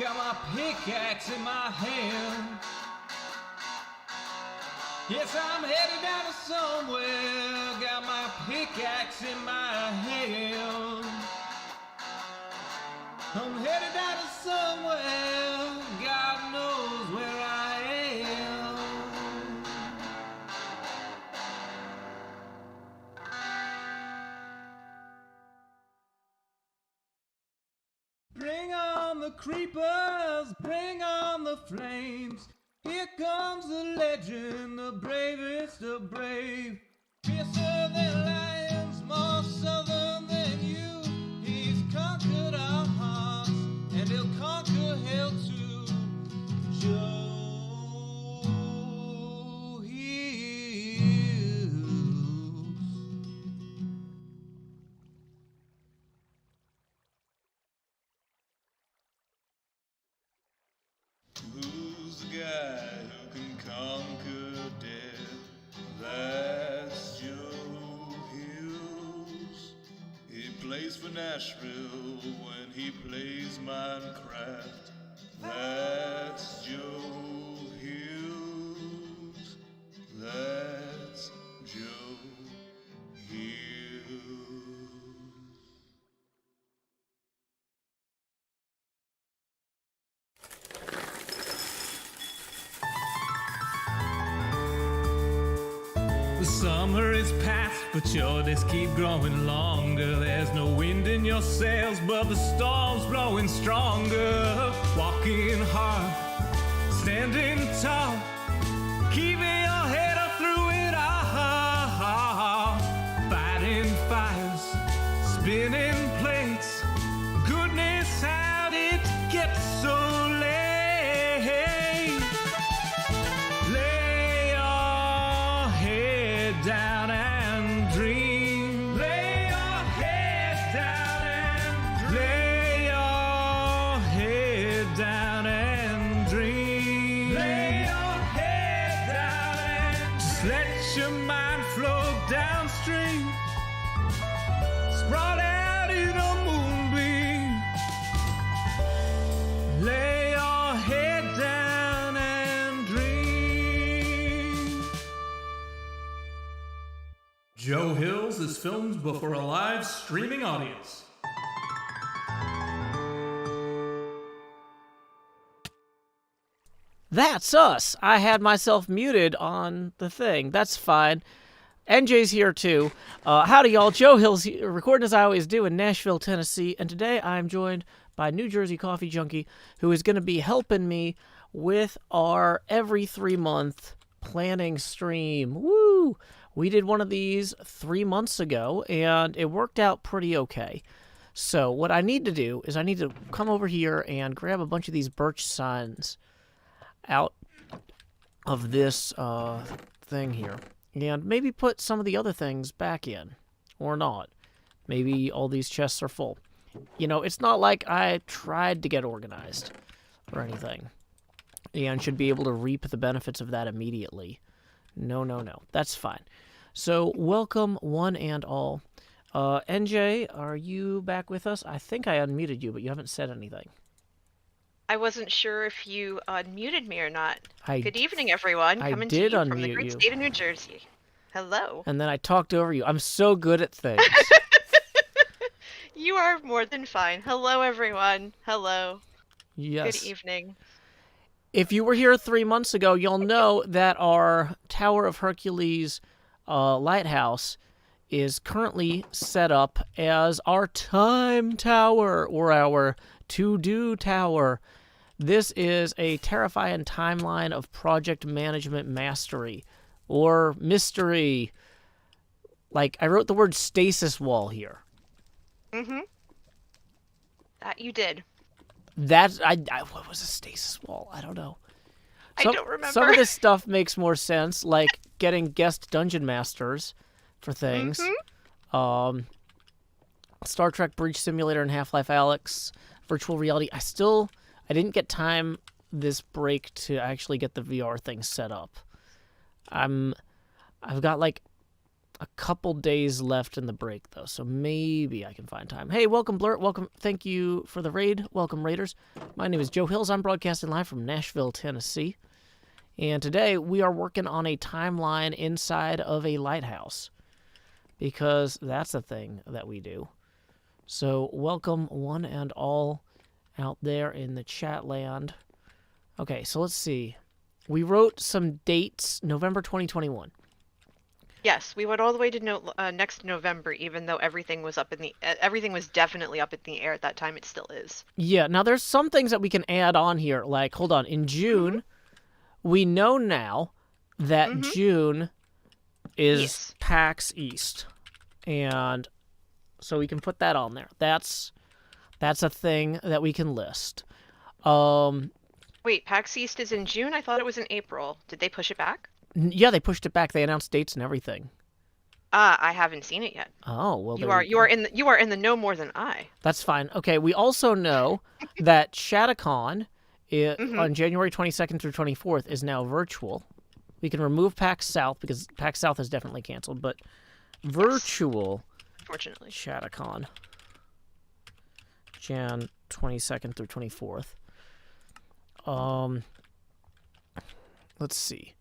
got my pickaxe in my hand. Yes, I'm headed down to somewhere, got my pickaxe in my hand. I'm headed down to somewhere, God knows where I am. Bring on the creepers, bring on the flames. Here comes the legend, the bravest of brave. Fiercer than lions, more southern than you. He's conquered our hearts, and he'll conquer hell too. Joe Hills. Who's the guy who can conquer death? That's Joe Hills. He plays for Nashville when he plays Minecraft. That's Joe Hills. That's Joe Hills. The summer is past, but your days keep growing longer. There's no wind in your sails, but the storm's blowing stronger. Walking hard, standing tall, keeping your head up through it all. Fighting fires, spinning plates. Goodness, how did it get so late? Lay your head down and dream. Lay your head down and dream. Lay your head down and dream. Lay your head down and just let your mind flow downstream. Spread out in a moonbeam. Lay your head down and dream. Joe Hills is filmed before a live streaming audience. That's us. I had myself muted on the thing. That's fine. NJ's here too. Howdy, y'all. Joe Hills here, recording as I always do in Nashville, Tennessee. And today I'm joined by NJCoffeeJunkie, who is going to be helping me with our every 3-month planning stream. Woo! We did one of these 3 months ago, and it worked out pretty okay. So what I need to do is I need to come over here and grab a bunch of these birch signs out of this thing here. And maybe put some of the other things back in. Or not. Maybe all these chests are full. You know, it's not like I tried to get organized or anything. And should be able to reap the benefits of that immediately. No, no, no. That's fine. So, welcome one and all. NJ, are you back with us? I think I unmuted you, but you haven't said anything. I wasn't sure if you unmuted me or not. I Good evening, everyone. I Coming to did you from the unmute great you. state of New Jersey. Hello. And then I talked over you. I'm so good at things. You are more than fine. Hello, everyone. Hello. Yes. Good evening. If you were here 3 months ago, you'll know that our Tower of Hercules lighthouse is currently set up as our time tower, or our to-do tower. This is a terrifying timeline of project management mastery, or mystery. Like, I wrote the word stasis wall here. Mm-hmm. That you did. What was a stasis wall? I don't know. I don't remember. Some of this stuff makes more sense, like getting guest dungeon masters for things. Mm-hmm. Star Trek Breach Simulator and Half-Life Alyx, virtual reality. I didn't get time this break to actually get the VR thing set up. I've got like a couple days left in the break, though, so maybe I can find time. Hey, welcome, Blurt. Welcome. Thank you for the raid. Welcome, Raiders. My name is Joe Hills. I'm broadcasting live from Nashville, Tennessee. And today we are working on a timeline inside of a lighthouse, because that's a thing that we do. So welcome one and all out there in the chat land. Okay, so let's see. We wrote some dates, November 2021. Yes, we went all the way to next November, even though everything was everything was definitely up in the air at that time. It still is. Yeah, now there's some things that we can add on here. Like, hold on, in June, we know now that June is PAX East. And so we can put that on there. That's a thing that we can list. Wait, PAX East is in June? I thought it was in April. Did they push it back? Yeah, they pushed it back. They announced dates and everything. I haven't seen it yet. Oh, well, you are in the know more than I. That's fine. Okay, we also know that Shatacon on January 22nd through 24th is now virtual. We can remove PAX South because PAX South is definitely canceled, but virtual, unfortunately, Shatacon, Jan 22nd through 24th. Let's see.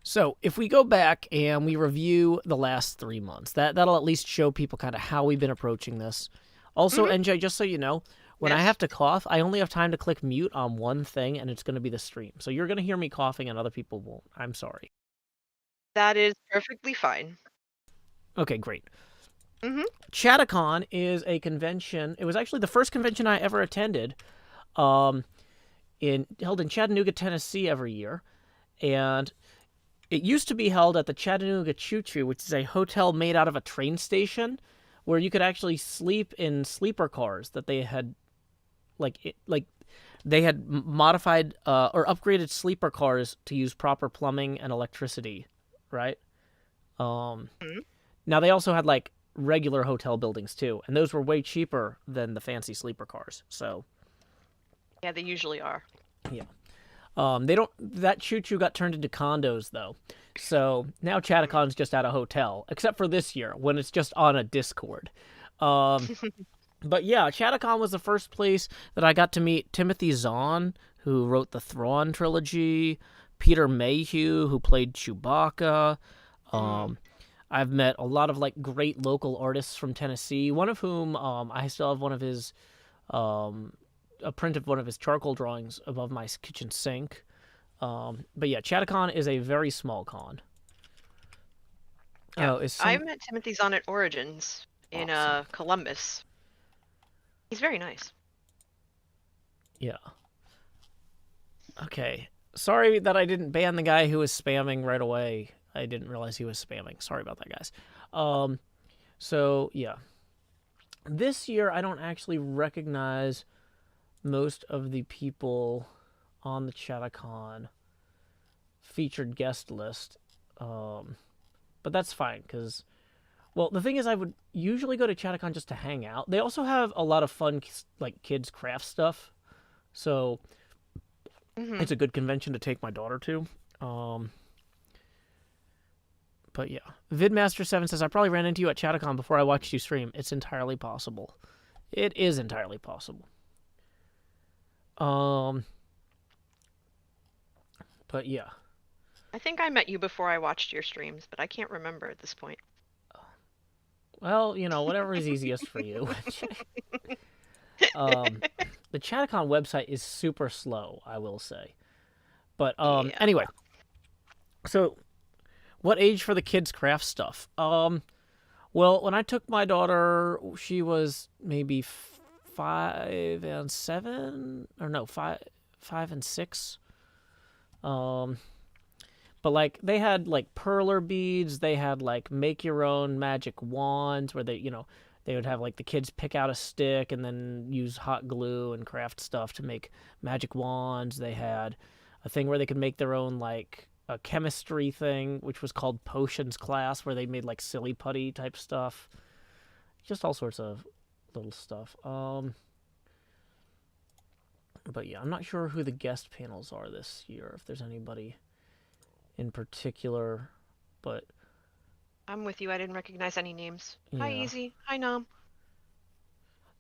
So if we go back and we review the last 3 months, that'll at least show people kind of how we've been approaching this. Also, NJ, just so you know, when I have to cough, I only have time to click mute on one thing, and it's going to be the stream. So you're going to hear me coughing, and other people won't. I'm sorry. That is perfectly fine. Okay, great. Chatacon is a convention. It was actually the first convention I ever attended, held in Chattanooga, Tennessee every year, and it used to be held at the Chattanooga Choo Choo, which is a hotel made out of a train station, where you could actually sleep in sleeper cars that they had, they had modified or upgraded sleeper cars to use proper plumbing and electricity, right? Now they also had like regular hotel buildings too, and those were way cheaper than the fancy sleeper cars. So yeah, they usually are. Yeah. That choo-choo got turned into condos, though. So now Chatacon's just at a hotel, except for this year, when it's just on a Discord. But yeah, Chatacon was the first place that I got to meet Timothy Zahn, who wrote the Thrawn trilogy, Peter Mayhew, who played Chewbacca. I've met a lot of, like, great local artists from Tennessee, one of whom I still have one of his... a print of one of his charcoal drawings above my kitchen sink. But yeah, Chatacon is a very small con. Yeah. I met Timothy Zahn at Origins in Columbus. He's very nice. Yeah. Okay. Sorry that I didn't ban the guy who was spamming right away. I didn't realize he was spamming. Sorry about that, guys. So, yeah. This year, I don't actually recognize most of the people on the Chatacon featured guest list. But that's fine, because... Well, the thing is, I would usually go to Chatacon just to hang out. They also have a lot of fun, like, kids' craft stuff. So, it's a good convention to take my daughter to. But yeah. Vidmaster7 says, I probably ran into you at Chatacon before I watched you stream. It's entirely possible. It is entirely possible. But yeah. I think I met you before I watched your streams, but I can't remember at this point. Well, you know, whatever is easiest for you. The Chatacon website is super slow, I will say. But anyway. So, what age for the kids' craft stuff? Well, when I took my daughter, she was maybe 5 and 7, or no, 5 and 6. But like they had like perler beads, they had like make your own magic wands where they, you know, they would have like the kids pick out a stick and then use hot glue and craft stuff to make magic wands. They had a thing where they could make their own like a chemistry thing, which was called potions class, where they made like silly putty type stuff. Just all sorts of little stuff. But yeah, I'm not sure who the guest panels are this year, if there's anybody in particular, but I'm with you. I didn't recognize any names. Hi, Yeah. Easy. Hi, Nom.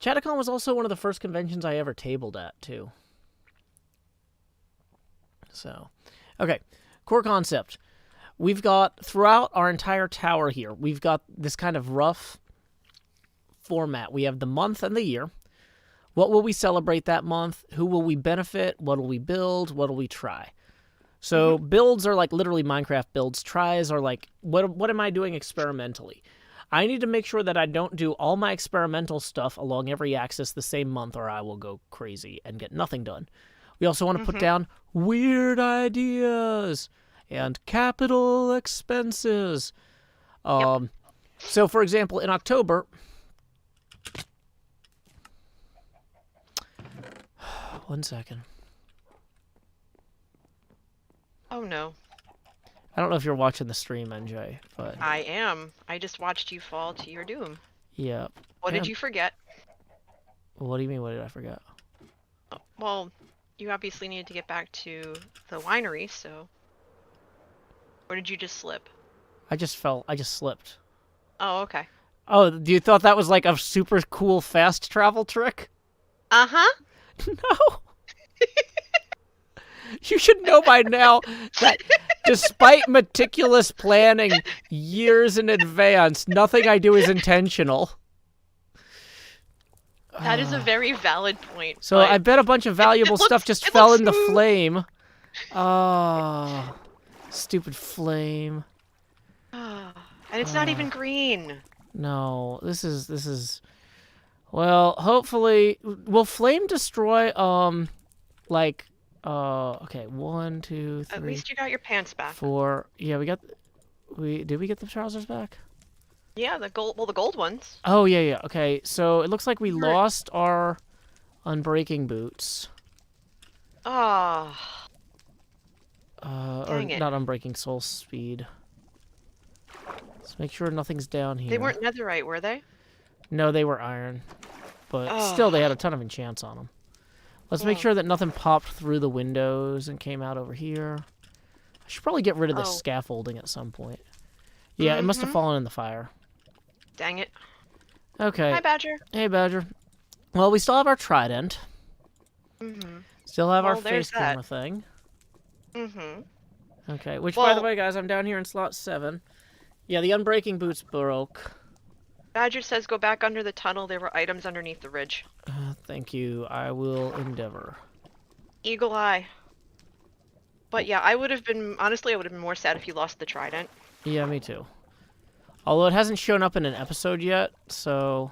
Chattacon was also one of the first conventions I ever tabled at, too. So, okay. Core concept. We've got, throughout our entire tower here, we've got this kind of rough format. We have the month and the year. What will we celebrate that month? Who will we benefit? What will we build? What will we try? So builds are like literally Minecraft builds. Tries are like, what am I doing experimentally? I need to make sure that I don't do all my experimental stuff along every axis the same month, or I will go crazy and get nothing done. We also want to put down weird ideas and capital expenses. So, for example, in October... One second. Oh, no. I don't know if you're watching the stream, NJ, but... I am. I just watched you fall to your doom. Yeah. What did you forget? What do you mean, what did I forget? Oh, well, you obviously needed to get back to the winery, so... Or did you just slip? I just slipped. Oh, okay. Oh, you thought that was like a super cool fast travel trick? Uh-huh. No. You should know by now that despite meticulous planning years in advance, nothing I do is intentional. That is a very valid point. So I bet a bunch of valuable stuff just fell in the smooth. flame. Oh, stupid flame. And it's not even green. No, this is. Well, hopefully, will flame destroy? Okay, 1, 2, 3. At least you got your pants back. 4. Yeah, did we get the trousers back? Yeah, the gold ones. Oh yeah. Okay, so it looks like we lost our unbreaking boots. Ah. Or Dang it. not unbreaking, soul speed. Let's make sure nothing's down here. They weren't netherite, were they? No, they were iron. But still, they had a ton of enchants on them. Let's make sure that nothing popped through the windows and came out over here. I should probably get rid of this scaffolding at some point. Yeah, it must have fallen in the fire. Dang it. Okay. Hi, Badger. Hey, Badger. Well, we still have our trident. Still have our face camera thing. Okay, which, by the way, guys, I'm down here in slot 7. Yeah, the unbreaking boots broke. Badger says go back under the tunnel. There were items underneath the ridge. Thank you. I will endeavor. Eagle eye. But yeah, honestly, I would have been more sad if you lost the trident. Yeah, me too. Although it hasn't shown up in an episode yet, so...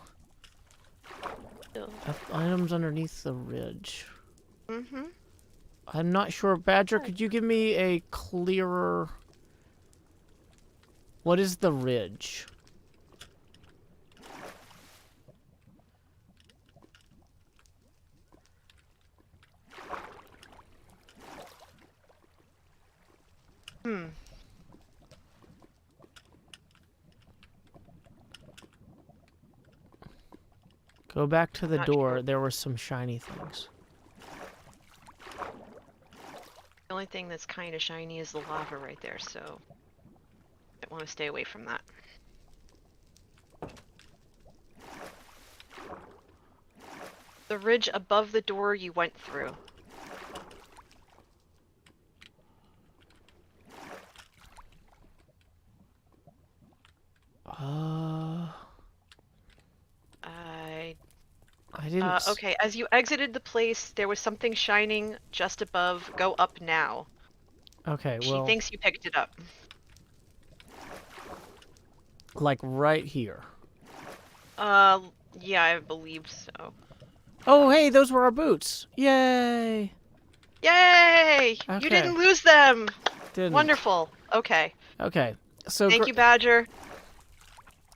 Items underneath the ridge. I'm not sure. Badger, could you give me a clearer... What is the ridge? Go back to the door. Sure. There were some shiny things. The only thing that's kind of shiny is the lava right there, so I want to stay away from that. The ridge above the door you went through. I didn't... Okay, as you exited the place, there was something shining just above. Go up now. Okay, She well... thinks you picked it up. Like right here. Yeah, I believe so. Oh, hey, those were our boots. Yay! Yay! Okay. You didn't lose them! Didn't. Wonderful. Okay. Okay, so... Thank you, Badger.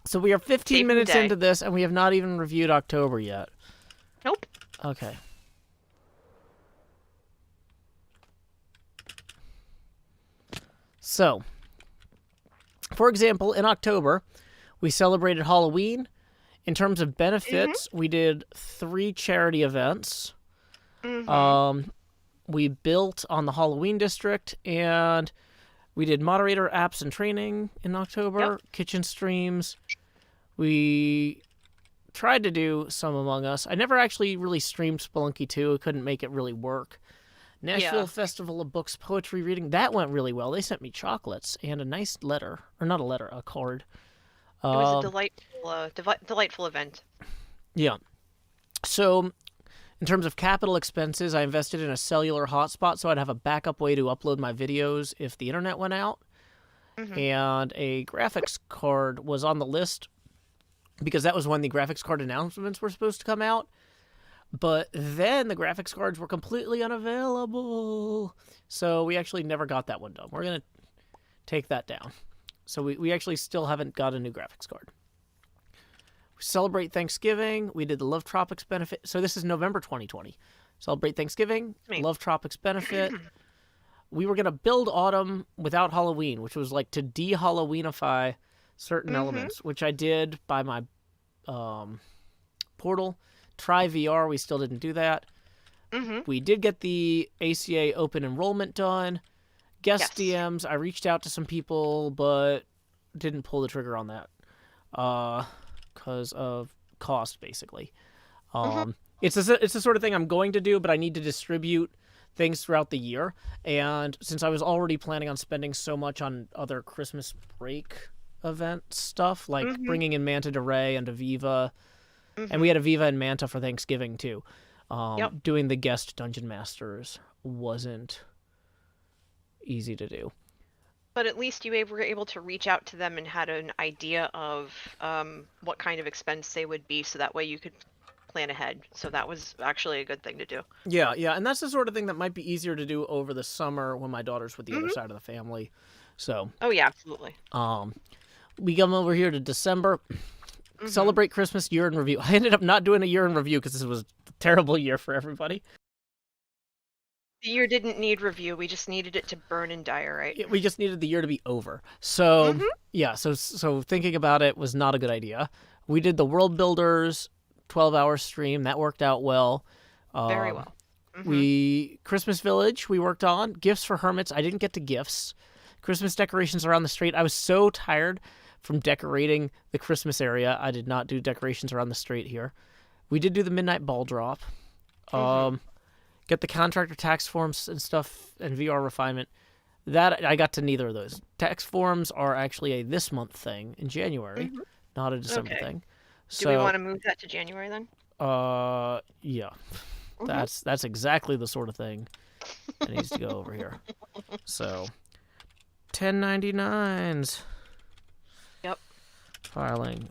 So we are 15 Save minutes the day. into this, and we have not even reviewed October yet. Nope. Okay. So, for example, in October, we celebrated Halloween. In terms of benefits, we did 3 charity events. We built on the Halloween district, and We did moderator apps and training in October, kitchen streams. We tried to do some Among Us. I never actually really streamed Spelunky 2. I couldn't make it really work. Nashville Festival of Books poetry reading. That went really well. They sent me chocolates and a nice letter. Or not a letter, a card. It was a delightful event. Yeah. So, in terms of capital expenses, I invested in a cellular hotspot so I'd have a backup way to upload my videos if the internet went out. And a graphics card was on the list because that was when the graphics card announcements were supposed to come out. But then the graphics cards were completely unavailable. So we actually never got that one done. We're going to take that down. So we actually still haven't got a new graphics card. We celebrate Thanksgiving. We did the Love Tropics benefit. So this is November 2020. Celebrate Thanksgiving, Love Tropics benefit. We were going to build Autumn without Halloween, which was like to de-Halloweenify certain elements, which I did by my portal. Try VR, we still didn't do that. We did get the ACA open enrollment done. Guest DMs, I reached out to some people, but didn't pull the trigger on that because of cost, basically. It's the sort of thing I'm going to do, but I need to distribute things throughout the year. And since I was already planning on spending so much on other Christmas break event stuff, like bringing in Manta DeRay and Aviva, and we had Aviva and Manta for Thanksgiving too. Doing the guest Dungeon Masters wasn't easy to do. But at least you were able to reach out to them and had an idea of what kind of expense they would be, so that way you could plan ahead. So that was actually a good thing to do. Yeah, and that's the sort of thing that might be easier to do over the summer when my daughter's with the other side of the family. So. Oh yeah, absolutely. We come over here to December. Celebrate Christmas year in review. I ended up not doing a year in review because this was a terrible year for everybody. The year didn't need review. We just needed it to burn and die, right? Yeah, we just needed the year to be over. So, so thinking about it was not a good idea. We did the World Builders 12-hour stream. That worked out well. Very well. Christmas Village we worked on. Gifts for Hermits. I didn't get to gifts. Christmas decorations around the street. I was so tired from decorating the Christmas area. I did not do decorations around the street here. We did do the Midnight Ball Drop. Get the contractor tax forms and stuff and VR refinement. That I got to neither of those. Tax forms are actually a this month thing in January, not a December thing. So, do we want to move that to January then? Yeah. That's exactly the sort of thing that needs to go over here. So 1099s. Yep. Filing.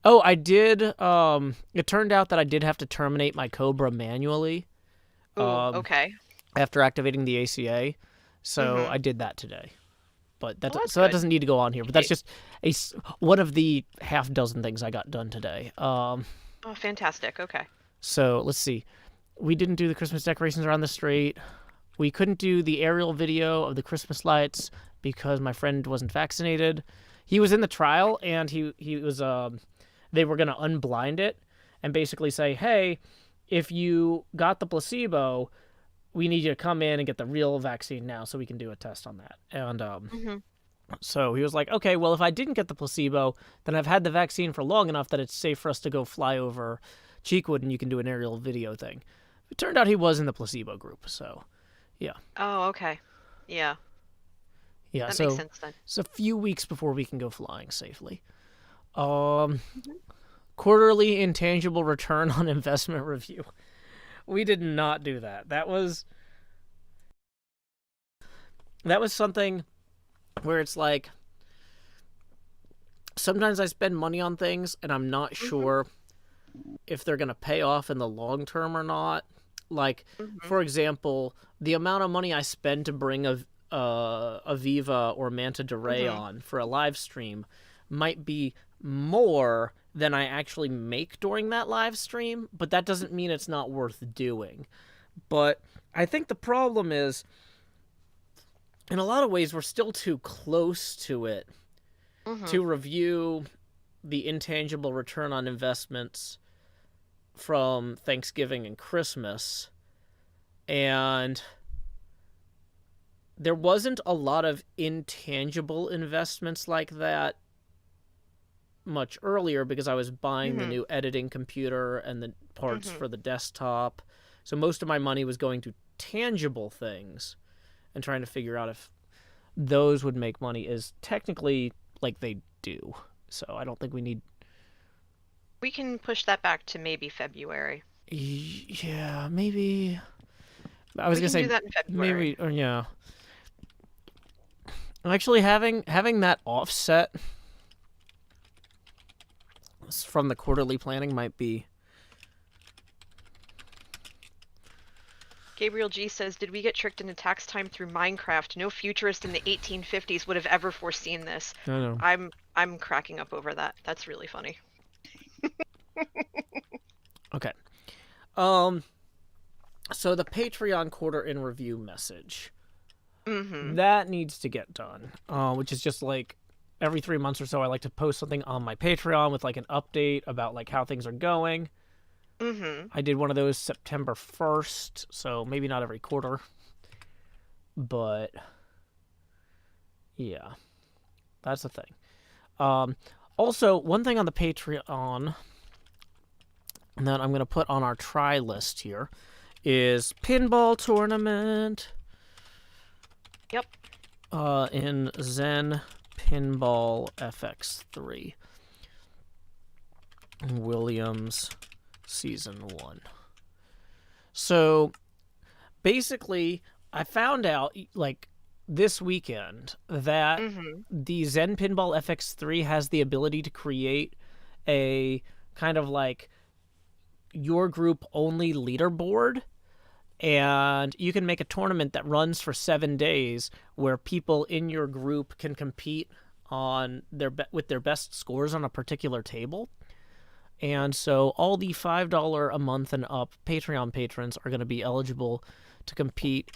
Oh, I did. It turned out that I did have to terminate my Cobra manually. Okay. After activating the ACA, so I did that today. But that good. doesn't need to go on here. But that's just one of the half dozen things I got done today. Oh, fantastic. Okay. So let's see. We didn't do the Christmas decorations around the street. We couldn't do the aerial video of the Christmas lights because my friend wasn't vaccinated. He was in the trial, and he was they were going to unblind it and basically say, hey, if you got the placebo, we need you to come in and get the real vaccine now so we can do a test on that. And so he was like, okay, well, if I didn't get the placebo, then I've had the vaccine for long enough that it's safe for us to go fly over Cheekwood and you can do an aerial video thing. It turned out he was in the placebo group, so yeah. Oh, okay. Yeah. Yeah, that so makes sense then. it's a few weeks before we can go flying safely. Quarterly intangible return on investment review. We did not do that. That was something where it's like sometimes I spend money on things and I'm not sure if they're going to pay off in the long term or not. Like, for example, the amount of money I spend to bring a Aviva or Manta DeRay on for a live stream might be more than I actually make during that live stream, but that doesn't mean it's not worth doing. But I think the problem is, in a lot of ways, we're still too close to it to review the intangible return on investments from Thanksgiving and Christmas. And there wasn't a lot of intangible investments like that much earlier because I was buying the new editing computer and the parts for the desktop. So most of my money was going to tangible things and trying to figure out if those would make money is technically like they do. So I don't think we need... We can push that back to maybe February. Yeah, maybe... I was We going to can say do that in February. maybe, or yeah. Actually, having that offset from the quarterly planning might be... Gabriel G says, did we get tricked into tax time through Minecraft? No futurist in the 1850s would have ever foreseen this. No. I'm cracking up over that. That's really funny. Okay. So the Patreon quarter in review message. That needs to get done. Which is just like every 3 months or so I like to post something on my Patreon with like an update about like how things are going. I did one of those September 1st, so maybe not every quarter. But yeah. That's the thing. Also, one thing on the Patreon that I'm going to put on our try list here is pinball tournament. Yep. In Zen Pinball FX3. Williams Season 1. So, basically, I found out, like, this weekend that the Zen Pinball FX3 has the ability to create a kind of, like, your group only leaderboard, and you can make a tournament that runs for 7 days where people in your group can compete on with their best scores on a particular table. And so all the $5 a month and up Patreon patrons are going to be eligible to compete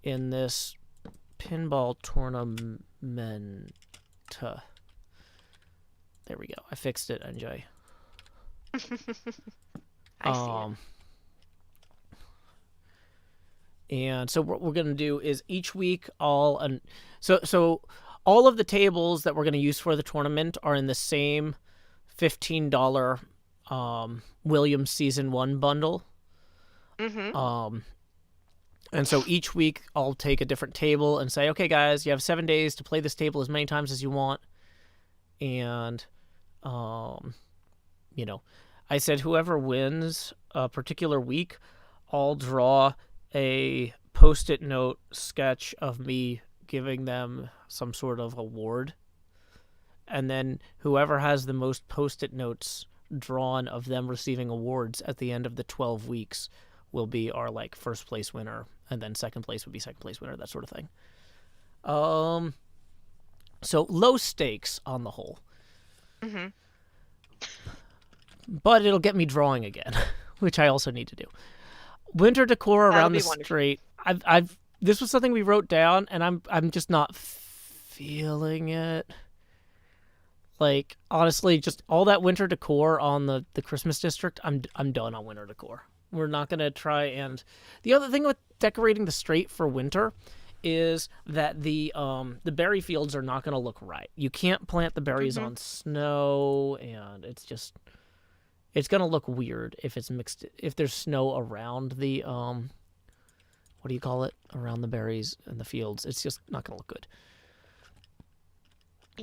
in this pinball tournament. There we go. I fixed it, NJ. I see it. And so what we're going to do is each week so all of the tables that we're going to use for the tournament are in the same $15 Williams Season 1 bundle. And so each week I'll take a different table and say, okay, guys, you have 7 days to play this table as many times as you want. And, you know, I said whoever wins a particular week, I'll draw a Post-it note sketch of me giving them some sort of award. And then whoever has the most Post-it notes drawn of them receiving awards at the end of the 12 weeks will be our, like, first place winner. And then second place would be second place winner, that sort of thing. So low stakes on the whole. But it'll get me drawing again, which I also need to do. Winter decor around the street. This was something we wrote down, and I'm just not feeling it. Like, honestly, just all that winter decor on the Christmas district, I'm done on winter decor. We're not gonna try. And the other thing with decorating the straight for winter is that the berry fields are not gonna look right. You can't plant the berries on snow, and it's gonna look weird if it's mixed. If there's snow around the what do you call it? Around the berries and the fields, it's just not gonna look good.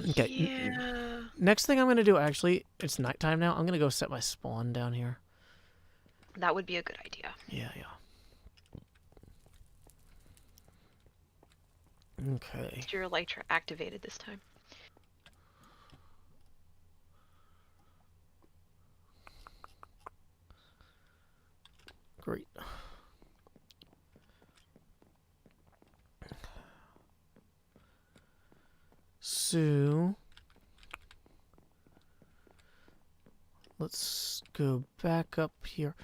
Okay. Yeah. Next thing I'm gonna do, actually, it's nighttime now. I'm gonna go set my spawn down here. That would be a good idea. Yeah. Okay. Your lights are activated this time. Great. So let's go back up here.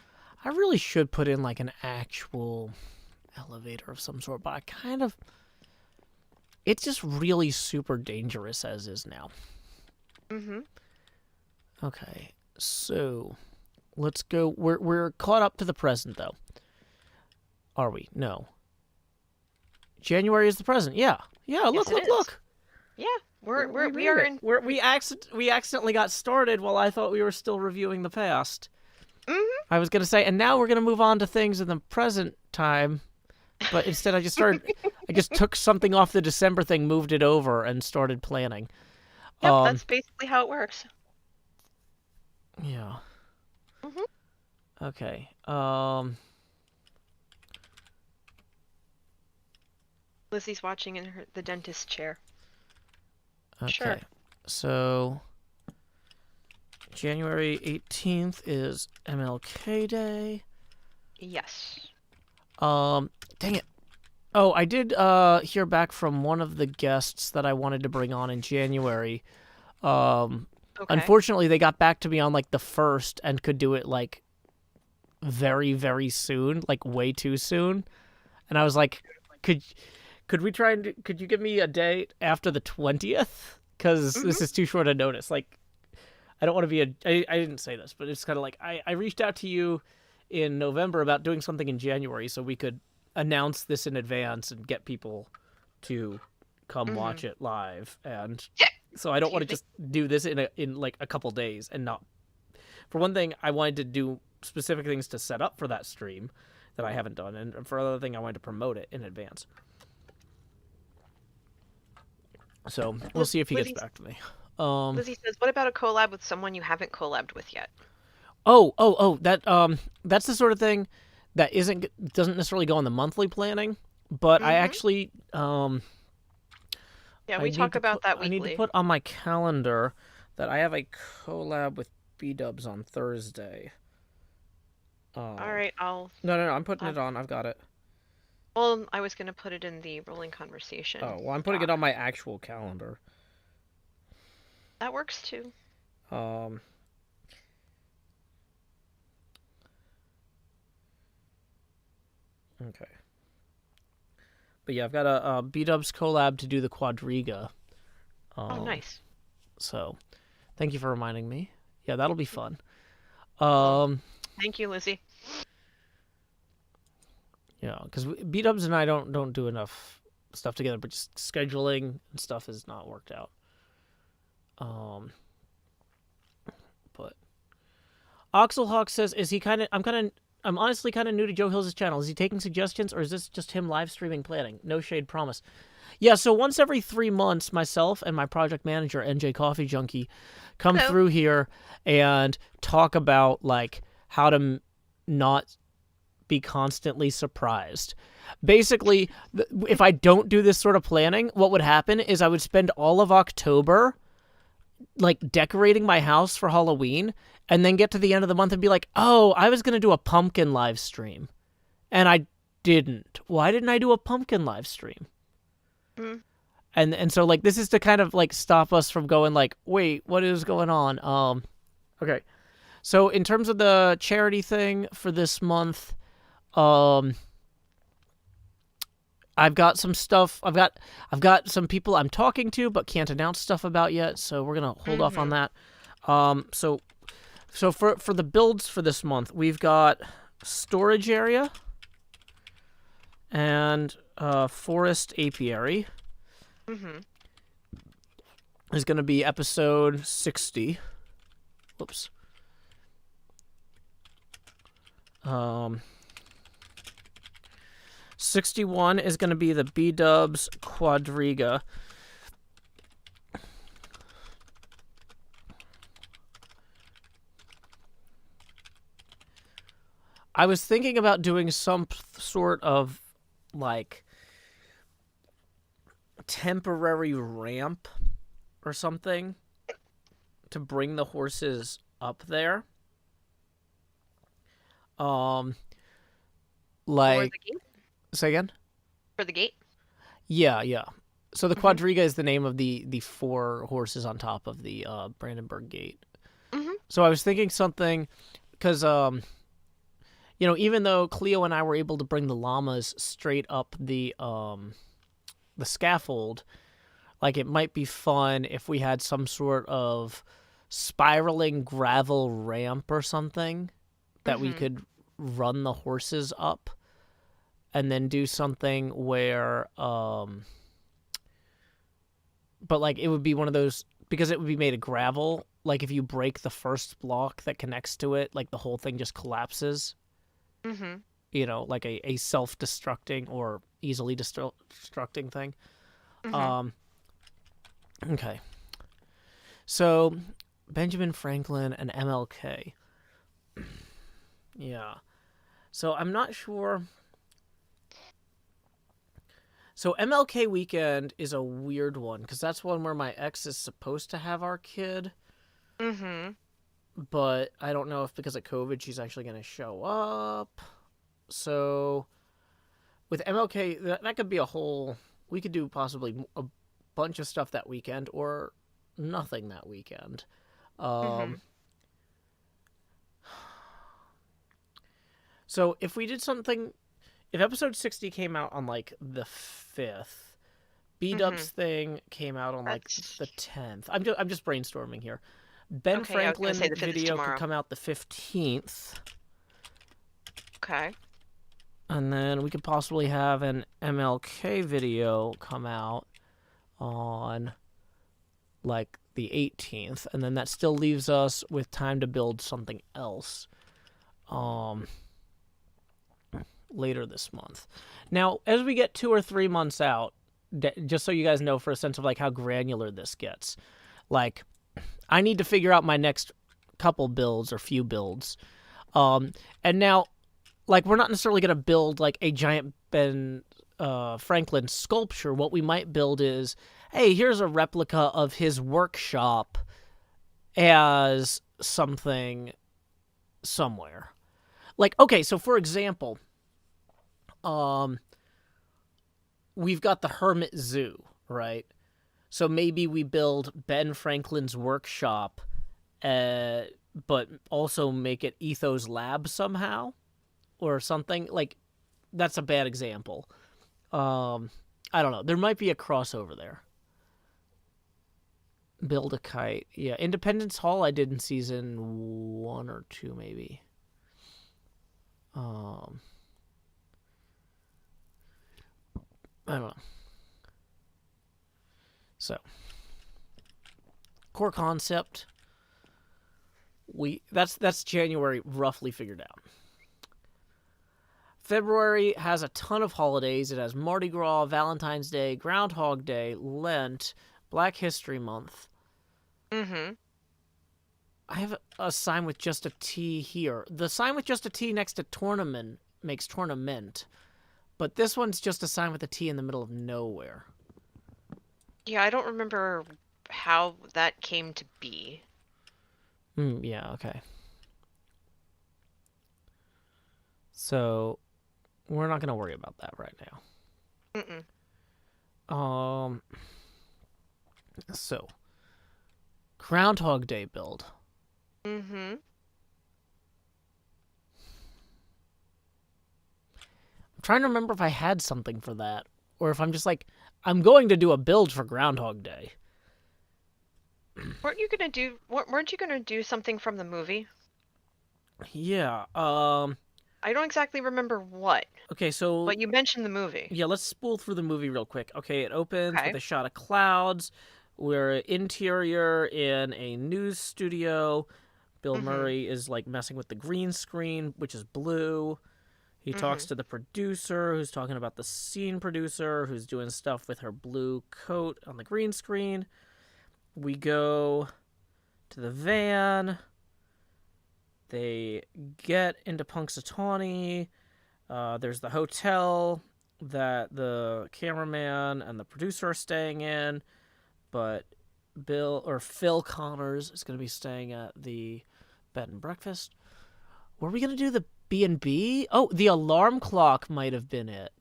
I really should put in like an actual elevator of some sort, but it's just really super dangerous as is now. Okay, so let's go. We're caught up to the present, though. Are we? No. January is the present. Yeah. Yeah, Yes, it is. look. Yeah, we made are it. in. We accidentally got started while I thought we were still reviewing the past. Mm-hmm. I was going to say, and now we're going to move on to things in the present time, but instead I just took something off the December thing, moved it over, and started planning. Yep, that's basically how it works. Yeah. Mhm. Okay. Lizzie's watching in the dentist chair. Okay. Sure. So January 18th is MLK Day. Yes. Dang it. Oh, I did hear back from one of the guests that I wanted to bring on in January. Okay. Unfortunately, they got back to me on like the 1st and could do it like very, very soon, like way too soon. And I was like, could we try and could you give me a date after the 20th? Because this is too short a notice. Like, I don't want to be I didn't say this, but it's kind of like I reached out to you in November about doing something in January so we could announce this in advance and get people to come watch it live. And so I don't want to just do this in like a couple days and not. For one thing, I wanted to do specific things to set up for that stream that I haven't done, and for another thing, I wanted to promote it in advance. So we'll see if he gets back to me. Lizzie says, "What about a collab with someone you haven't collabed with yet?" That's the sort of thing that doesn't necessarily go on the monthly planning, but I actually Yeah, we talk about that weekly. I need to put on my calendar that I have a collab with B-Dubs on Thursday. All right, No, I'm putting it on. I've got it. Well, I was going to put it in the rolling conversation. Oh, well, I'm putting it on my actual calendar. That works too. Okay. But yeah, I've got a B-Dubs collab to do the Quadriga. Oh, nice. So, thank you for reminding me. Yeah, that'll be fun. Thank you, Lizzie. Yeah, because B-Dubs and I don't do enough stuff together, but just scheduling and stuff has not worked out. But Oxelhawk says, "Is he I'm honestly kind of new to Joe Hills' channel. Is he taking suggestions, or is this just him live streaming planning? No shade, promise." Yeah, so once every 3 months, myself and my project manager, NJCoffeeJunkie, come through here and talk about like how to not be constantly surprised. Basically, if I don't do this sort of planning, what would happen is I would spend all of October like decorating my house for Halloween, and then get to the end of the month and be like, oh, I was going to do a pumpkin live stream. And I didn't. Why didn't I do a pumpkin live stream? And so like this is to kind of like stop us from going like, wait, what is going on? Okay. So in terms of the charity thing for this month, I've got some stuff. I've got some people I'm talking to but can't announce stuff about yet, so we're gonna hold off on that. So for the builds for this month, we've got storage area and forest apiary. Is gonna be episode 60. Whoops. 61 is going to be the B-Dubs Quadriga. I was thinking about doing some sort of, like, temporary ramp or something to bring the horses up there. Like, say again? For the gate? Yeah. So the Quadriga is the name of the 4 horses on top of the Brandenburg Gate. So I was thinking something, because, even though Cleo and I were able to bring the llamas straight up the scaffold, like it might be fun if we had some sort of spiraling gravel ramp or something that we could run the horses up, and then do something where but like it would be one of those, because it would be made of gravel, like if you break the first block that connects to it, like the whole thing just collapses. Mm-hmm. You know, like a self-destructing or easily destructing thing. Mm-hmm. Okay. So Benjamin Franklin and MLK. Yeah. So I'm not sure. So MLK weekend is a weird one because that's one where my ex is supposed to have our kid, Mm-hmm. but I don't know if because of COVID she's actually going to show up. So with MLK, that could be a whole. We could do possibly a bunch of stuff that weekend or nothing that weekend. Mm-hmm. So if we did something, if episode 60 came out on like the 5th, B-Dub's thing came out on like That's the 10th. I'm just brainstorming here. Ben okay. I was gonna say Franklin the 5th is video could tomorrow. come out the 15th. Okay. And then we could possibly have an MLK video come out on like the 18th, and then that still leaves us with time to build something else later this month. Now, as we get 2 or 3 months out, just so you guys know for a sense of like how granular this gets, like I need to figure out my next couple builds or few builds. And now, like, we're not necessarily going to build like a giant Ben Franklin sculpture. What we might build is, hey, here's a replica of his workshop as something somewhere. Like, okay, so for example, we've got the Hermit Zoo, right? So maybe we build Ben Franklin's workshop, but also make it Ethos Lab somehow, or something. Like, that's a bad example. I don't know. There might be a crossover there. Build a kite. Yeah, Independence Hall I did in season 1 or 2, maybe. I don't know. So, core concept. That's January roughly figured out. February has a ton of holidays. It has Mardi Gras, Valentine's Day, Groundhog Day, Lent, Black History Month. Mm-hmm. I have a sign with just a T here. The sign with just a T next to tournament makes tournament, but this one's just a sign with a T in the middle of nowhere. Yeah, I don't remember how that came to be. Yeah, okay. So, we're not going to worry about that right now. Mm-mm. So, Groundhog Day build. Mm-hmm. I'm trying to remember if I had something for that, or if I'm just like, I'm going to do a build for Groundhog Day. Weren't you gonna do something from the movie? Yeah, I don't exactly remember what, okay, so but you mentioned the movie. yeah, let's spool through the movie real quick. Okay, it opens Okay. with a shot of clouds. We're interior in a news studio. Bill Murray is like messing with the green screen, which is blue. He talks to the producer, who's talking about the scene producer, who's doing stuff with her blue coat on the green screen. We go to the van. They get into Punxsutawney. There's the hotel that the cameraman and the producer are staying in, but Phil Connors is going to be staying at the bed and breakfast. Were we going to do the B&B? Oh, the alarm clock might have been it.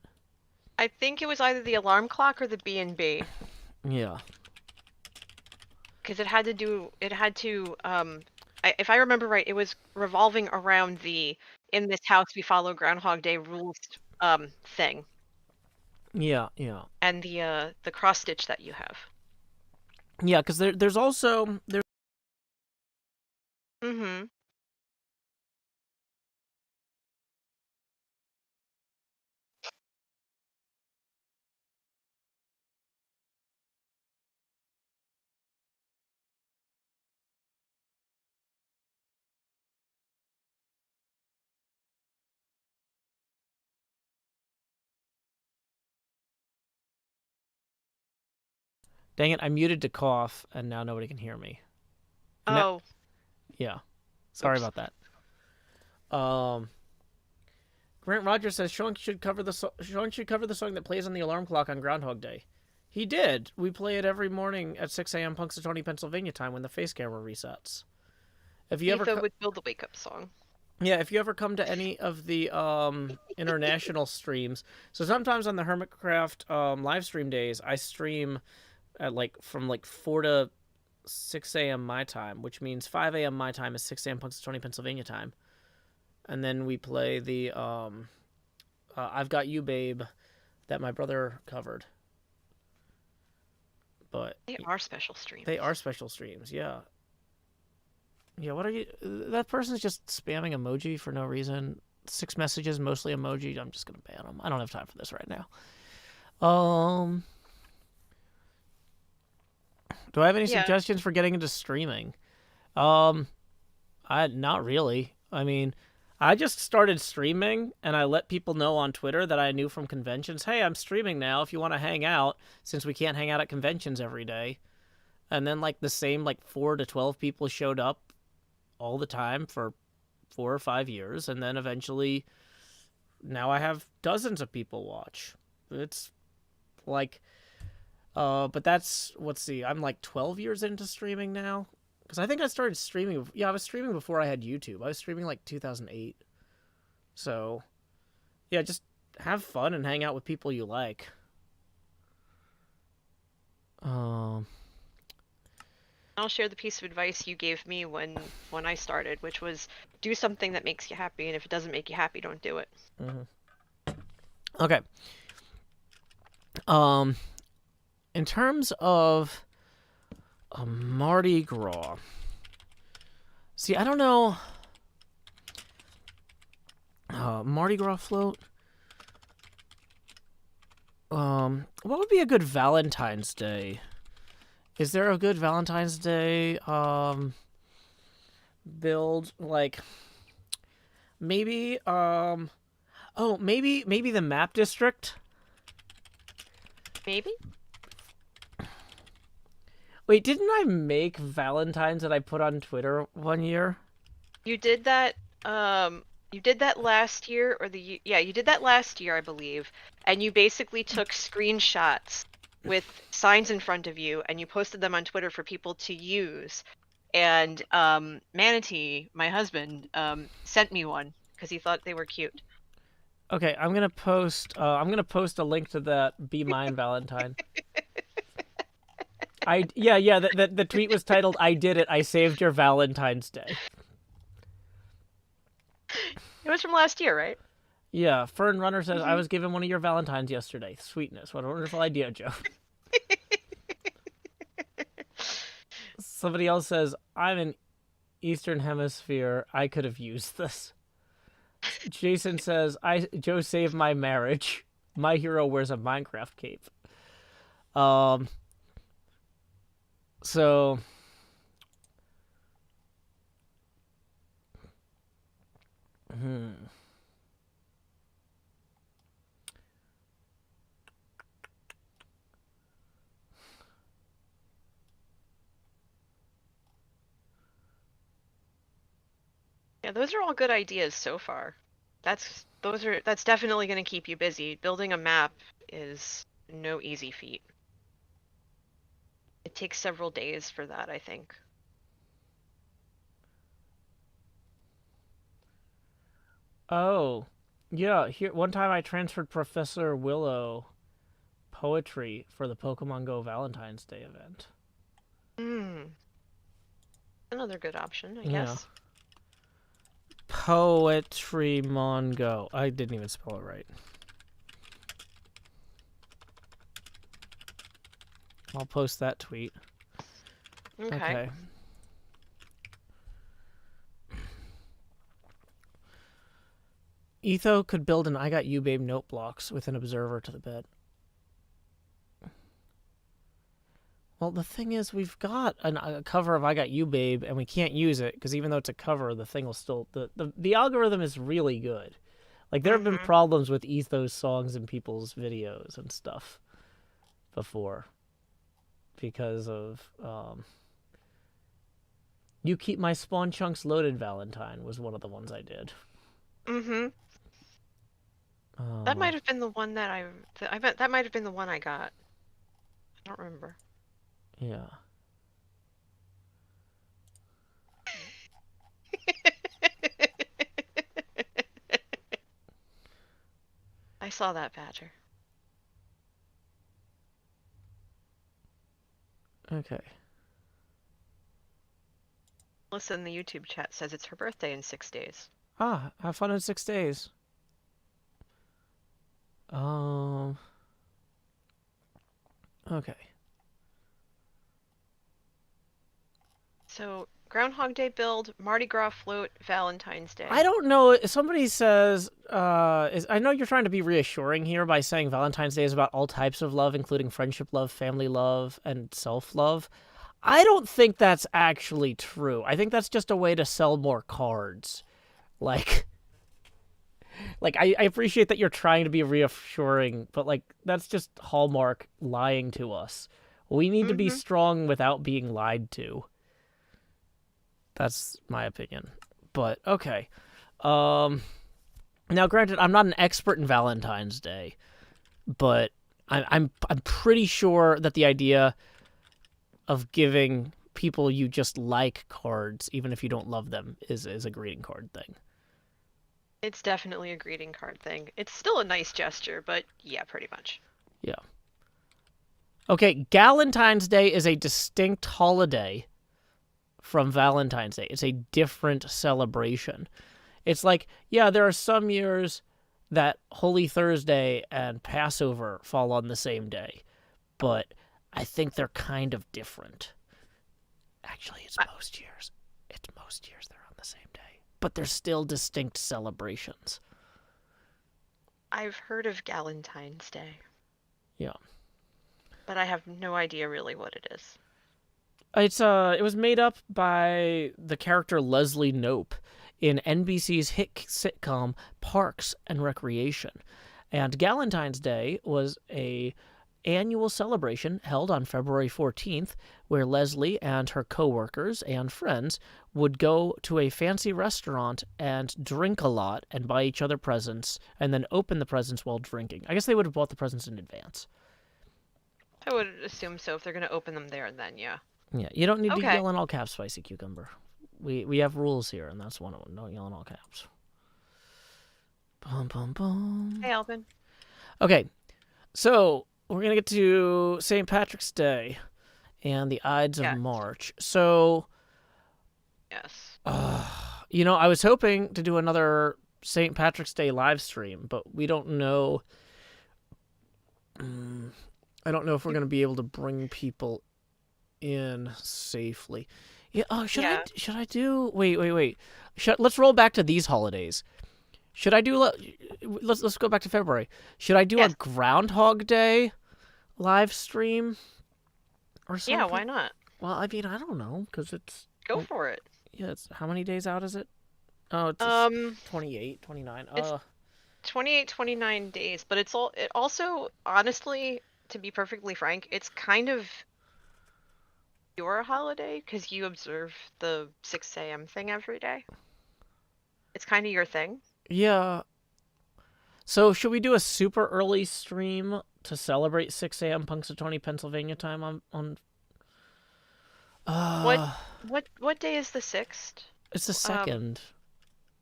I think it was either the alarm clock or the B&B. Yeah. Because it had to, if I remember right, it was revolving around the in this house we follow Groundhog Day rules thing. Yeah. And the cross stitch that you have. Yeah, because there's also Mm-hmm. Dang it, I muted to cough, and now nobody can hear me. And that- Oh, yeah. Sorry Oops. about that. Grant Rogers says Sean should cover the song that plays on the alarm clock on Groundhog Day. He did. We play it every morning at 6 a.m. Punxsutawney, Pennsylvania time when the face camera resets. If you ever Etho would build the wake up song. Yeah, if you ever come to any of the international streams, so sometimes on the HermitCraft live stream days, I stream at from 4 to 6 a.m. my time, which means 5 a.m. my time is 6 a.m. Punxsutawney, Pennsylvania time. And then we play the I've Got You, Babe, that my brother covered. But They are special streams. they are special streams, yeah. Yeah, what are you... That person's just spamming emoji for no reason. 6 messages, mostly emoji. I'm just going to ban them. I don't have time for this right now. Do I have any suggestions for getting into streaming? Not really. I mean, I just started streaming, and I let people know on Twitter that I knew from conventions, hey, I'm streaming now if you want to hang out, since we can't hang out at conventions every day. And then, the same, 4 to 12 people showed up all the time for 4 or 5 years, and then eventually now I have dozens of people watch. It's but that's, let's see, I'm 12 years into streaming now, because I think I started streaming, I was streaming before I had YouTube. I was streaming 2008. So yeah, just have fun and hang out with people you like. I'll share the piece of advice you gave me when I started, which was do something that makes you happy, and if it doesn't make you happy, don't do it. Okay. In terms of Mardi Gras, see, I don't know. Mardi Gras float. What would be a good Valentine's Day? Is there a good Valentine's Day build? Maybe maybe the map district? Maybe? Wait, didn't I make Valentine's that I put on Twitter one year? You did that you did that last year, or you did that last year, I believe. And you basically took screenshots with signs in front of you, and you posted them on Twitter for people to use. And Manatee, my husband, sent me one because he thought they were cute. Okay, I'm gonna post a link to that Be Mine Valentine. The tweet was titled "I did it, I saved your Valentine's Day." It was from last year, right? Yeah, Fern Runner says, I was given one of your Valentines yesterday. Sweetness. What a wonderful idea, Joe. Somebody else says, I'm in Eastern Hemisphere. I could have used this. Jason says, Joe saved my marriage. My hero wears a Minecraft cape. So... Yeah, those are all good ideas so far. That's definitely going to keep you busy. Building a map is no easy feat. It takes several days for that, I think. Oh, yeah. Here, one time I transferred Professor Willow poetry for the Pokemon Go Valentine's Day event. Another good option, I guess. Poetry Mongo. I didn't even spell it right. I'll post that tweet. Okay. Etho could build an I Got You Babe note blocks with an observer to the bed. Well, the thing is, we've got a cover of I Got You Babe, and we can't use it, because even though it's a cover, the thing will still... The algorithm is really good. There have been problems with Etho's songs in people's videos and stuff before. because of You Keep My Spawn Chunks Loaded Valentine was one of the ones I did. Mm-hmm. That might have been the one that I bet that might have been the one I got. I don't remember. Yeah. I saw that badger. Okay. Listen, the YouTube chat says it's her birthday in 6 days. Ah, have fun in 6 days. Okay. So, Groundhog Day build, Mardi Gras float, Valentine's Day. I don't know. Somebody says, I know you're trying to be reassuring here by saying Valentine's Day is about all types of love, including friendship love, family love, and self-love. I don't think that's actually true. I think that's just a way to sell more cards. Like I appreciate that you're trying to be reassuring, but like that's just Hallmark lying to us. We need to be strong without being lied to. That's my opinion. But okay. Now granted, I'm not an expert in Valentine's Day, but I'm pretty sure that the idea of giving people you just like cards, even if you don't love them, is a greeting card thing. It's definitely a greeting card thing. It's still a nice gesture, but yeah, pretty much. Yeah. Okay, Galentine's Day is a distinct holiday from Valentine's Day. It's a different celebration. It's like, yeah, there are some years that Holy Thursday and Passover fall on the same day, but I think they're kind of different. Actually, it's most years. It's most years they're on the same day, but they're still distinct celebrations. I've heard of Galentine's Day. Yeah. But I have no idea really what it is. It was made up by the character Leslie Knope in NBC's hit sitcom Parks and Recreation. And Galentine's Day was a annual celebration held on February 14th where Leslie and her coworkers and friends would go to a fancy restaurant and drink a lot and buy each other presents and then open the presents while drinking. I guess they would have bought the presents in advance. I would assume so if they're going to open them there and then, yeah. Yeah, you don't need to Okay. yell in all caps, Spicy Cucumber. We have rules here, and that's one of them. Don't yell in all caps. Bum, bum, bum. Hey, Alvin. Okay, so we're going to get to St. Patrick's Day and the Ides of Yes. March. So, Yes. I was hoping to do another St. Patrick's Day live stream, but we don't know. I don't know if we're going to be able to bring people in safely. Yeah. Oh, should I do? Wait. Let's roll back to these holidays. Should I do? Let's go back to February. Should I do a Groundhog Day live stream or something? Yeah, why not? Well, I mean, I don't know because it's Go for it. yeah. It's how many days out is it? Oh, it's 28, 29. It's 28, 29 days, but it also, honestly, to be perfectly frank, it's kind of your holiday because you observe the 6 a.m. thing every day. It's kind of your thing. Yeah. So should we do a super early stream to celebrate 6 a.m. Punxsutawney, Pennsylvania time on? What day is the 6th? It's the second.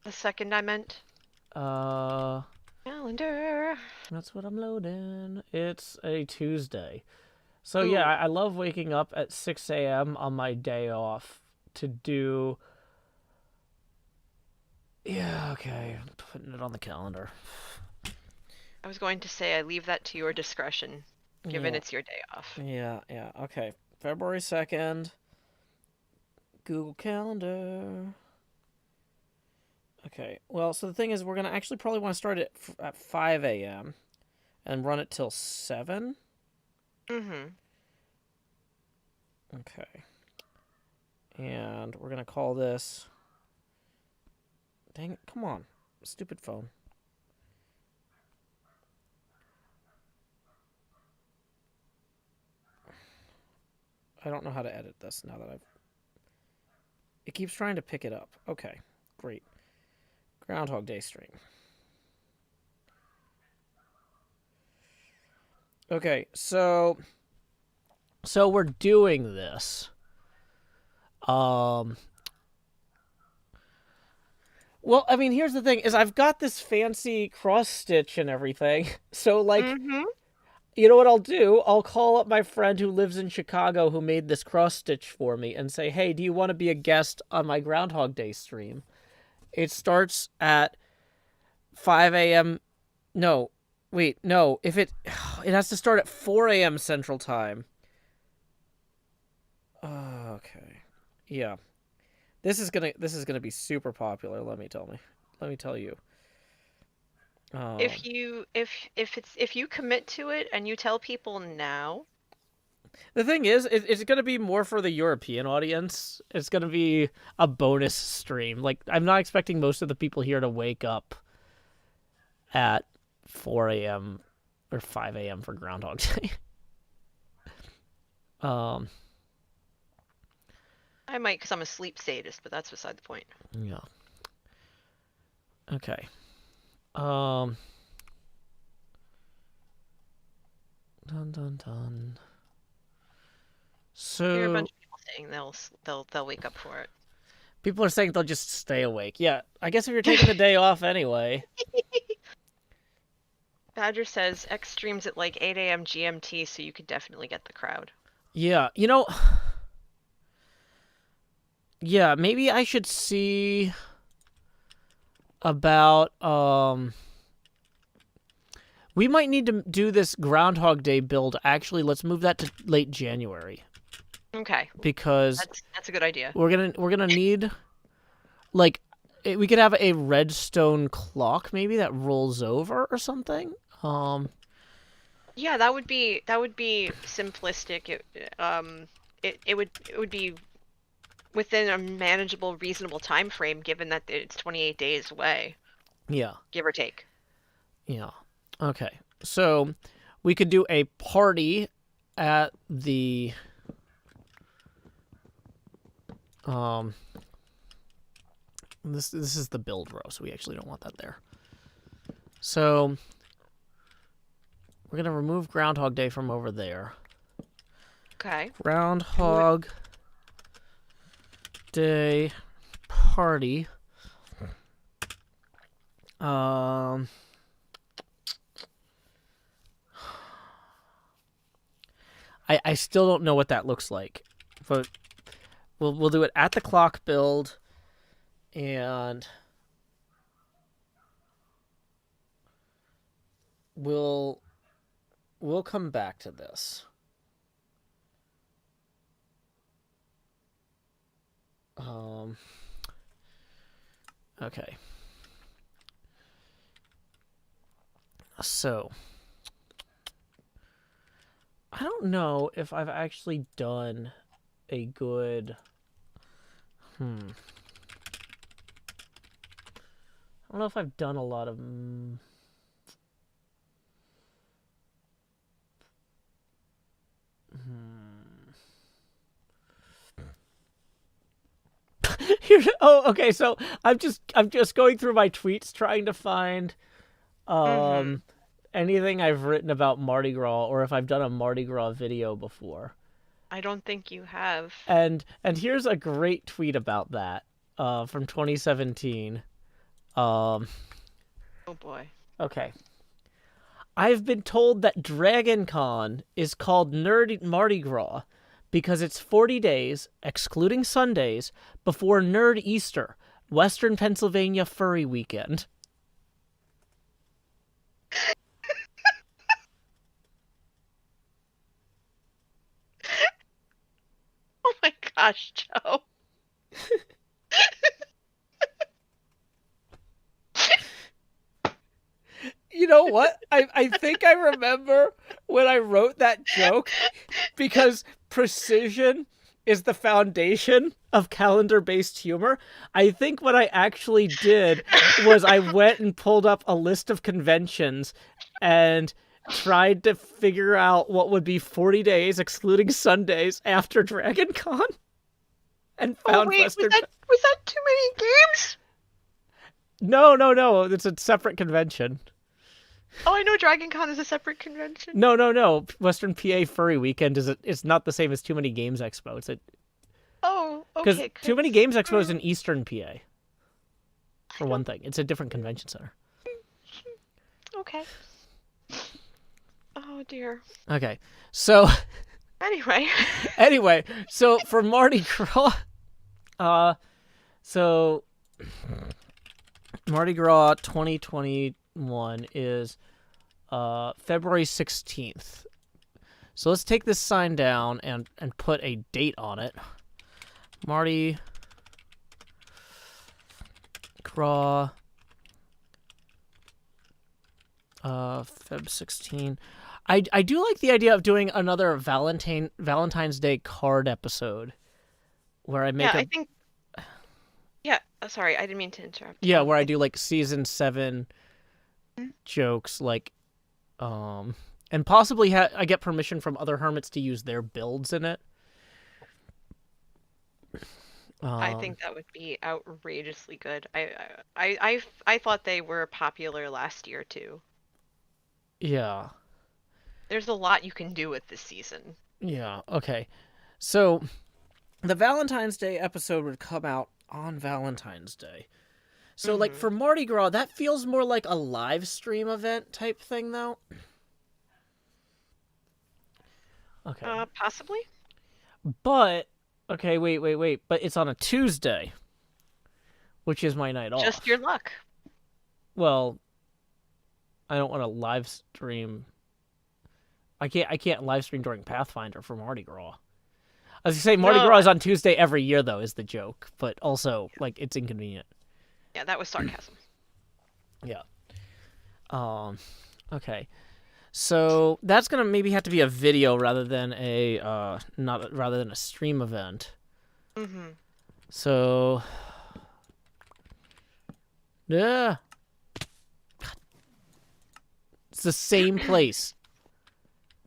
The 2nd, I meant. Calendar. That's what I'm loading. It's a Tuesday. So yeah, I love waking up at 6 a.m. on my day off to do. Yeah, okay. I'm putting it on the calendar. I was going to say I leave that to your discretion, given it's your day off. Yeah, okay. February 2nd. Google Calendar. Okay, well, so the thing is, we're going to actually probably want to start it at 5 a.m. and run it till 7. Mm-hmm. Okay. And we're going to call this... Dang it, come on. Stupid phone. I don't know how to edit this now that I've... It keeps trying to pick it up. Okay, great. Groundhog Day stream. Okay, so we're doing this. Well, I mean, here's the thing: is I've got this fancy cross stitch and everything. So, like, you know what I'll do? I'll call up my friend who lives in Chicago who made this cross stitch for me and say, "Hey, do you want to be a guest on my Groundhog Day stream?" It starts at 5 a.m. No, wait, no. If it has to start at 4 a.m. Central Time. Okay, yeah. This is gonna be super popular. Let me tell you. If you commit to it and you tell people now. The thing is, it's gonna be more for the European audience. It's gonna be a bonus stream. Like, I'm not expecting most of the people here to wake up at 4 a.m. or 5 a.m. for Groundhog Day. I might, because I'm a sleep sadist, but that's beside the point. Yeah. Okay. Dun. So There are a bunch of people saying they'll wake up for it. People are saying they'll just stay awake. Yeah, I guess if you're taking the day off anyway. Badger says X streams at like 8 a.m. GMT, so you could definitely get the crowd. Yeah, yeah, maybe I should see about we might need to do this Groundhog Day build. Actually, let's move that to late January. Okay. Because that's a good idea. We're gonna need, like, we could have a redstone clock maybe that rolls over or something. Yeah, that would be simplistic. It would be within a manageable, reasonable time frame, given that it's 28 days away. Yeah. Give or take. Yeah. Okay. So we could do a party at the this is the build row, so we actually don't want that there. So we're gonna remove Groundhog Day from over there. Okay. Groundhog Day party. I still don't know what that looks like, but we'll do it at the clock build, and we'll come back to this. Okay. So I don't know if I've actually done a good... I don't know if I've done a lot of... okay, so I'm just going through my tweets trying to find anything I've written about Mardi Gras, or if I've done a Mardi Gras video before. I don't think you have. And here's a great tweet about that from 2017. Oh boy. Okay. I've been told that Dragon Con is called Nerd Mardi Gras because it's 40 days, excluding Sundays, before Nerd Easter, Western Pennsylvania Furry Weekend. Oh my gosh, Joe. You know what? I think I remember when I wrote that joke, because precision is the foundation of calendar-based humor. I think what I actually did was I went and pulled up a list of conventions, and tried to figure out what would be 40 days, excluding Sundays, after Dragon Con, and found wait, Western. Was that too many games? No. It's a separate convention. Oh, I know Dragon Con is a separate convention. No. Western PA Furry Weekend it's not the same as Too Many Games Expo. It's Oh, because okay. Too Many Games Expo is in Eastern PA. For one thing, it's a different convention center. Okay. Oh dear. Okay, so Anyway. so for Mardi Gras, so Mardi Gras 2021 is February 16th. So let's take this sign down and put a date on it. Mardi Gras Feb 16. I do like the idea of doing another Valentine's Day card episode where I make sorry, I didn't mean to interrupt. Yeah, where I do like season 7 jokes, like, and possibly I get permission from other hermits to use their builds in it. I think that would be outrageously good. I thought they were popular last year too. Yeah. There's a lot you can do with this season. Yeah. Okay. So the Valentine's Day episode would come out on Valentine's Day. So like for Mardi Gras, that feels more like a live stream event type thing, though. Okay. Possibly. But okay, wait. But it's on a Tuesday, which is my night off. Just your luck. Well, I don't want to live stream. I can't live stream during Pathfinder for Mardi Gras. As you say, Mardi Gras is on Tuesday every year, though, is the joke. But also, like, it's inconvenient. Yeah, that was sarcasm. Yeah. Okay. So that's gonna maybe have to be a video rather than a rather than a stream event. So yeah. It's the same place.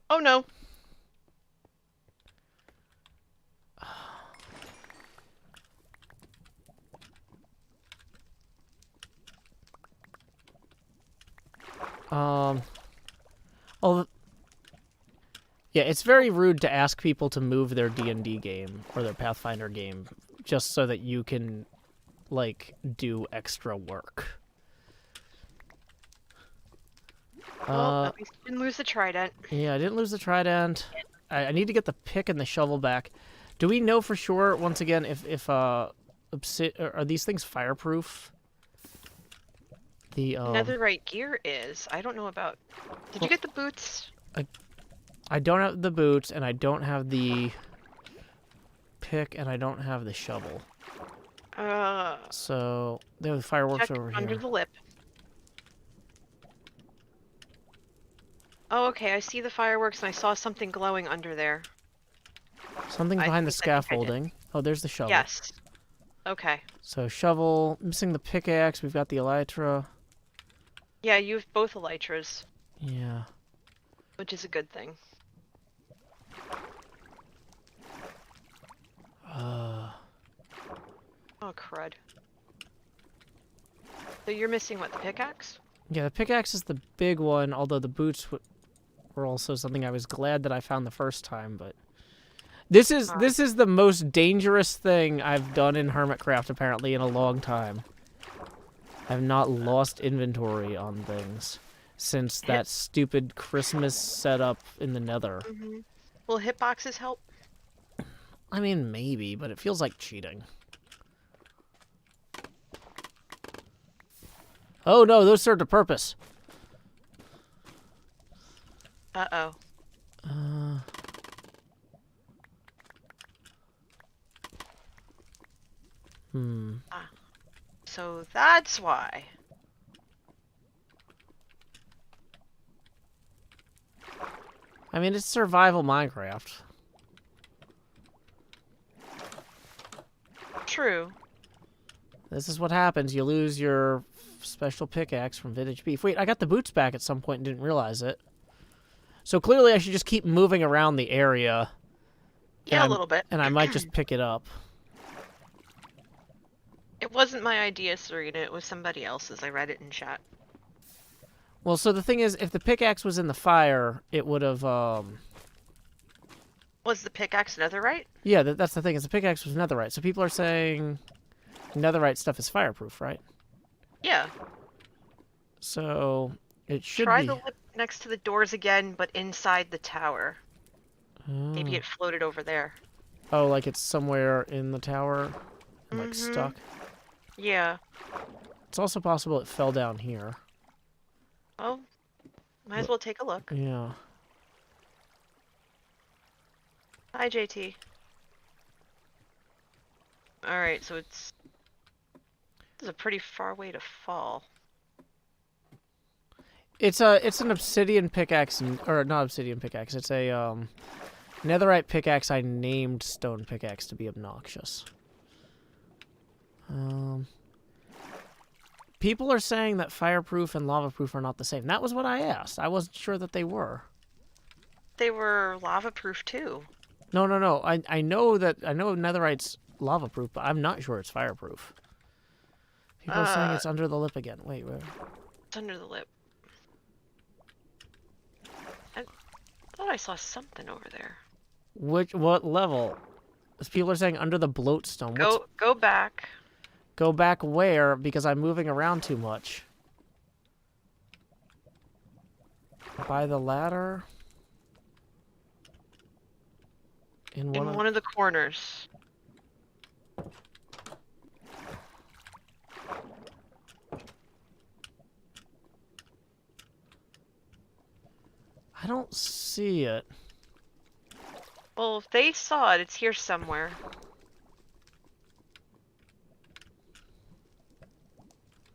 Oh no. Yeah, it's very rude to ask people to move their D&D game or their Pathfinder game just so that you can, like, do extra work. Well, at least you didn't lose the trident. Yeah, I didn't lose the trident. I need to get the pick and the shovel back. Do we know for sure, once again, if are these things fireproof? The Netherite gear is. I don't know about... Did you get the boots? I don't have the boots, and I don't have the pick, and I don't have the shovel. So, there are the fireworks over here. Under the lip. Oh, okay, I see the fireworks, and I saw something glowing under there. Something behind the scaffolding. Oh, there's the shovel. Yes. Okay. So, shovel, missing the pickaxe, we've got the elytra. Yeah, you have both elytras. Yeah. Which is a good thing. Oh, crud. So you're missing what, the pickaxe? Yeah, the pickaxe is the big one, although the boots were also something I was glad that I found the first time, but... This is the most dangerous thing I've done in HermitCraft, apparently, in a long time. I've not lost inventory on things since that stupid Christmas setup in the Nether. Will hitboxes help? I mean, maybe, but it feels like cheating. Oh no, those served a purpose. Uh-oh. So that's why. I mean, it's survival Minecraft. True. This is what happens. You lose your special pickaxe from Vintage Beef. Wait, I got the boots back at some point and didn't realize it. So clearly I should just keep moving around the area. Yeah, a little bit. And I might just pick it up. It wasn't my idea, Serena. It was somebody else's. I read it in chat. Well, so the thing is, if the pickaxe was in the fire, it would have, Was the pickaxe netherite? Yeah, that's the thing, is the pickaxe was netherite. So people are saying netherite stuff is fireproof, right? Yeah. So it should Try be... the lip next to the doors again, but inside the tower. Maybe it floated over there. Oh, like it's somewhere in the tower? And, like, stuck? Yeah. It's also possible it fell down here. Oh, might as well take a look. Yeah. Hi, JT. Alright, so this is a pretty far way to fall. It's an obsidian pickaxe, or not obsidian pickaxe. It's a netherite pickaxe. I named stone pickaxe to be obnoxious. People are saying that fireproof and lava-proof are not the same. That was what I asked. I wasn't sure that they were. They were lava-proof too. No. I know netherite's lava-proof, but I'm not sure it's fireproof. People are saying it's under the lip again. Wait, where? It's under the lip. I thought I saw something over there. What level? People are saying under the bloatstone. Go back. Go back where? Because I'm moving around too much. By the ladder? In one of the corners. I don't see it. Well, if they saw it, it's here somewhere.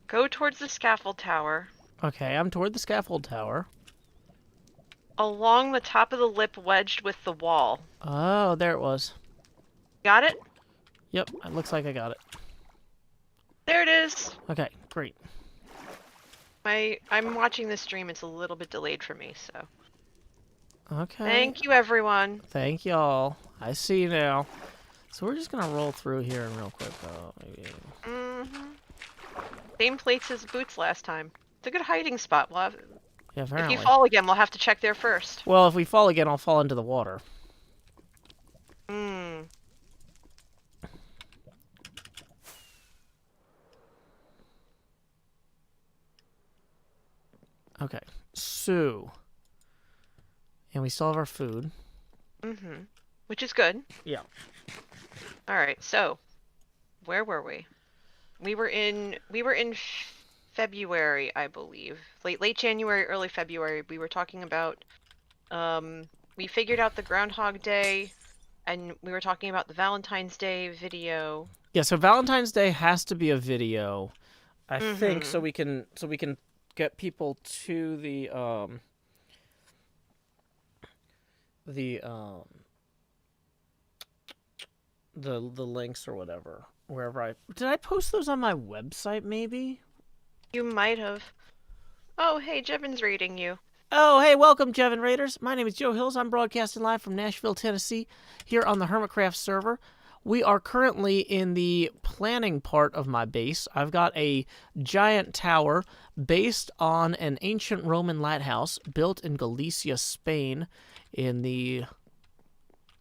Go towards the scaffold tower. Okay, I'm toward the scaffold tower. Along the top of the lip wedged with the wall. Oh, there it was. Got it? Yep, it looks like I got it. There it is. Okay, great. I'm watching this stream. It's a little bit delayed for me, so. Okay. Thank you, everyone. Thank y'all. I see you now. So we're just gonna roll through here and real quick, though. Maybe. Same place as Boots last time. It's a good hiding spot. We'll have... Yeah, apparently. If you fall again, we'll have to check there first. Well, if we fall again, I'll fall into the water. Okay, so... And we still have our food. Which is good. Yeah. Alright, so... Where were we? We were in February, I believe. Late January, early February. We were talking about... we figured out the Groundhog Day, and we were talking about the Valentine's Day video. Yeah, so Valentine's Day has to be a video, I think, so we can get people to the links or whatever, wherever did I post those on my website, maybe? You might have. Oh, hey, Jevon's raiding you. Oh, hey, welcome, Jevon Raiders. My name is Joe Hills. I'm broadcasting live from Nashville, Tennessee, here on the HermitCraft server. We are currently in the planning part of my base. I've got a giant tower based on an ancient Roman lighthouse built in Galicia, Spain in the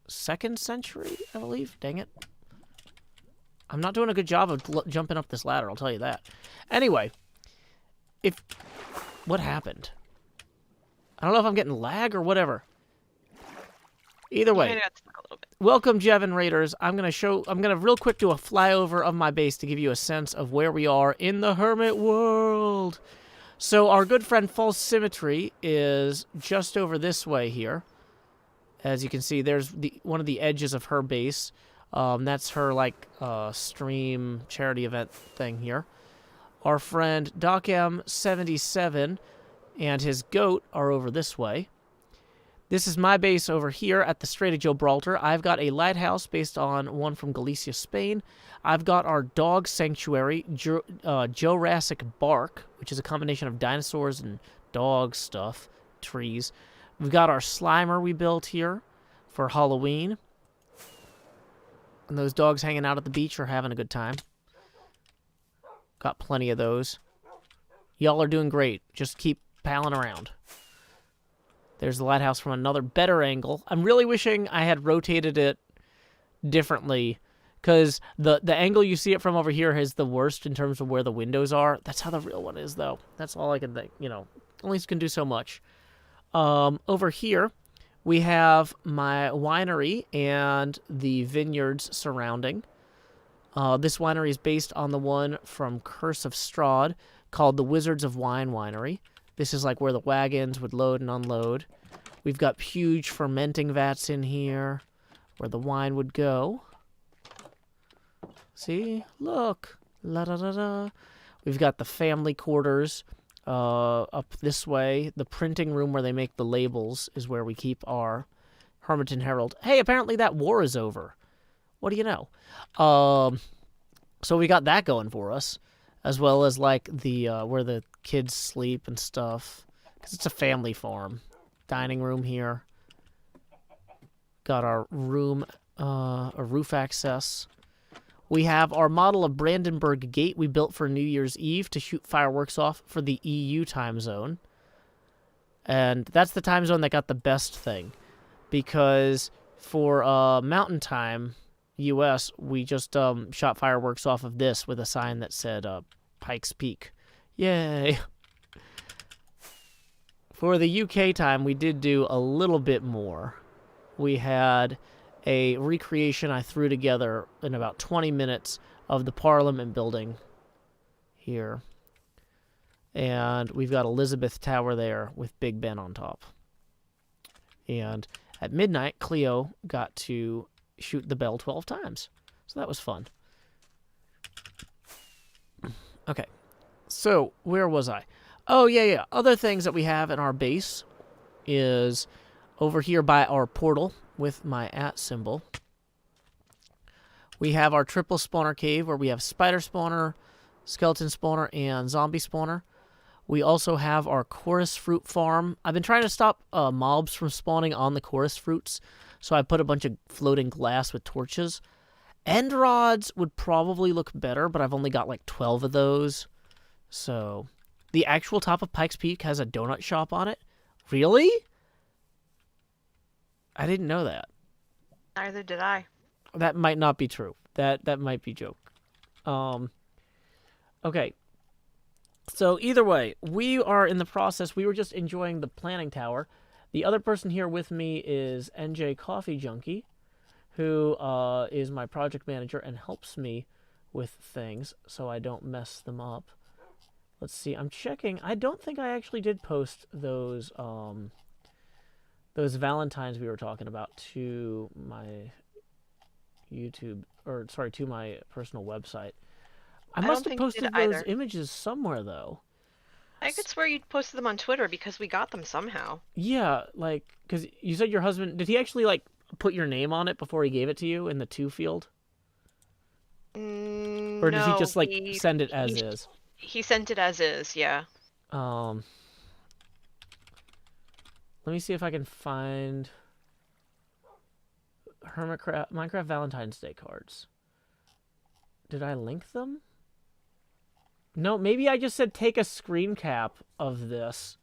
2nd century, I believe. Dang it. I'm not doing a good job of jumping up this ladder, I'll tell you that. Anyway, what happened? I don't know if I'm getting lag or whatever. Either way, welcome, Jevon Raiders. I'm gonna real quick do a flyover of my base to give you a sense of where we are in the Hermit world. So our good friend False Symmetry is just over this way here. As you can see, there's one of the edges of her base. That's her stream charity event thing here. Our friend DocM77 and his goat are over this way. This is my base over here at the Strait of Gibraltar. I've got a lighthouse based on one from Galicia, Spain. I've got our dog sanctuary, Jurassic Bark, which is a combination of dinosaurs and dog stuff, trees, We've got our Slimer we built here for Halloween. And those dogs hanging out at the beach are having a good time. Got plenty of those. Y'all are doing great. Just keep palling around. There's the lighthouse from another better angle. I'm really wishing I had rotated it differently, because the angle you see it from over here is the worst in terms of where the windows are. That's how the real one is, though. That's all I can think. You know, at least can do so much. Over here, we have my winery and the vineyards surrounding. This winery is based on the one from Curse of Strahd called the Wizards of Wine Winery. This is like where the wagons would load and unload. We've got huge fermenting vats in here where the wine would go. See? Look. La da da da. We've got the family quarters up this way. The printing room where they make the labels is where we keep our Hermit and Herald. Hey, apparently that war is over. What do you know? So we got that going for us, as well as like the where the kids sleep and stuff, because it's a family farm. Dining room here. Got our room, a roof access. We have our model of Brandenburg Gate we built for New Year's Eve to shoot fireworks off for the EU time zone. And that's the time zone that got the best thing, because for Mountain Time, US, we just shot fireworks off of this with a sign that said Pikes Peak. Yay! For the UK time, we did do a little bit more. We had a recreation I threw together in about 20 minutes of the Parliament building here. And we've got Elizabeth Tower there with Big Ben on top. And at midnight, Cleo got to shoot the bell 12 times. So that was fun. Okay. So, where was I? Oh, yeah. Other things that we have in our base is over here by our portal with my @ symbol. We have our triple spawner cave where we have spider spawner, skeleton spawner, and zombie spawner. We also have our chorus fruit farm. I've been trying to stop mobs from spawning on the chorus fruits, so I put a bunch of floating glass with torches. End rods would probably look better, but I've only got like 12 of those. So, the actual top of Pikes Peak has a donut shop on it? Really? I didn't know that. Neither did I. That might not be true. That might be joke. Okay. So either way, we are in the process. We were just enjoying the planning tower. The other person here with me is NJCoffeeJunkie, who is my project manager and helps me with things so I don't mess them up. Let's see. I'm checking. I don't think I actually did post those Valentines we were talking about to my YouTube, or sorry, to my personal website. I must have posted those images somewhere, though. I could swear you posted them on Twitter because we got them somehow. Yeah, like, because you said your husband, did he actually, like, put your name on it before he gave it to you in the to field? Or does he just, like, send it as is? He sent it as is, yeah. Let me see if I can find HermitCraft, Minecraft Valentine's Day cards. Did I link them? No, maybe I just said take a screen cap of this.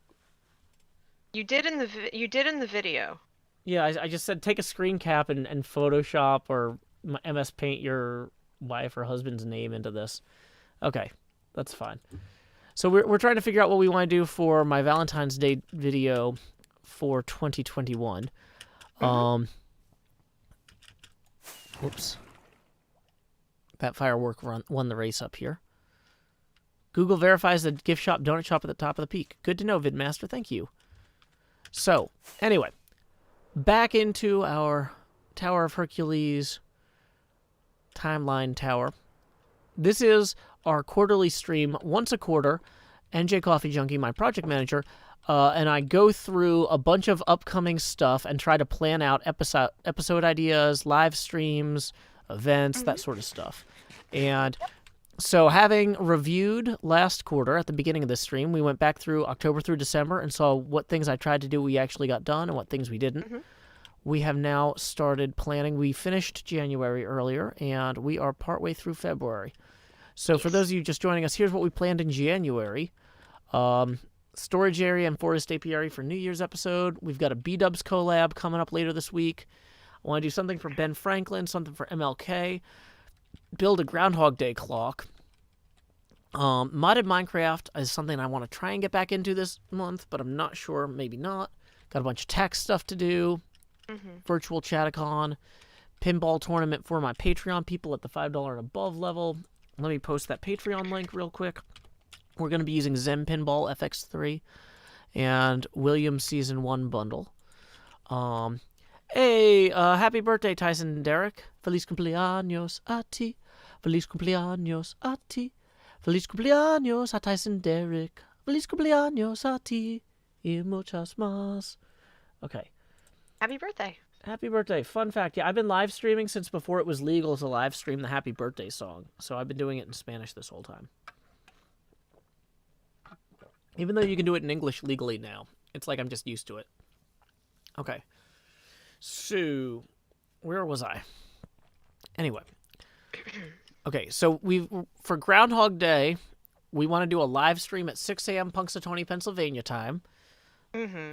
You did in the video. Yeah, I just said take a screen cap and Photoshop or MS Paint your wife or husband's name into this. Okay, that's fine. So we're trying to figure out what we want to do for my Valentine's Day video for 2021. Whoops. That firework won the race up here. Google verifies the gift shop, donut shop at the top of the peak. Good to know, Vidmaster. Thank you. So, anyway, back into our Tower of Hercules timeline tower. This is our quarterly stream, once a quarter. NJCoffeeJunkie, my project manager, and I go through a bunch of upcoming stuff and try to plan out episode ideas, live streams, events, that sort of stuff. And So having reviewed last quarter at the beginning of this stream, we went back through October through December and saw what things I tried to do we actually got done and what things we didn't. Mm-hmm. We have now started planning. We finished January earlier, and we are partway through February. So for those of you just joining us, here's what we planned in January. Storage area and forest apiary for New Year's episode. We've got a B-Dubs collab coming up later this week. I want to do something for Ben Franklin, something for MLK. Build a Groundhog Day clock. Modded Minecraft is something I want to try and get back into this month, but I'm not sure. Maybe not. Got a bunch of tax stuff to do. Virtual Chaticon. Pinball tournament for my Patreon people at the $5 and above level. Let me post that Patreon link real quick. We're going to be using Zen Pinball FX3 and Williams Season 1 bundle. Hey, happy birthday, Tyson and Derek. Feliz cumpleaños a ti. Feliz cumpleaños a ti. Feliz cumpleaños a Tyson Derek. Feliz cumpleaños a ti. Y muchas más. Okay. Happy birthday. Happy birthday. Fun fact, yeah, I've been live streaming since before it was legal to live stream the happy birthday song. So I've been doing it in Spanish this whole time. Even though you can do it in English legally now. It's like I'm just used to it. Okay. So, where was I? Anyway. Okay, so for Groundhog Day, we want to do a live stream at 6 a.m. Punxsutawney, Pennsylvania time.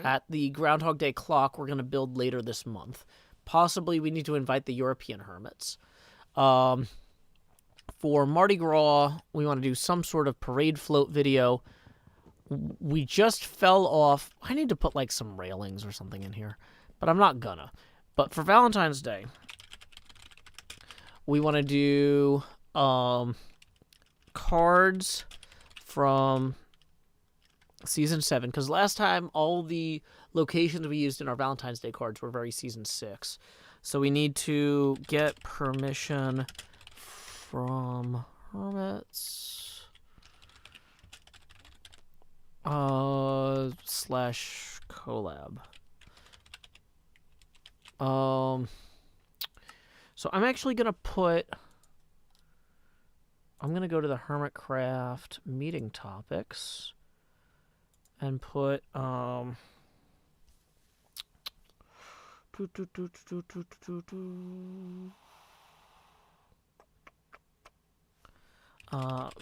At the Groundhog Day clock we're going to build later this month. Possibly we need to invite the European hermits. For Mardi Gras, we want to do some sort of parade float video. We just fell off. I need to put like some railings or something in here, but I'm not gonna. But for Valentine's Day, we want to do cards from Season 7, because last time all the locations we used in our Valentine's Day cards were very Season 6. So we need to get permission from hermits slash collab. So I'm actually gonna I'm gonna go to the HermitCraft meeting topics and put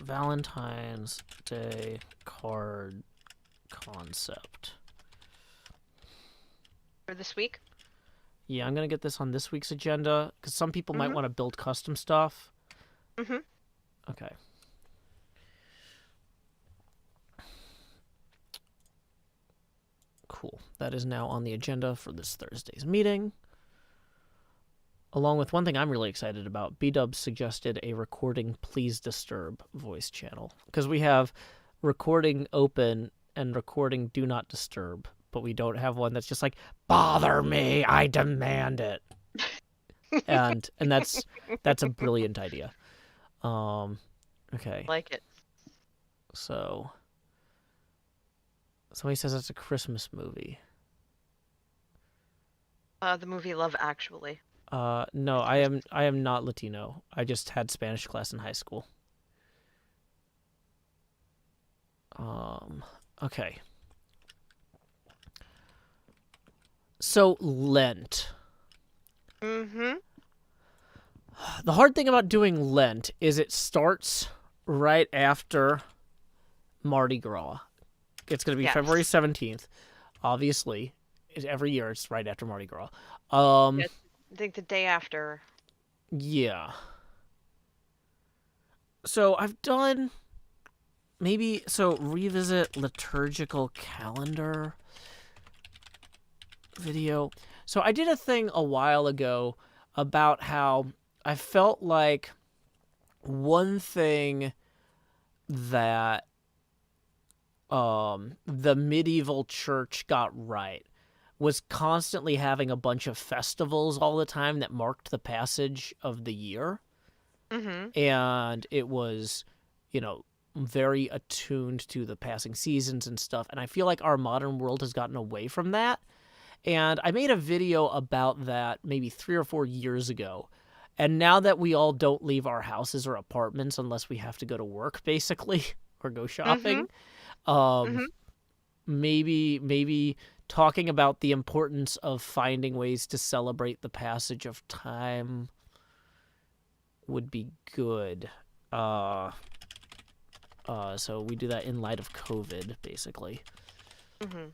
Valentine's Day card concept. For this week? Yeah, I'm going to get this on this week's agenda, because some people might want to build custom stuff. Okay. Cool. That is now on the agenda for this Thursday's meeting. Along with one thing I'm really excited about, B-Dubs suggested a recording please disturb voice channel. Because we have recording open and recording do not disturb, but we don't have one that's just like, bother me, I demand it. and that's a brilliant idea. Okay. Like it. So somebody says it's a Christmas movie. The movie Love Actually. No, I am not Latino. I just had Spanish class in high school. Okay. So Lent. Mm-hmm. The hard thing about doing Lent is it starts right after Mardi Gras. It's going to be February 17th. Obviously, every year it's right after Mardi Gras. I think the day after. Yeah. So I've done revisit liturgical calendar video. So I did a thing a while ago about how I felt like one thing that the medieval church got right was constantly having a bunch of festivals all the time that marked the passage of the year. And it was, very attuned to the passing seasons and stuff. And I feel like our modern world has gotten away from that. And I made a video about that maybe 3 or 4 years ago. And now that we all don't leave our houses or apartments unless we have to go to work, basically, or go shopping, Mm-hmm. maybe talking about the importance of finding ways to celebrate the passage of time would be good. So we do that in light of COVID, basically. Mm-hmm.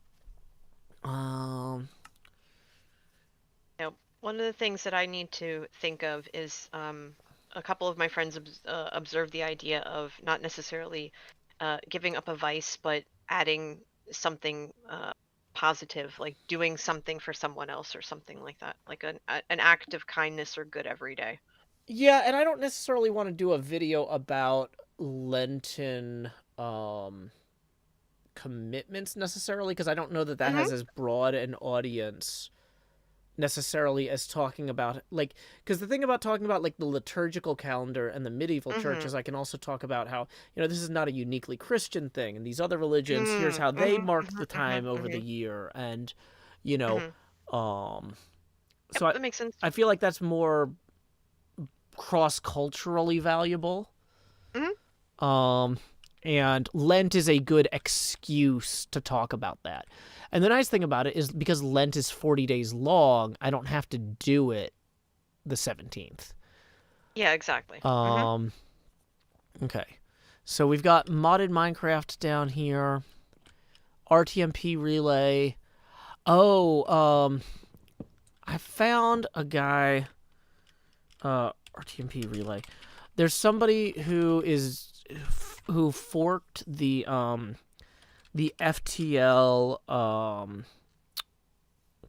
Now, one of the things that I need to think of is a couple of my friends observed the idea of not necessarily giving up a vice, but adding something positive, like doing something for someone else or something like that, like an act of kindness or good every day. Yeah, and I don't necessarily want to do a video about Lenten commitments necessarily, because I don't know that Mm-hmm. has as broad an audience necessarily as talking about, like, because the thing about talking about like the liturgical calendar and the medieval church Mm-hmm. is I can also talk about how, this is not a uniquely Christian thing, and these other religions, here's how they Mm-hmm. marked the time Mm-hmm. over the Mm-hmm. year, and you know Mm-hmm. um Yep, so that makes sense. I feel like that's more cross-culturally valuable. Mm-hmm. And Lent is a good excuse to talk about that. And the nice thing about it is because Lent is 40 days long, I don't have to do it the 17th. Yeah, exactly. Mm-hmm. Okay. So we've got modded Minecraft down here. RTMP relay. Oh, I found a guy. RTMP relay. There's somebody who forked the FTL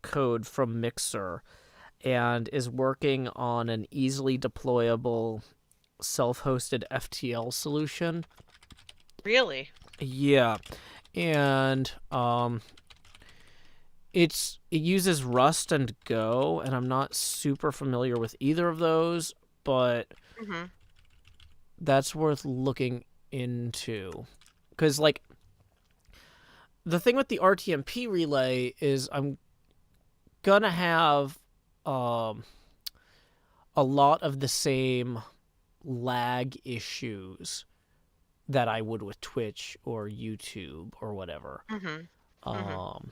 code from Mixer and is working on an easily deployable self-hosted FTL solution. Really? Yeah. And it uses Rust and Go, and I'm not super familiar with either of those, but Mm-hmm. that's worth looking into. Because, like, the thing with the RTMP relay is I'm gonna have a lot of the same lag issues that I would with Twitch or YouTube or whatever. Mm-hmm. Mm-hmm.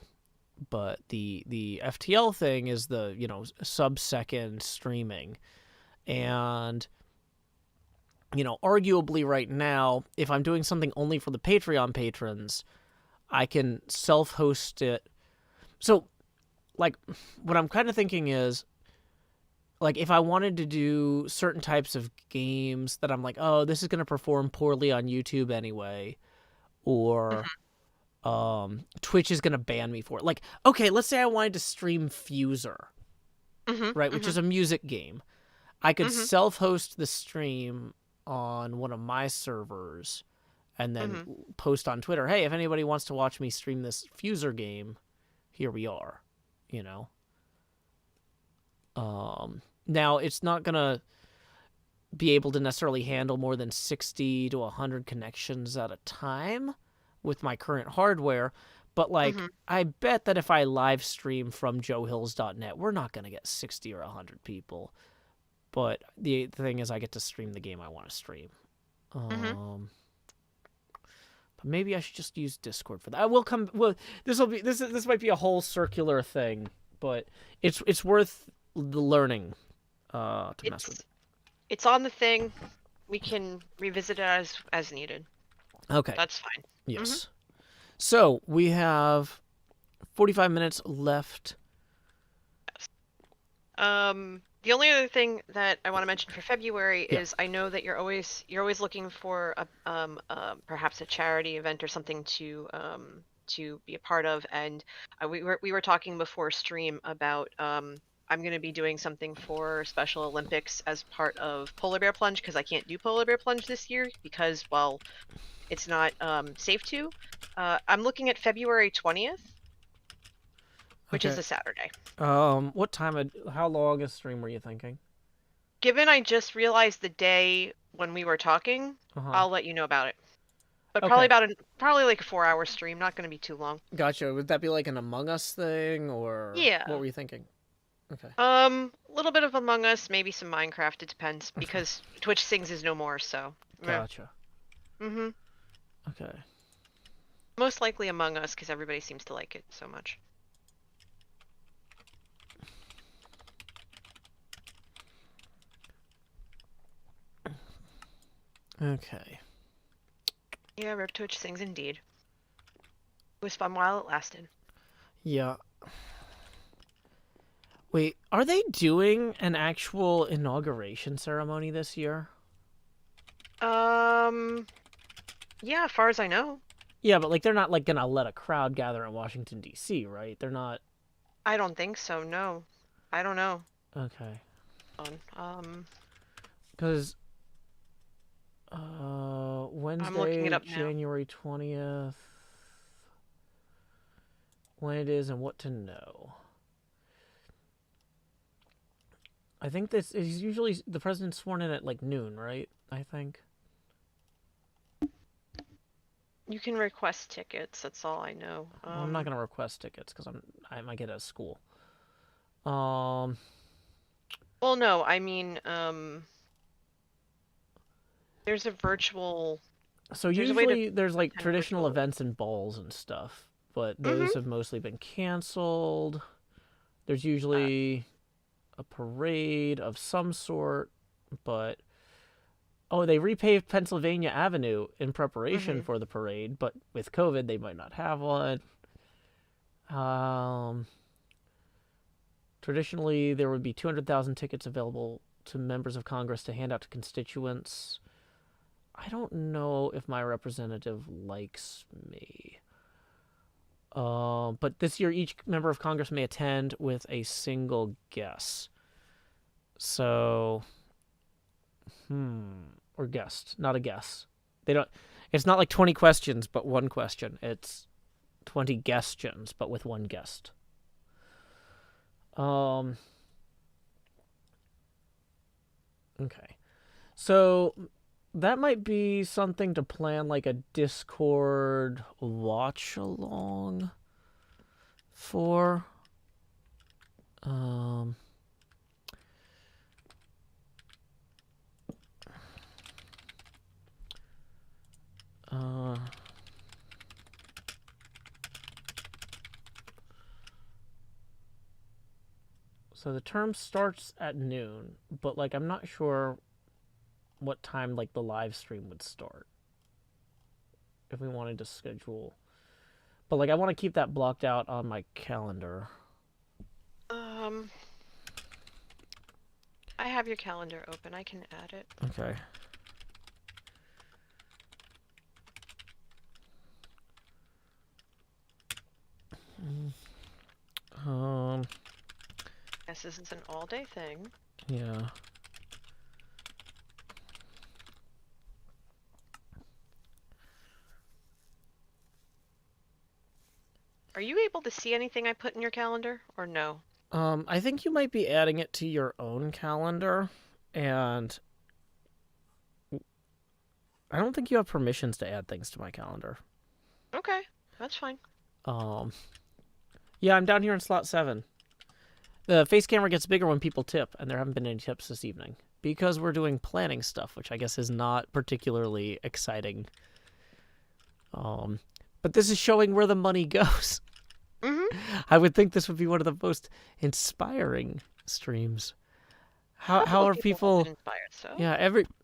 But the FTL thing is the sub-second streaming, and arguably right now, if I'm doing something only for the Patreon patrons, I can self-host it. So, like, what I'm kind of thinking is, like, if I wanted to do certain types of games that I'm like, oh, this is going to perform poorly on YouTube anyway, or Twitch is going to ban me for it. Like, okay, let's say I wanted to stream Fuser, Mm-hmm. right, which Mm-hmm. is a music game. I could Mm-hmm. self-host the stream on one of my servers and then Mm-hmm. post on Twitter, hey, if anybody wants to watch me stream this Fuser game, here we are, Now, it's not going to be able to necessarily handle more than 60 to 100 connections at a time with my current hardware, but, like, Mm-hmm. I bet that if I live stream from joehills.net, we're not going to get 60 or 100 people. But the thing is, I get to stream the game I want to stream. Mm-hmm. But maybe I should just use Discord for that. I will come. Well, this might be a whole circular thing, but it's worth the learning to mess with. It's on the thing. We can revisit it as needed. Okay. That's fine. Yes. So we have 45 minutes left. The only other thing that I want to mention for February Yeah. is I know that you're always looking for perhaps a charity event or something to be a part of, and we were talking before stream about I'm going to be doing something for Special Olympics as part of Polar Bear Plunge, because I can't do Polar Bear Plunge this year because, well, it's not safe to. I'm looking at February 20th, which is Okay. a Saturday. What time? How long a stream were you thinking? Given I just realized the day when we were talking, Uh-huh. I'll let you know about it. But Okay. probably like a 4-hour stream, not going to be too long. Gotcha. Would that be like an Among Us thing, or Yeah. what were you thinking? Okay. A little bit of Among Us, maybe some Minecraft. It depends because Twitch Sings is no more. So. Gotcha. Mm-hmm. Okay. Most likely Among Us because everybody seems to like it so much. Okay. Yeah, Rip Twitch Sings indeed. It was fun while it lasted. Yeah. Wait, are they doing an actual inauguration ceremony this year? Yeah, as far as I know. Yeah, but like they're not like gonna let a crowd gather in Washington D.C., right? They're not. I don't think so. No, I don't know. Okay. Um, Because I'm looking it Wednesday, up now. January 20th. When it is and what to know. I think this is usually the president's sworn in at like noon, right? I think. You can request tickets. That's all I know. Well, I'm not gonna request tickets because I might get out of school. Um. Well, no, I mean, there's a virtual. So There's a way to usually there's like attend traditional virtually. events and balls and stuff, but Mm-hmm. those have mostly been canceled. There's usually a parade of some sort, but they repaved Pennsylvania Avenue in preparation Mm-hmm. for the parade, but with COVID they might not have one. Um, Traditionally there would be 200,000 tickets available to members of Congress to hand out to constituents. I don't know if my representative likes me. But this year, each member of Congress may attend with a single guess. So, or guest, not a guess. They don't. It's not like 20 questions, but one question. It's 20 questions, but with one guest. Okay. So that might be something to plan, like a Discord watch along for. Um, uh, so the term starts at noon, but like I'm not sure what time like the live stream would start if we wanted to schedule. But like I want to keep that blocked out on my calendar. I have your calendar open. I can add it. Okay. Guess this is an all-day thing. Yeah. Are you able to see anything I put in your calendar, or no? I think you might be adding it to your own calendar, and I don't think you have permissions to add things to my calendar. Okay, that's fine. Yeah, I'm down here in slot 7. The face camera gets bigger when people tip, and there haven't been any tips this evening because we're doing planning stuff, which I guess is not particularly exciting. But this is showing where the money goes. Mm-hmm. I would think this would be one of the most inspiring streams. How are people? Inspired, so. Yeah,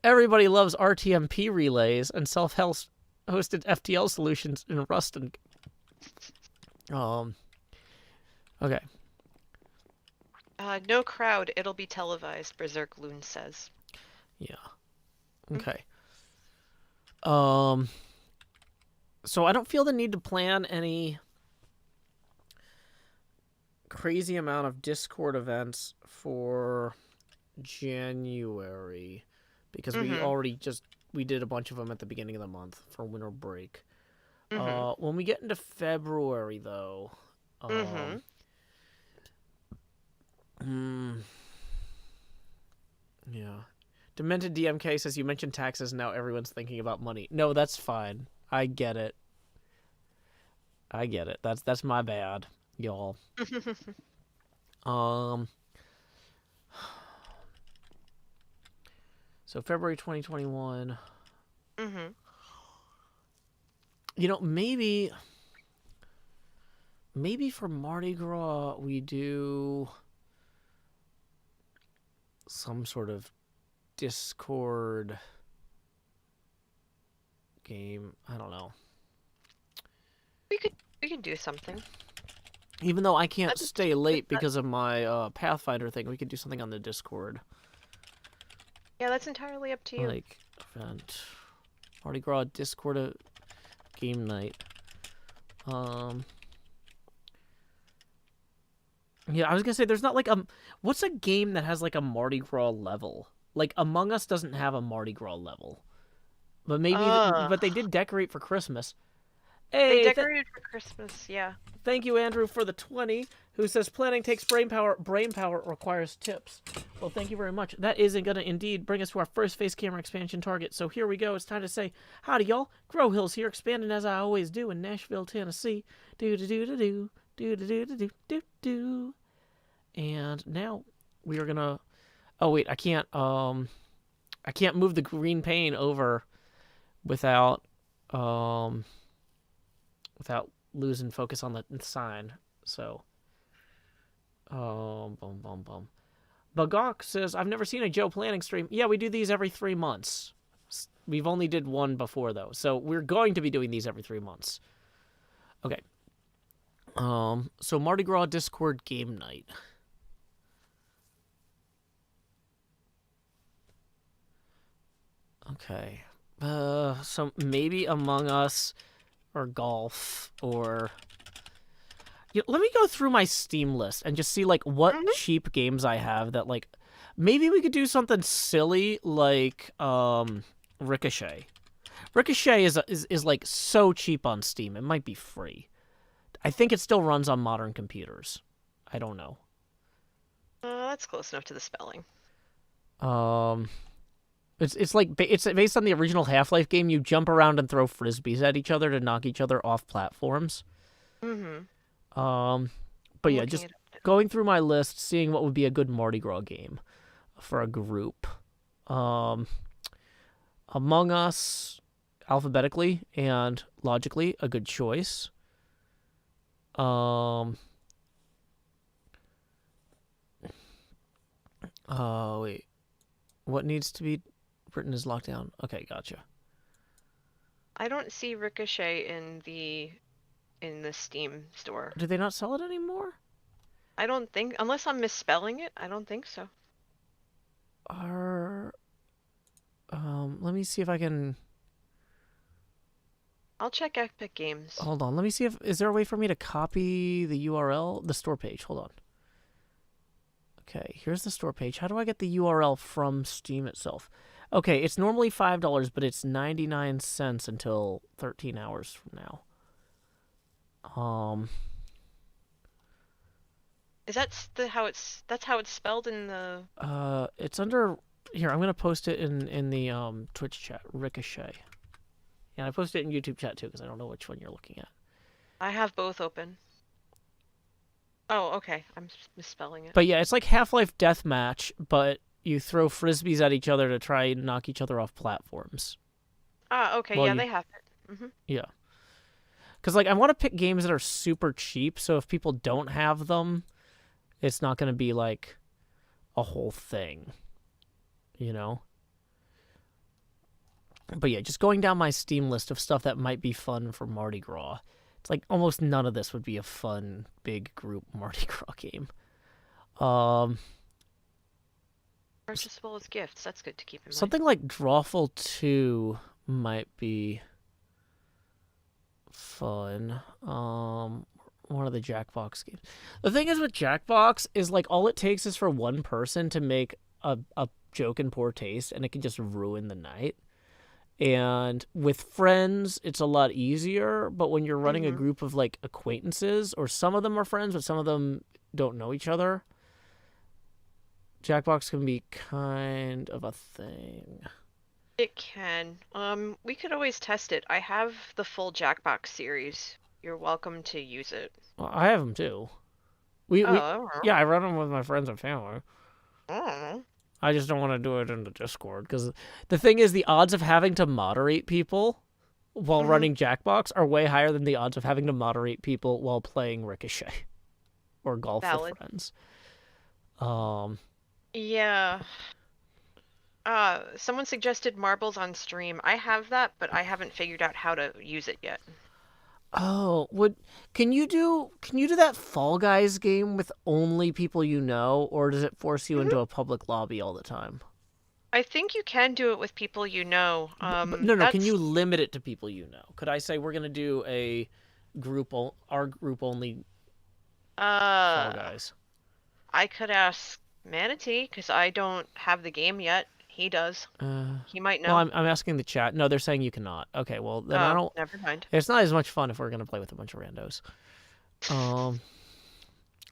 everybody loves RTMP relays and self-hosted FTL solutions in Rust and. Okay. No crowd. It'll be televised. Berserk Loon says. Yeah. Okay. So I don't feel the need to plan any crazy amount of Discord events for January because we did a bunch of them at the beginning of the month for winter break. When we get into February though, yeah. Demented DMK says you mentioned taxes and now everyone's thinking about money. No, that's fine. I get it. That's my bad, y'all. So February 2021. Mm-hmm. You know, maybe for Mardi Gras we do some sort of Discord game. I don't know. We could do something. Even though I can't That's- stay late because of my Pathfinder thing, we could do something on the Discord. Yeah, that's entirely up to you. Like, event. Mardi Gras Discord game night. Yeah, I was gonna say there's not like what's a game that has like a Mardi Gras level? Like Among Us doesn't have a Mardi Gras level. But maybe but they did decorate for Christmas. Hey, They decorated for Christmas, yeah. thank you, Andrew, for the 20, who says planning takes brain power. Brain power requires tips. Well, thank you very much. That isn't going to indeed bring us to our first face camera expansion target. So here we go. It's time to say, howdy, y'all. Grow Hills here, expanding as I always do in Nashville, Tennessee. Do-do-do-do-do. Do-do-do-do-do-do. And now we are going to... Oh, wait, I can't move the green pane over without losing focus on the sign. So, boom, boom, boom. Bagok says, I've never seen a Joe planning stream. Yeah, we do these every 3 months. We've only did one before, though. So we're going to be doing these every 3 months. Okay. So Mardi Gras Discord game night. Okay. So maybe Among Us or golf or... let me go through my Steam list and just see, like, what cheap games I have that, like... Maybe we could do something silly like, Ricochet. Ricochet is like, so cheap on Steam. It might be free. I think it still runs on modern computers. I don't know. That's close enough to the spelling. It's like it's based on the original Half-Life game. You jump around and throw frisbees at each other to knock each other off platforms. Mm-hmm. But yeah, just going through my list, seeing what would be a good Mardi Gras game for a group. Among Us, alphabetically and logically, a good choice. Wait. What needs to be written as lockdown? Okay, gotcha. I don't see Ricochet in the Steam store. Do they not sell it anymore? I don't think, unless I'm misspelling it, I don't think so. Let me see if I can... I'll check Epic Games. Hold on, let me see if... Is there a way for me to copy the URL? The store page, hold on. Okay, here's the store page. How do I get the URL from Steam itself? Okay, it's normally $5, but it's 99 cents until 13 hours from now. Is that that's how it's spelled in the... It's under... Here, I'm going to post it in the Twitch chat. Ricochet. And I posted it in YouTube chat, too, because I don't know which one you're looking at. I have both open. Oh, okay. I'm misspelling it. But yeah, it's like Half-Life Deathmatch, but you throw frisbees at each other to try and knock each other off platforms. Ah, okay. Well, yeah, they have it. Mm-hmm. Yeah. Because, like, I want to pick games that are super cheap, so if people don't have them, it's not going to be, like, a whole thing. You know? But yeah, just going down my Steam list of stuff that might be fun for Mardi Gras. It's like almost none of this would be a fun, big group Mardi Gras game. Purchasable as gifts. That's good to keep in mind. Something like Drawful 2 might be fun. One of the Jackbox games. The thing is with Jackbox is like all it takes is for one person to make a joke in poor taste, and it can just ruin the night. And with friends, it's a lot easier, but when you're running a group of, like, acquaintances, or some of them are friends, but some of them don't know each other, Jackbox can be kind of a thing. It can. We could always test it. I have the full Jackbox series. You're welcome to use it. Well, I have them, too. Yeah, I run them with my friends and family. Oh. I just don't want to do it in the Discord because the thing is, the odds of having to moderate people while running Jackbox are way higher than the odds of having to moderate people while playing Ricochet or Golf Valid. with Friends. Yeah. Someone suggested marbles on stream. I have that, but I haven't figured out how to use it yet. Oh, can you do that Fall Guys game with only people you know, or does it force you into a public lobby all the time? I think you can do it with people you know. But no, can you limit it to people you know? Could I say we're gonna do a our group only Fall Guys? I could ask Manatee because I don't have the game yet. He does. He might know. Well, I'm asking the chat. No, they're saying you cannot. Okay, well then I don't. Never mind. It's not as much fun if we're gonna play with a bunch of randos.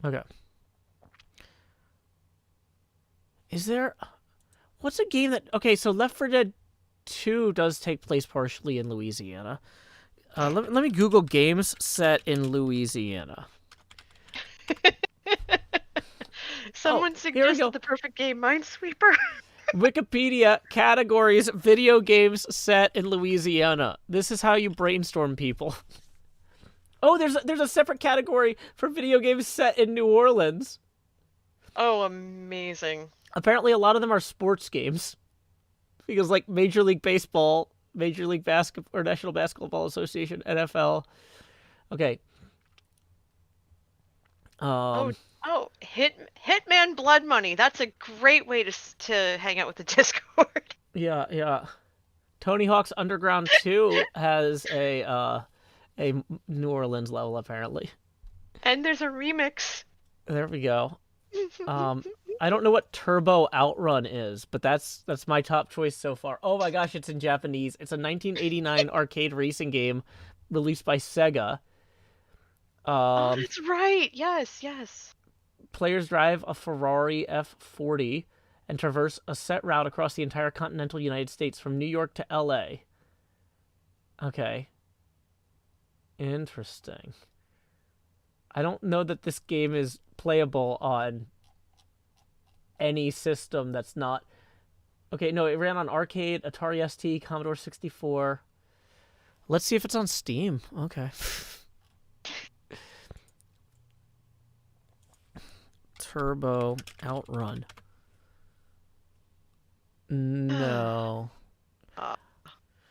Okay. Is there? What's a game that? Okay, so Left 4 Dead 2 does take place partially in Louisiana. Let me Google games set in Louisiana. Someone suggested the perfect game, Minesweeper. Wikipedia categories: video games set in Louisiana. This is how you brainstorm, people. Oh, there's a separate category for video games set in New Orleans. Oh, amazing. Apparently, a lot of them are sports games because, like, Major League Baseball, Major League Basketball, or National Basketball Association, NFL. Okay. Hitman Blood Money. That's a great way to hang out with the Discord. Yeah. Tony Hawk's Underground 2 has a New Orleans level, apparently. And there's a remix. There we go. I don't know what Turbo Outrun is, but that's my top choice so far. Oh my gosh, it's in Japanese. It's a 1989 arcade racing game released by Sega. Oh, that's right. Yes. Players drive a Ferrari F40 and traverse a set route across the entire continental United States from New York to LA. Okay. Interesting. I don't know that this game is playable on any system that's not... Okay, no, it ran on arcade, Atari ST, Commodore 64. Let's see if it's on Steam. Okay. Turbo Outrun. No.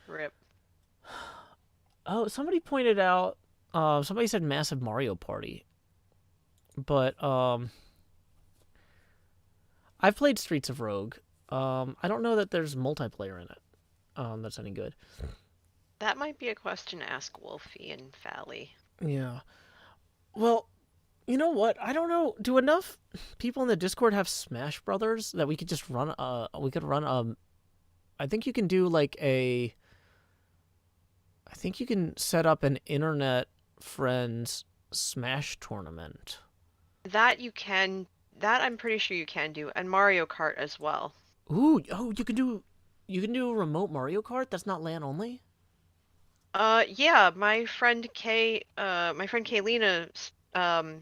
Rip. Oh, somebody pointed out... somebody said Massive Mario Party. But, I've played Streets of Rogue. I don't know that there's multiplayer in it. That's any good. That might be a question to ask Wolfie and Fally. Yeah. Well, you know what? I don't know. Do enough people in the Discord have Smash Brothers that we could just run I think you can do like I think you can set up an internet friends Smash tournament. That you can. That I'm pretty sure you can do, and Mario Kart as well. Ooh, you can do a remote Mario Kart that's not LAN only? Yeah, my friend Kaylina,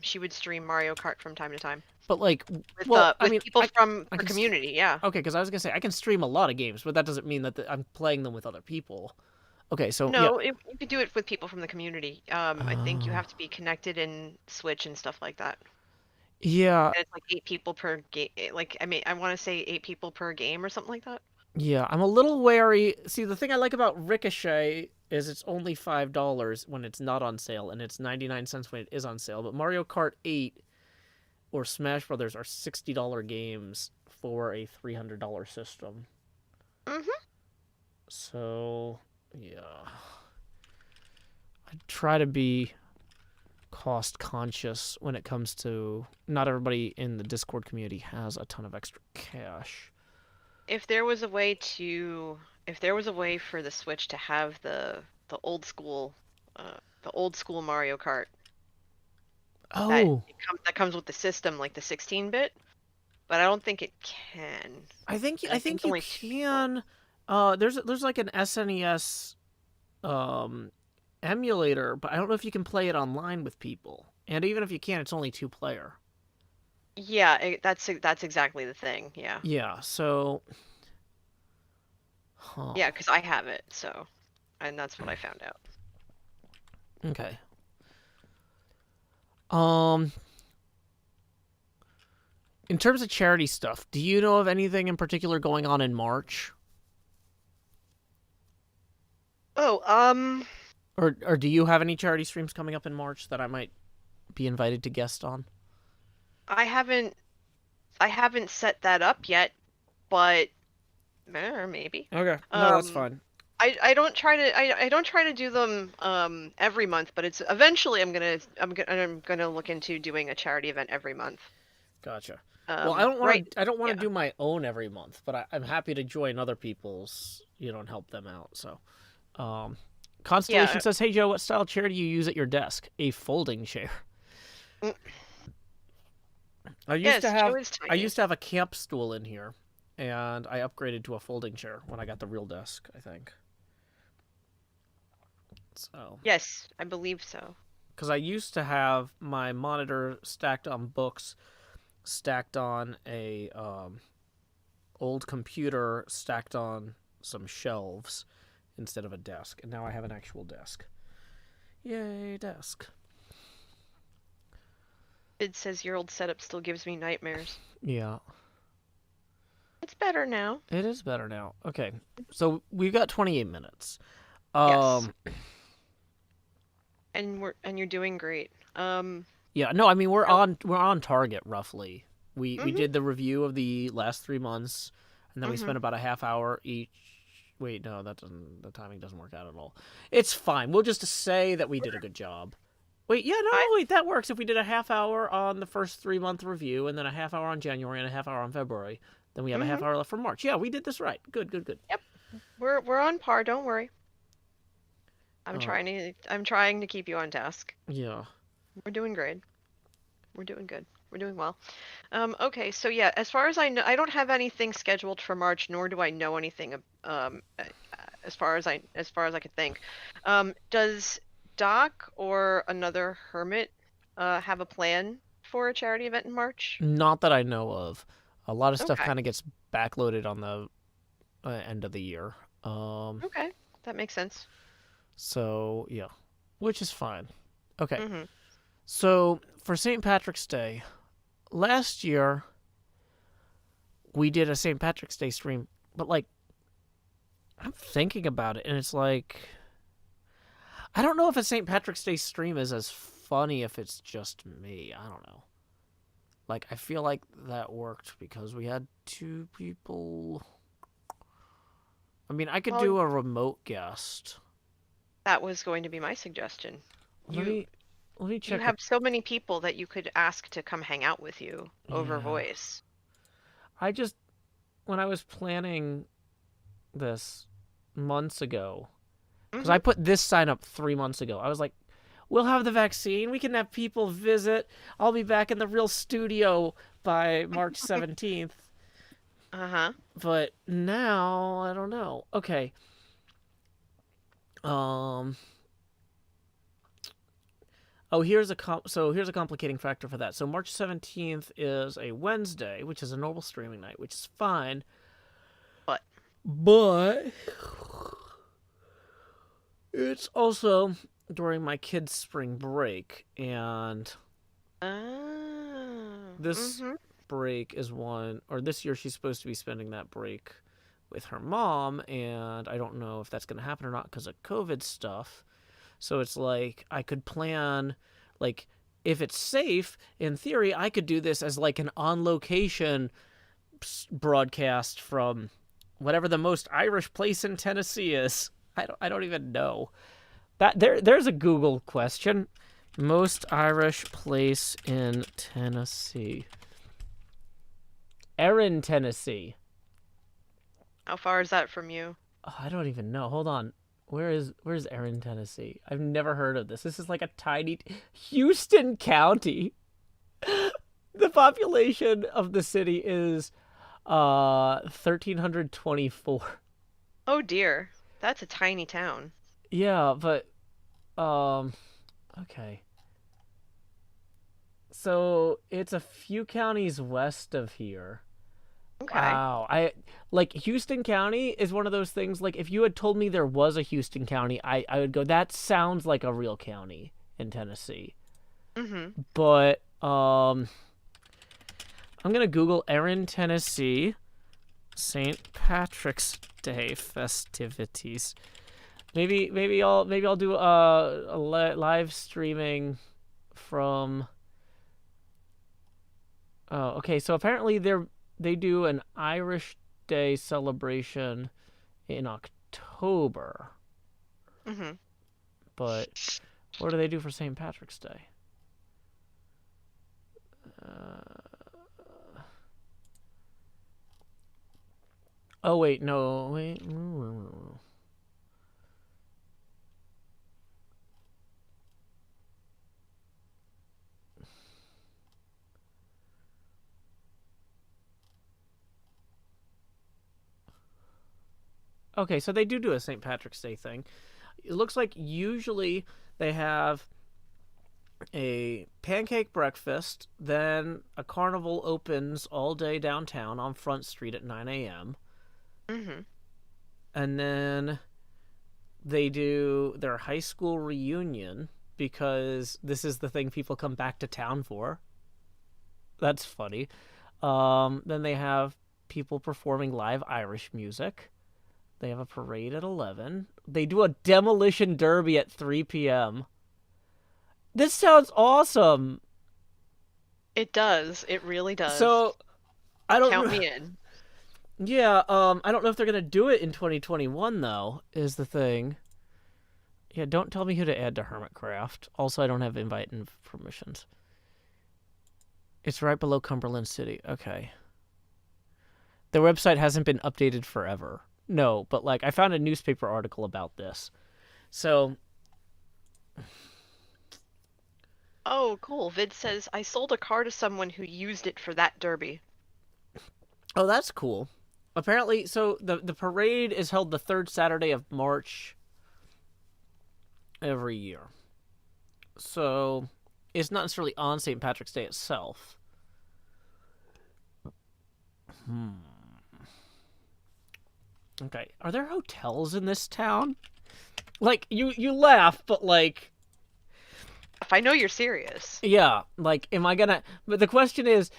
she would stream Mario Kart from time to time. But like, with people from the community, yeah. Okay, because I was gonna say I can stream a lot of games, but that doesn't mean that I'm playing them with other people. Okay, so no, you can do it with people from the community. I think you have to be connected in Switch and stuff like that. Yeah. And it's like 8 people per game. Like, I mean, I want to say 8 people per game or something like that. Yeah, I'm a little wary. See, the thing I like about Ricochet is it's only $5 when it's not on sale, and it's 99 cents when it is on sale. But Mario Kart 8 or Smash Brothers are $60 games for a $300 system. Mm-hmm. So, yeah. I try to be cost conscious when it comes to... Not everybody in the Discord community has a ton of extra cash. If there was a way for the Switch to have the old school Mario Kart. Oh. That comes with the system, like the 16-bit, but I don't think it can. I think you can. There's like an SNES emulator, but I don't know if you can play it online with people. And even if you can, it's only 2-player. Yeah, that's exactly the thing. Yeah. Yeah, so huh. Yeah, because I have it, so, and that's what I found out. Okay. Um in terms of charity stuff, do you know of anything in particular going on in March? Oh, Or do you have any charity streams coming up in March that I might be invited to guest on? I haven't set that up yet, but maybe. Okay. No, that's Um, fine. I don't try to do them every month, but it's eventually I'm gonna look into doing a charity event every month. Gotcha. Well, I don't Right. want to. I don't want to Yeah. do my own every month, but I'm happy to join other people's, and help them out. So, um, Constellation Yeah. says, "Hey Joe, what style chair do you use at your desk? A folding chair." Mm, I used to yes, Joe have. is I tiny. used to have a camp stool in here, and I upgraded to a folding chair when I got the real desk. I think so. Yes, I believe so. Because I used to have my monitor stacked on books, stacked on a old computer, stacked on some shelves instead of a desk, and now I have an actual desk. Yay, desk. It says your old setup still gives me nightmares. Yeah, It's better now. it is better now. Okay, so we've got 28 minutes. Yes. Um, And you're doing great. yeah, no, I mean we're Oh, on target roughly. We mhm. did the review of the last 3 months, and then we Mhm. spent about a half hour each. Wait, no, that doesn't. The timing doesn't work out at all. It's fine. We'll just say that we did a good job. Wait, yeah, no, I wait, that works. If we did a half hour on the first 3 month review, and then a half hour on January and a half hour on February, then we have a half mhm. hour left for March. Yeah, we did this right. Good, good, good. Yep. We're on par, don't worry. Uh, I'm trying to keep you on task. yeah. We're doing great. We're doing good. We're doing well. Okay, so yeah, as far as I know, I don't have anything scheduled for March, nor do I know anything as far as I could think. Does Doc or another hermit have a plan for a charity event in March? Not that I know of. A lot of stuff Okay. kind of gets backloaded on the end of the year. Um, Okay. That makes sense. so yeah, which is fine. Okay, Mhm. so for St. Patrick's Day, last year we did a St. Patrick's Day stream, but like I'm thinking about it, and it's like I don't know if a St. Patrick's Day stream is as funny if it's just me. I don't know. Like I feel like that worked because we had two people. I mean, I could Well, do a remote guest. that was going to be my suggestion. Let You me let me you check it. have so many people that you could ask to come hang out with you over Yeah. voice. I just when I was planning this months ago, because Mhm. I put this sign up 3 months ago. I was like, we'll have the vaccine. We can have people visit. I'll be back in the real studio by March 17th. Uh-huh. But now, I don't know. Okay. Um. Oh, here's a complicating factor for that. So March 17th is a Wednesday, which is a normal streaming night, which is fine. But But it's also during my kids' spring break, and this mhm. break is one, or this year she's supposed to be spending that break with her mom, and I don't know if that's going to happen or not because of COVID stuff. So it's like I could plan, like, if it's safe, in theory, I could do this as like an on location broadcast from whatever the most Irish place in Tennessee is. I don't even know. There's a Google question. Most Irish place in Tennessee. Erin, Tennessee. How far is that from you? Oh, I don't even know. Hold on. Where's Erin, Tennessee? I've never heard of this. This is like a tiny Houston County. The population of the city is 1324. Oh dear. That's a tiny town. Yeah, but um okay. So it's a few counties west of here. Okay. Wow. Like Houston County is one of those things, like if you had told me there was a Houston County, I would go, that sounds like a real county in Tennessee. Mm-hmm. But I'm gonna Google Erin, Tennessee, St. Patrick's Day festivities. Maybe I'll do a live streaming from. Oh, okay. So apparently they do an Irish Day celebration in October. Mm-hmm. But what do they do for St. Patrick's Day? Oh wait, no, wait. Okay, so they do a St. Patrick's Day thing. It looks like usually they have a pancake breakfast, then a carnival opens all day downtown on Front Street at 9 a.m. Mm-hmm. And then they do their high school reunion because this is the thing people come back to town for. That's funny. Then they have people performing live Irish music. They have a parade at 11. They do a demolition derby at 3 p.m. This sounds awesome. It does. It really does. So, I don't Count know. me in. Yeah, I don't know if they're going to do it in 2021, though, is the thing. Yeah, don't tell me who to add to HermitCraft. Also, I don't have invite and permissions. It's right below Cumberland City. Okay. Their website hasn't been updated forever. No, but, like, I found a newspaper article about this. So... Oh, cool. Vid says, I sold a car to someone who used it for that derby. Oh, that's cool. Apparently, so the parade is held the third Saturday of March every year. So it's not necessarily on St. Patrick's Day itself. Okay. Are there hotels in this town? Like, you laugh, but like... If I know you're serious. Yeah, like, am I gonna... But the question is,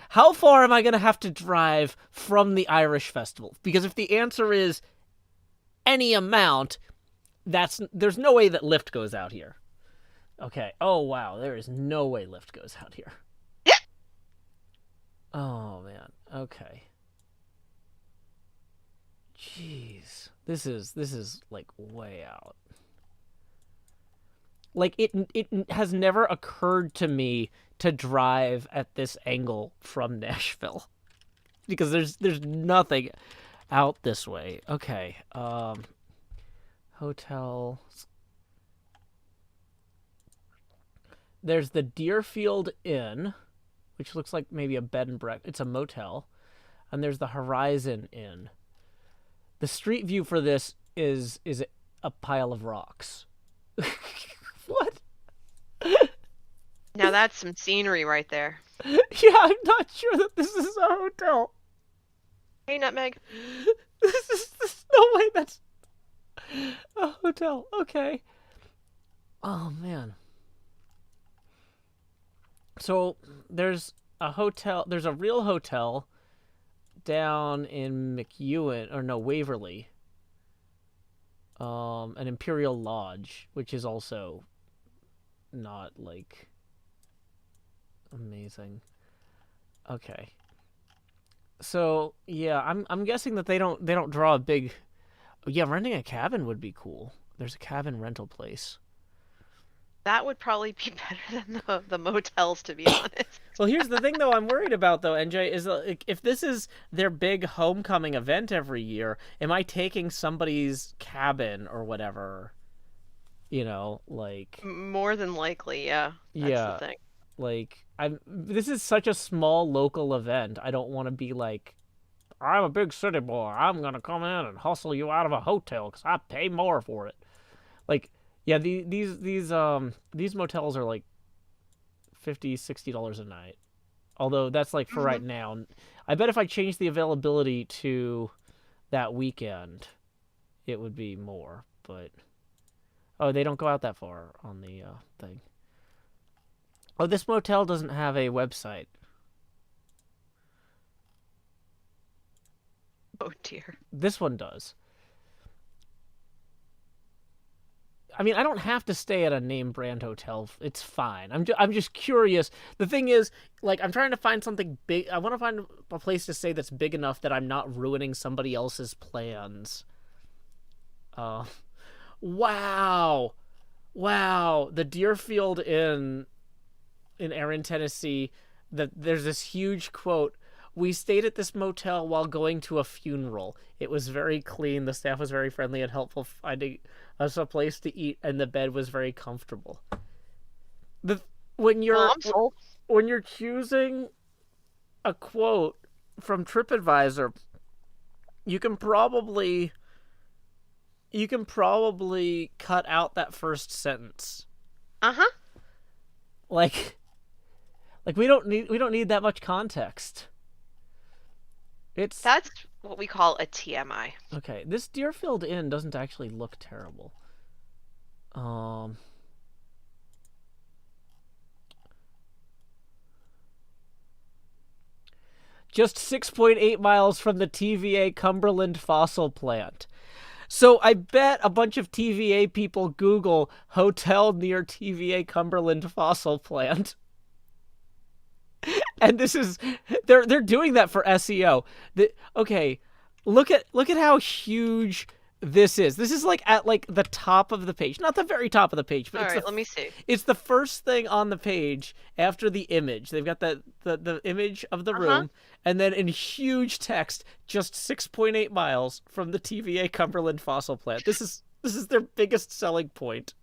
how far am I gonna have to drive from the Irish festival? Because if the answer is any amount, there's no way that Lyft goes out here. Okay. Oh, wow. There is no way Lyft goes out here. Yeah. Oh, man. Okay. Jeez. This is like way out. Like, it has never occurred to me to drive at this angle from Nashville. Because there's nothing out this way. Okay. Hotels. There's the Deerfield Inn, which looks like maybe a bed and breakfast. It's a motel. And there's the Horizon Inn. The street view for this is a pile of rocks. What? Now that's some scenery right there. Yeah, I'm not sure that this is a hotel. Hey, Nutmeg. There's no way that's a hotel. Okay. Oh, man. So, there's a hotel. There's a real hotel down in Waverly. An Imperial Lodge, which is also not, like, amazing. Okay. So, yeah, I'm guessing that they don't draw a big... Yeah, renting a cabin would be cool. There's a cabin rental place. That would probably be better than the motels, to be honest. Well, here's the thing, though, I'm worried about, though, NJ, is like, if this is their big homecoming event every year, am I taking somebody's cabin or whatever? You know, like... More than likely, yeah. That's the thing. Like, this is such a small local event. I don't want to be like, I'm a big city boy. I'm going to come in and hustle you out of a hotel because I pay more for it. Like, yeah, these motels are like $60 a night. Although that's like for right now. I bet if I change the availability to that weekend, it would be more. But oh, they don't go out that far on the thing. Oh, this motel doesn't have a website. Oh dear. This one does. I mean, I don't have to stay at a name brand hotel. It's fine. I'm just curious. The thing is, like, I'm trying to find something big. I want to find a place to stay that's big enough that I'm not ruining somebody else's plans. Wow. The Deerfield Inn in Erin, Tennessee. There's this huge quote. We stayed at this motel while going to a funeral. It was very clean. The staff was very friendly and helpful, finding us a place to eat, and the bed was very comfortable. When you're choosing a quote from TripAdvisor, you can probably cut out that first sentence. Like we don't need that much context. That's what we call a TMI. Okay, this Deerfield Inn doesn't actually look terrible. Just 6.8 miles from the TVA Cumberland fossil plant. So I bet a bunch of TVA people Google hotel near TVA Cumberland fossil plant. And this is they're doing that for SEO. Okay, look at how huge this is. This is like at like the top of the page, not the very top of the page, but let me see. It's the first thing on the page after the image. They've got the image of the room, and then in huge text, just 6.8 miles from the TVA Cumberland fossil plant. This is their biggest selling point.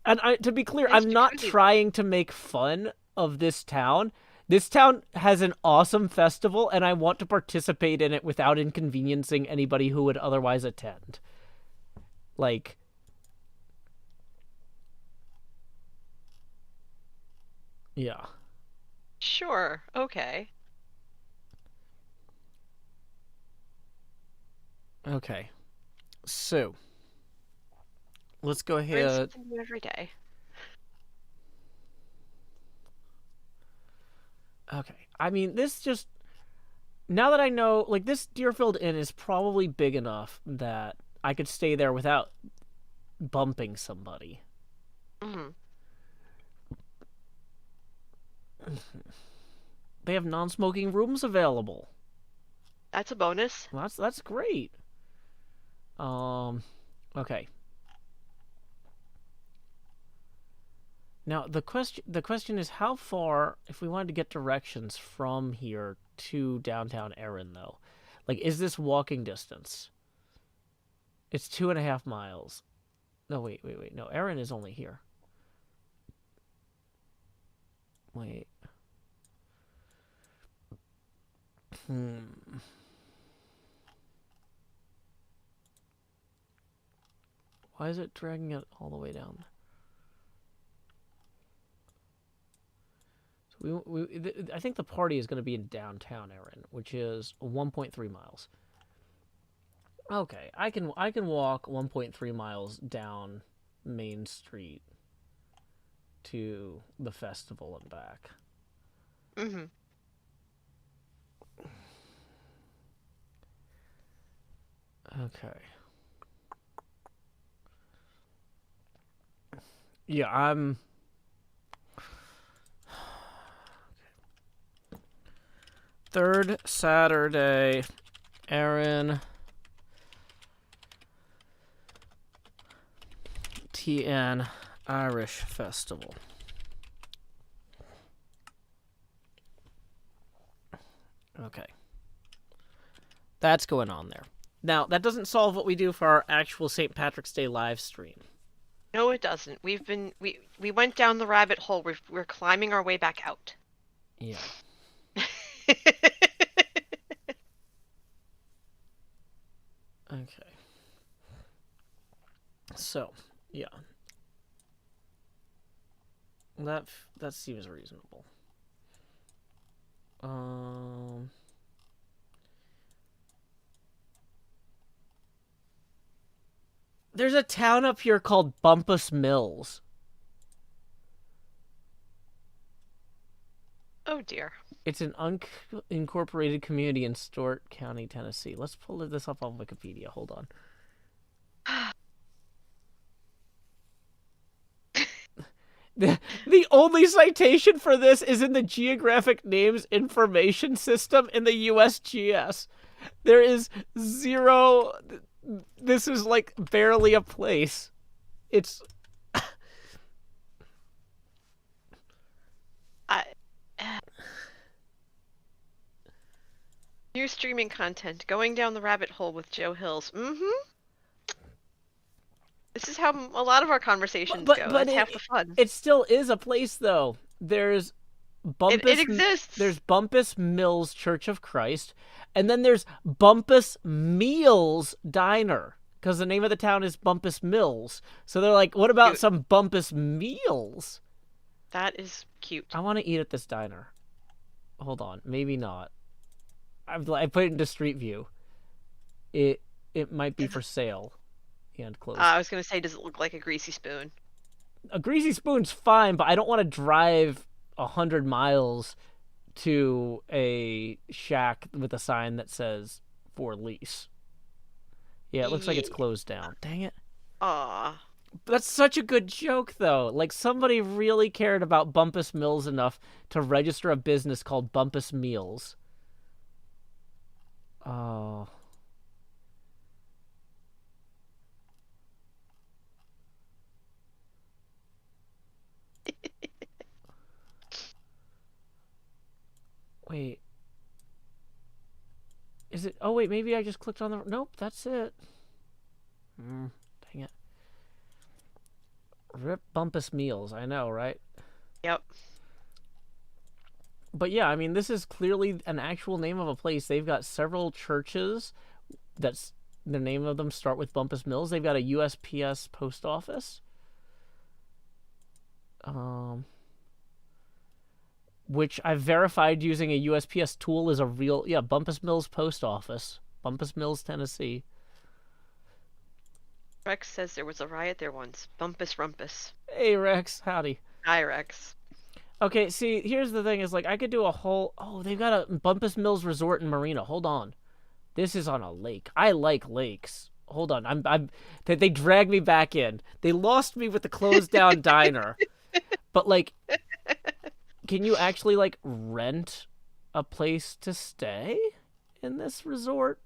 And to be clear, I'm not trying to make fun of this town. This town has an awesome festival, and I want to participate in it without inconveniencing anybody who would otherwise attend. Like, yeah. Sure. Okay. Okay. So, let's go Learn ahead. something new every day. Okay. I mean, this just... Now that I know, like, this Deerfield Inn is probably big enough that I could stay there without bumping somebody. They have non-smoking rooms available. That's a bonus. Well, that's great. Okay. Now the question is how far, if we wanted to get directions from here to downtown Erin, though, like, is this walking distance? It's 2.5 miles. No, wait. No, Erin is only here. Wait. Why is it dragging it all the way down? So I think the party is going to be in downtown Erin, which is 1.3 miles. Okay, I can walk 1.3 miles down Main Street to the festival and back. Okay. Yeah, I'm... Third Saturday, Erin, TN Irish Festival. Okay. That's going on there. Now, that doesn't solve what we do for our actual St. Patrick's Day live stream. No, it doesn't. We went down the rabbit hole. We're climbing our way back out. Yeah. Okay. So, Yeah. That seems reasonable. There's a town up here called Bumpus Mills. Oh dear. It's an unincorporated community in Stewart County, Tennessee. Let's pull this up on Wikipedia. Hold on. The only citation for this is in the Geographic Names Information System in the USGS. There is zero. This is like barely a place. It's. New streaming content. Going down the rabbit hole with Joe Hills. This is how a lot of our conversations go. That's half the fun. It still is a place, though. There's Bumpus. It exists. There's Bumpus Mills Church of Christ, and then there's Bumpus Meals Diner, because the name of the town is Bumpus Mills. So they're like, what about some Bumpus Meals? That is cute. I want to eat at this diner. Hold on, maybe not. I put it into Street View. It might be for sale. And closed. I was going to say, does it look like a greasy spoon? A greasy spoon's fine, but I don't want to drive 100 miles to a shack with a sign that says for lease. Yeah, it looks like it's closed down. Dang it. Aw. That's such a good joke, though. Like, somebody really cared about Bumpus Mills enough to register a business called Bumpus Meals. Oh. Wait. Is it? Oh, wait, maybe I just clicked on the... Nope, that's it. Dang it. Rip Bumpus Meals, I know, right? Yep. But yeah, I mean, this is clearly an actual name of a place. They've got several churches that's... The name of them start with Bumpus Mills. They've got a USPS post office. Which I've verified using a USPS tool is a real... Yeah, Bumpus Mills Post Office. Bumpus Mills, Tennessee. Rex says there was a riot there once. Bumpus Rumpus. Hey, Rex. Howdy. Hi, Rex. Okay, see, here's the thing. Is like, I could do a whole... Oh, they've got a Bumpus Mills Resort and Marina. Hold on. This is on a lake. I like lakes. Hold on. They dragged me back in. They lost me with the closed down diner. But, like... Can you actually, like, rent a place to stay in this resort?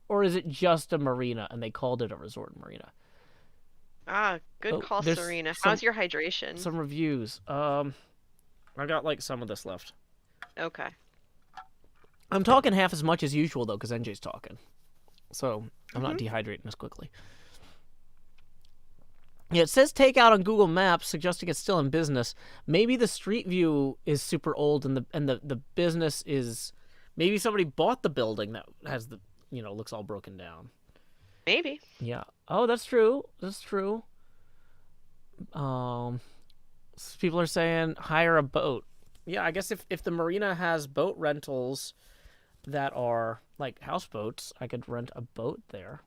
Or is it just a marina and they called it a resort marina? Good call, Serena. How's your hydration? Some reviews. I got, like, some of this left. Okay. I'm talking half as much as usual, though, because NJ's talking. So I'm not dehydrating as quickly. Yeah, it says takeout on Google Maps, suggesting it's still in business. Maybe the Street View is super old, and the business is... Maybe somebody bought the building that has the, looks all broken down. Maybe. Yeah. Oh, that's true. That's true. People are saying hire a boat. Yeah, I guess if the marina has boat rentals that are like houseboats, I could rent a boat there.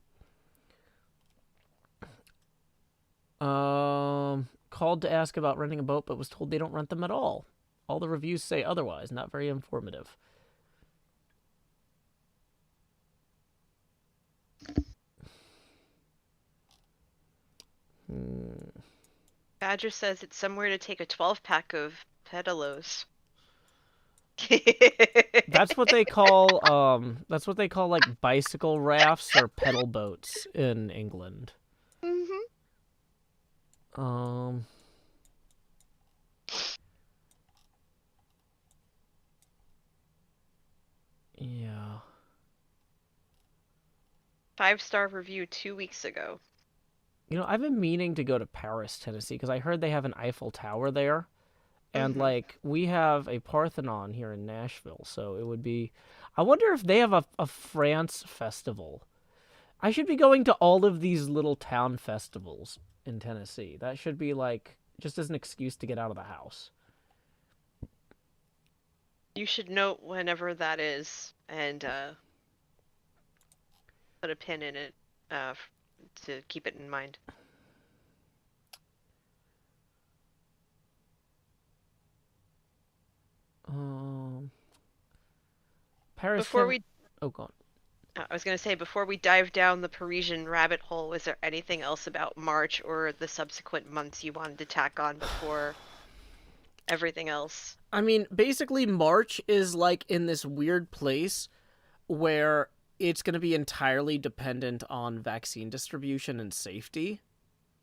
Called to ask about renting a boat, but was told they don't rent them at all. All the reviews say otherwise. Not very informative. Badger says it's somewhere to take a 12-pack of pedalos. That's what they call like bicycle rafts or pedal boats in England. Yeah. 5-star review 2 weeks ago. I've been meaning to go to Paris, Tennessee, because I heard they have an Eiffel Tower there. And, we have a Parthenon here in Nashville, so it would be... I wonder if they have a France festival. I should be going to all of these little town festivals. in Tennessee. That should be like just as an excuse to get out of the house. You should note whenever that is and put a pin in it to keep it in mind. Paris. Before we, Oh, go on. I was going to say, before we dive down the Parisian rabbit hole, was there anything else about March or the subsequent months you wanted to tack on before everything else? I mean, basically, March is like in this weird place where it's going to be entirely dependent on vaccine distribution and safety.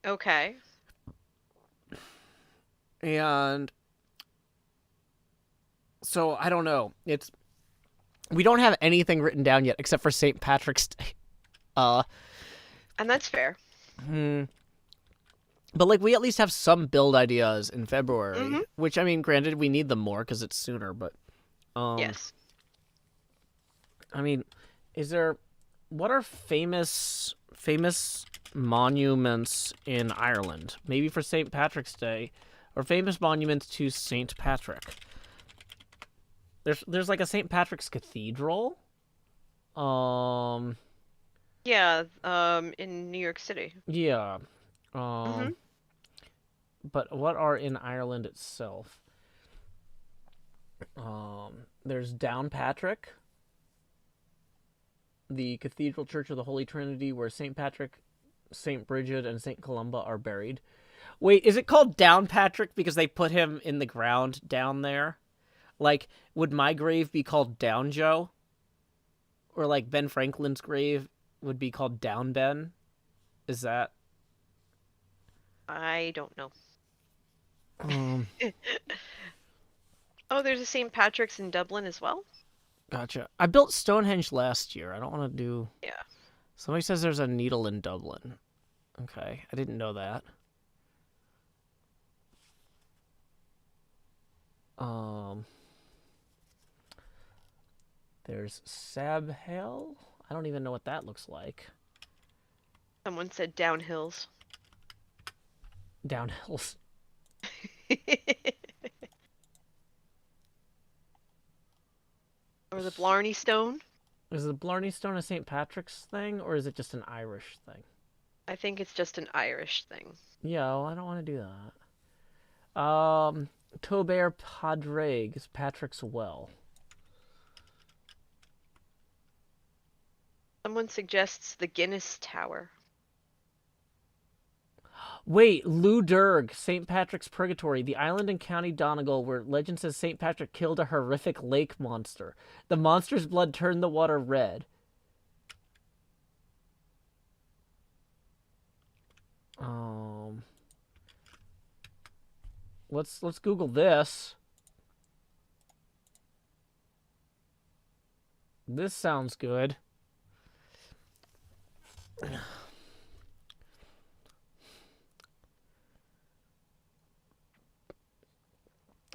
Okay. And so I don't know. We don't have anything written down yet except for St. Patrick's Day. And that's fair. But like we at least have some build ideas in February, which I mean, granted we need them more because it's sooner. But Yes. I mean, what are famous monuments in Ireland? Maybe for St. Patrick's Day, or famous monuments to St. Patrick. There's like a St. Patrick's Cathedral. Yeah, in New York City. Yeah. But what are in Ireland itself? There's Downpatrick, the Cathedral Church of the Holy Trinity, where St. Patrick, St. Bridget, and St. Columba are buried. Wait, is it called Downpatrick because they put him in the ground down there? Like, would my grave be called Down Joe? Or like Ben Franklin's grave would be called Down Ben? Is that? I don't know. Um, Oh, there's a St. Patrick's in Dublin as well? Gotcha. I built Stonehenge last year. I don't want to do... Yeah. Somebody says there's a needle in Dublin. Okay, I didn't know that. There's Sabhel. I don't even know what that looks like. Someone said downhills. Downhills. Or the Blarney Stone. Is the Blarney Stone a St. Patrick's thing, or is it just an Irish thing? I think it's just an Irish thing. Yeah, well, I don't want to do that. Tober Padraig is Patrick's Well. Someone suggests the Guinness Tower. Wait, Lou Durg, St. Patrick's Purgatory, the island in County Donegal where legend says St. Patrick killed a horrific lake monster. The monster's blood turned the water red. Let's Google this. This sounds good.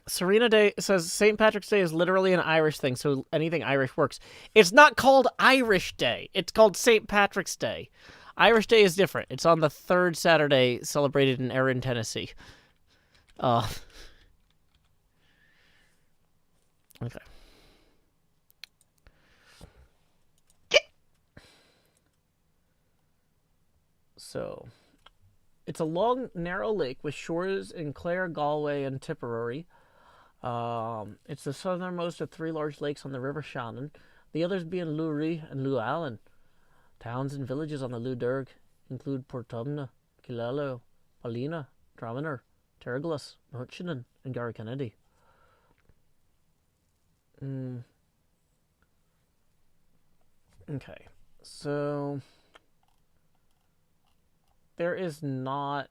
Serena Day says St. Patrick's Day is literally an Irish thing, so anything Irish works. It's not called Irish Day. It's called St. Patrick's Day. Irish Day is different. It's on the third Saturday celebrated in Erin, Tennessee. Okay. So, it's a long, narrow lake with shores in Clare, Galway, and Tipperary. It's the southernmost of three large lakes on the River Shannon, the others being Luree and Luallen. Towns and villages on the Lou Durg include Portumna, Killaloe, Paulina, Traminer, Terglas, Hutchinen, and Garrikennedy. Okay, so there is not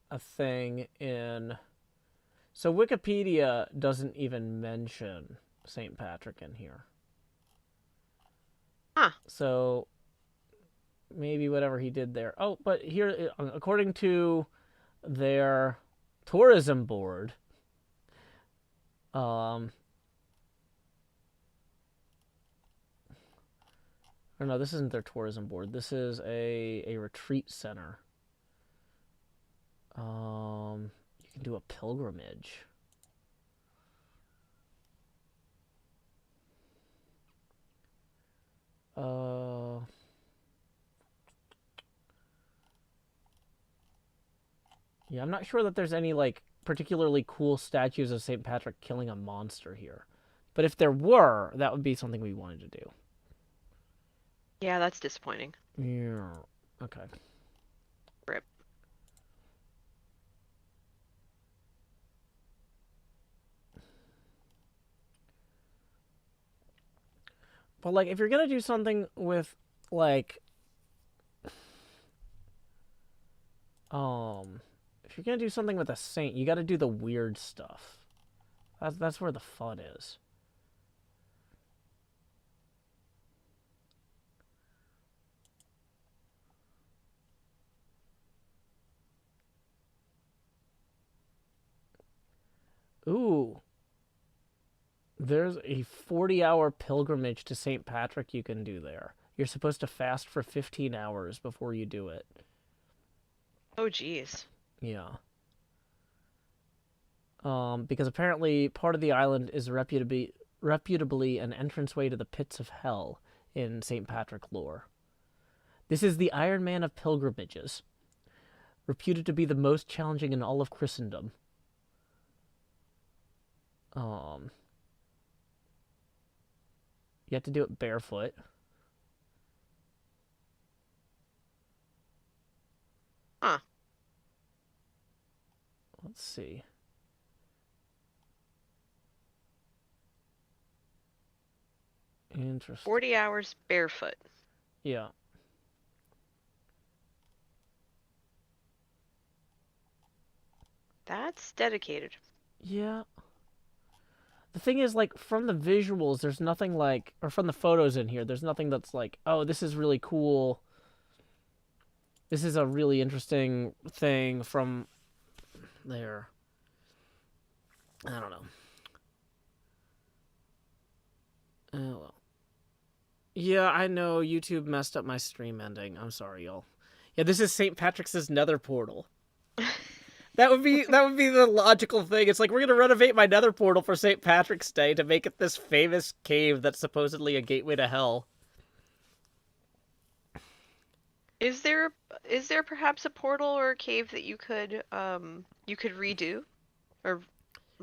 a thing in... So Wikipedia doesn't even mention St. Patrick in here. Huh. So maybe whatever he did there. Oh, but here, according to their tourism board, Or no, this isn't their tourism board. This is a retreat center. You can do a pilgrimage. Yeah, I'm not sure that there's any, like, particularly cool statues of St. Patrick killing a monster here. But if there were, that would be something we wanted to do. Yeah, that's disappointing. Yeah. Okay. Rip. But, like, if you're gonna do something with, like, if you're gonna do something with a saint, you gotta do the weird stuff. That's where the fun is. Ooh. There's a 40-hour pilgrimage to St. Patrick you can do there. You're supposed to fast for 15 hours before you do it. Oh, geez. Yeah. Because apparently part of the island is reputably an entranceway to the pits of hell in St. Patrick lore. This is the Iron Man of pilgrimages, reputed to be the most challenging in all of Christendom. You have to do it barefoot. Huh. Let's see. Interesting. 40 hours barefoot. Yeah. That's dedicated. Yeah. The thing is, like, from the visuals, there's nothing like, or from the photos in here, there's nothing that's like, oh, this is really cool. This is a really interesting thing from there. I don't know. Oh, well. Yeah, I know YouTube messed up my stream ending. I'm sorry, y'all. Yeah, this is St. Patrick's nether portal. That would be the logical thing. It's like, we're gonna renovate my nether portal for St. Patrick's Day to make it this famous cave that's supposedly a gateway to hell. Is there perhaps a portal or a cave that you could redo or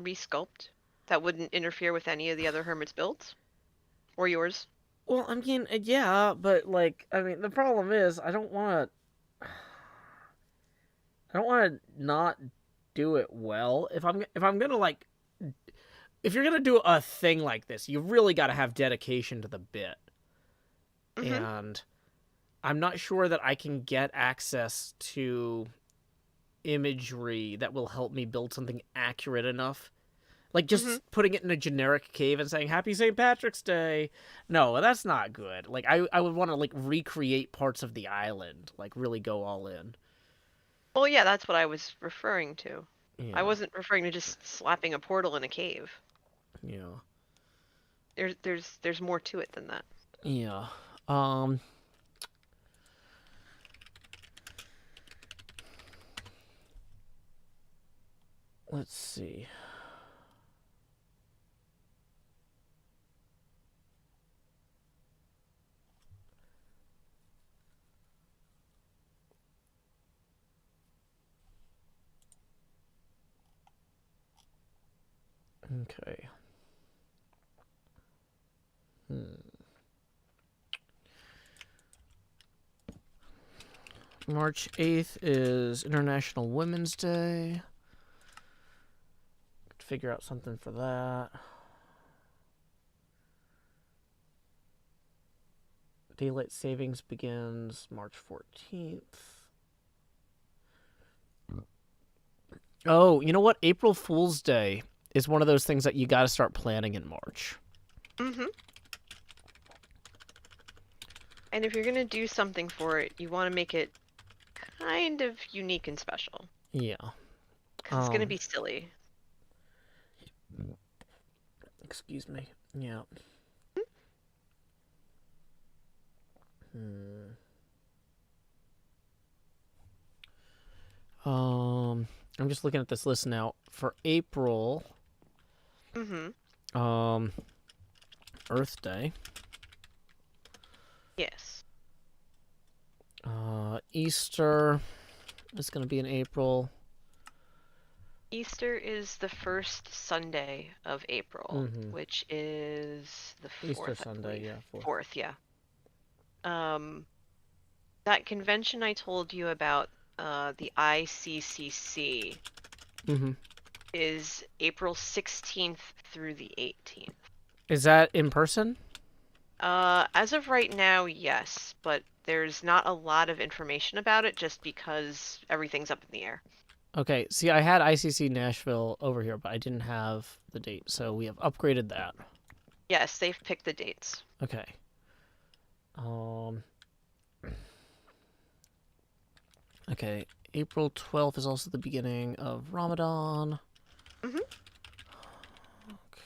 resculpt that wouldn't interfere with any of the other hermits' builds? Or yours? Well, I mean, yeah, but, like, I mean, the problem is, I don't want to not do it well. If I'm gonna, like, if you're gonna do a thing like this, you really got to have dedication to the bit. Mm-hmm. And I'm not sure that I can get access to imagery that will help me build something accurate enough. Like, just putting it in a generic cave and saying, Happy St. Patrick's Day. No, that's not good. Like, I would want to, like, recreate parts of the island. Like, really go all in. Well, yeah, that's what I was referring to. Yeah. I wasn't referring to just slapping a portal in a cave. Yeah. There's more to it than that. Yeah. Let's see. Okay. March 8th is International Women's Day. Could figure out something for that. Daylight savings begins March 14th. Oh, you know what? April Fool's Day is one of those things that you got to start planning in March. Mm-hmm. And if you're gonna do something for it, you want to make it kind of unique and special. Yeah. 'Cause it's gonna be silly. Excuse me. Yeah. I'm just looking at this list now. For April, Earth Day. Yes. Easter is going to be in April. Easter is the first Sunday of April, which is the 4th. Easter Sunday, yeah. 4th, yeah. That convention I told you about, the ICCC, is April 16th through the 18th. Is that in person? As of right now, yes, but there's not a lot of information about it just because everything's up in the air. Okay, see, I had ICC Nashville over here, but I didn't have the date, so we have upgraded that. Yes, they've picked the dates. Okay. Okay, April 12th is also the beginning of Ramadan.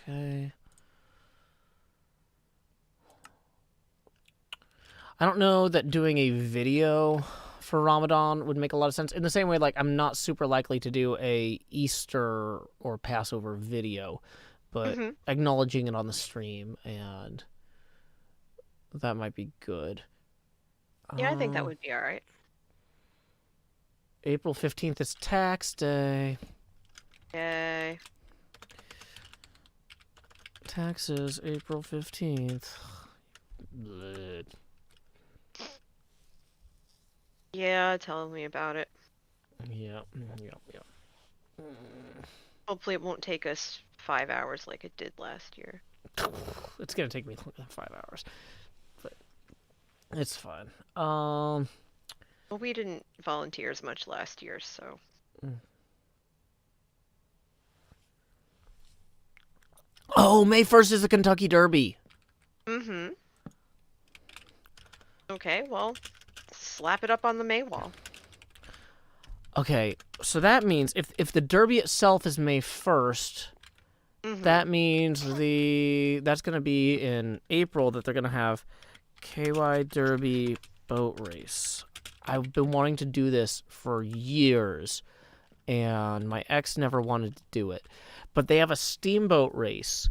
Okay. I don't know that doing a video for Ramadan would make a lot of sense. In the same way, like, I'm not super likely to do a Easter or Passover video, but acknowledging it on the stream, and that might be good. Yeah, I think that would be all right. April 15th is tax day. Yay. Taxes, April 15th. Bleh. Yeah, tell me about it. Yeah. Hopefully it won't take us 5 hours like it did last year. It's gonna take me 5 hours, but it's fine. Well, we didn't volunteer as much last year, so. Oh, May 1st is the Kentucky Derby. Okay, well, slap it up on the May wall. Okay, so that means if the Derby itself is May 1st, that means that's going to be in April that they're going to have KY Derby boat race. I've been wanting to do this for years, and my ex never wanted to do it. But they have a steamboat race.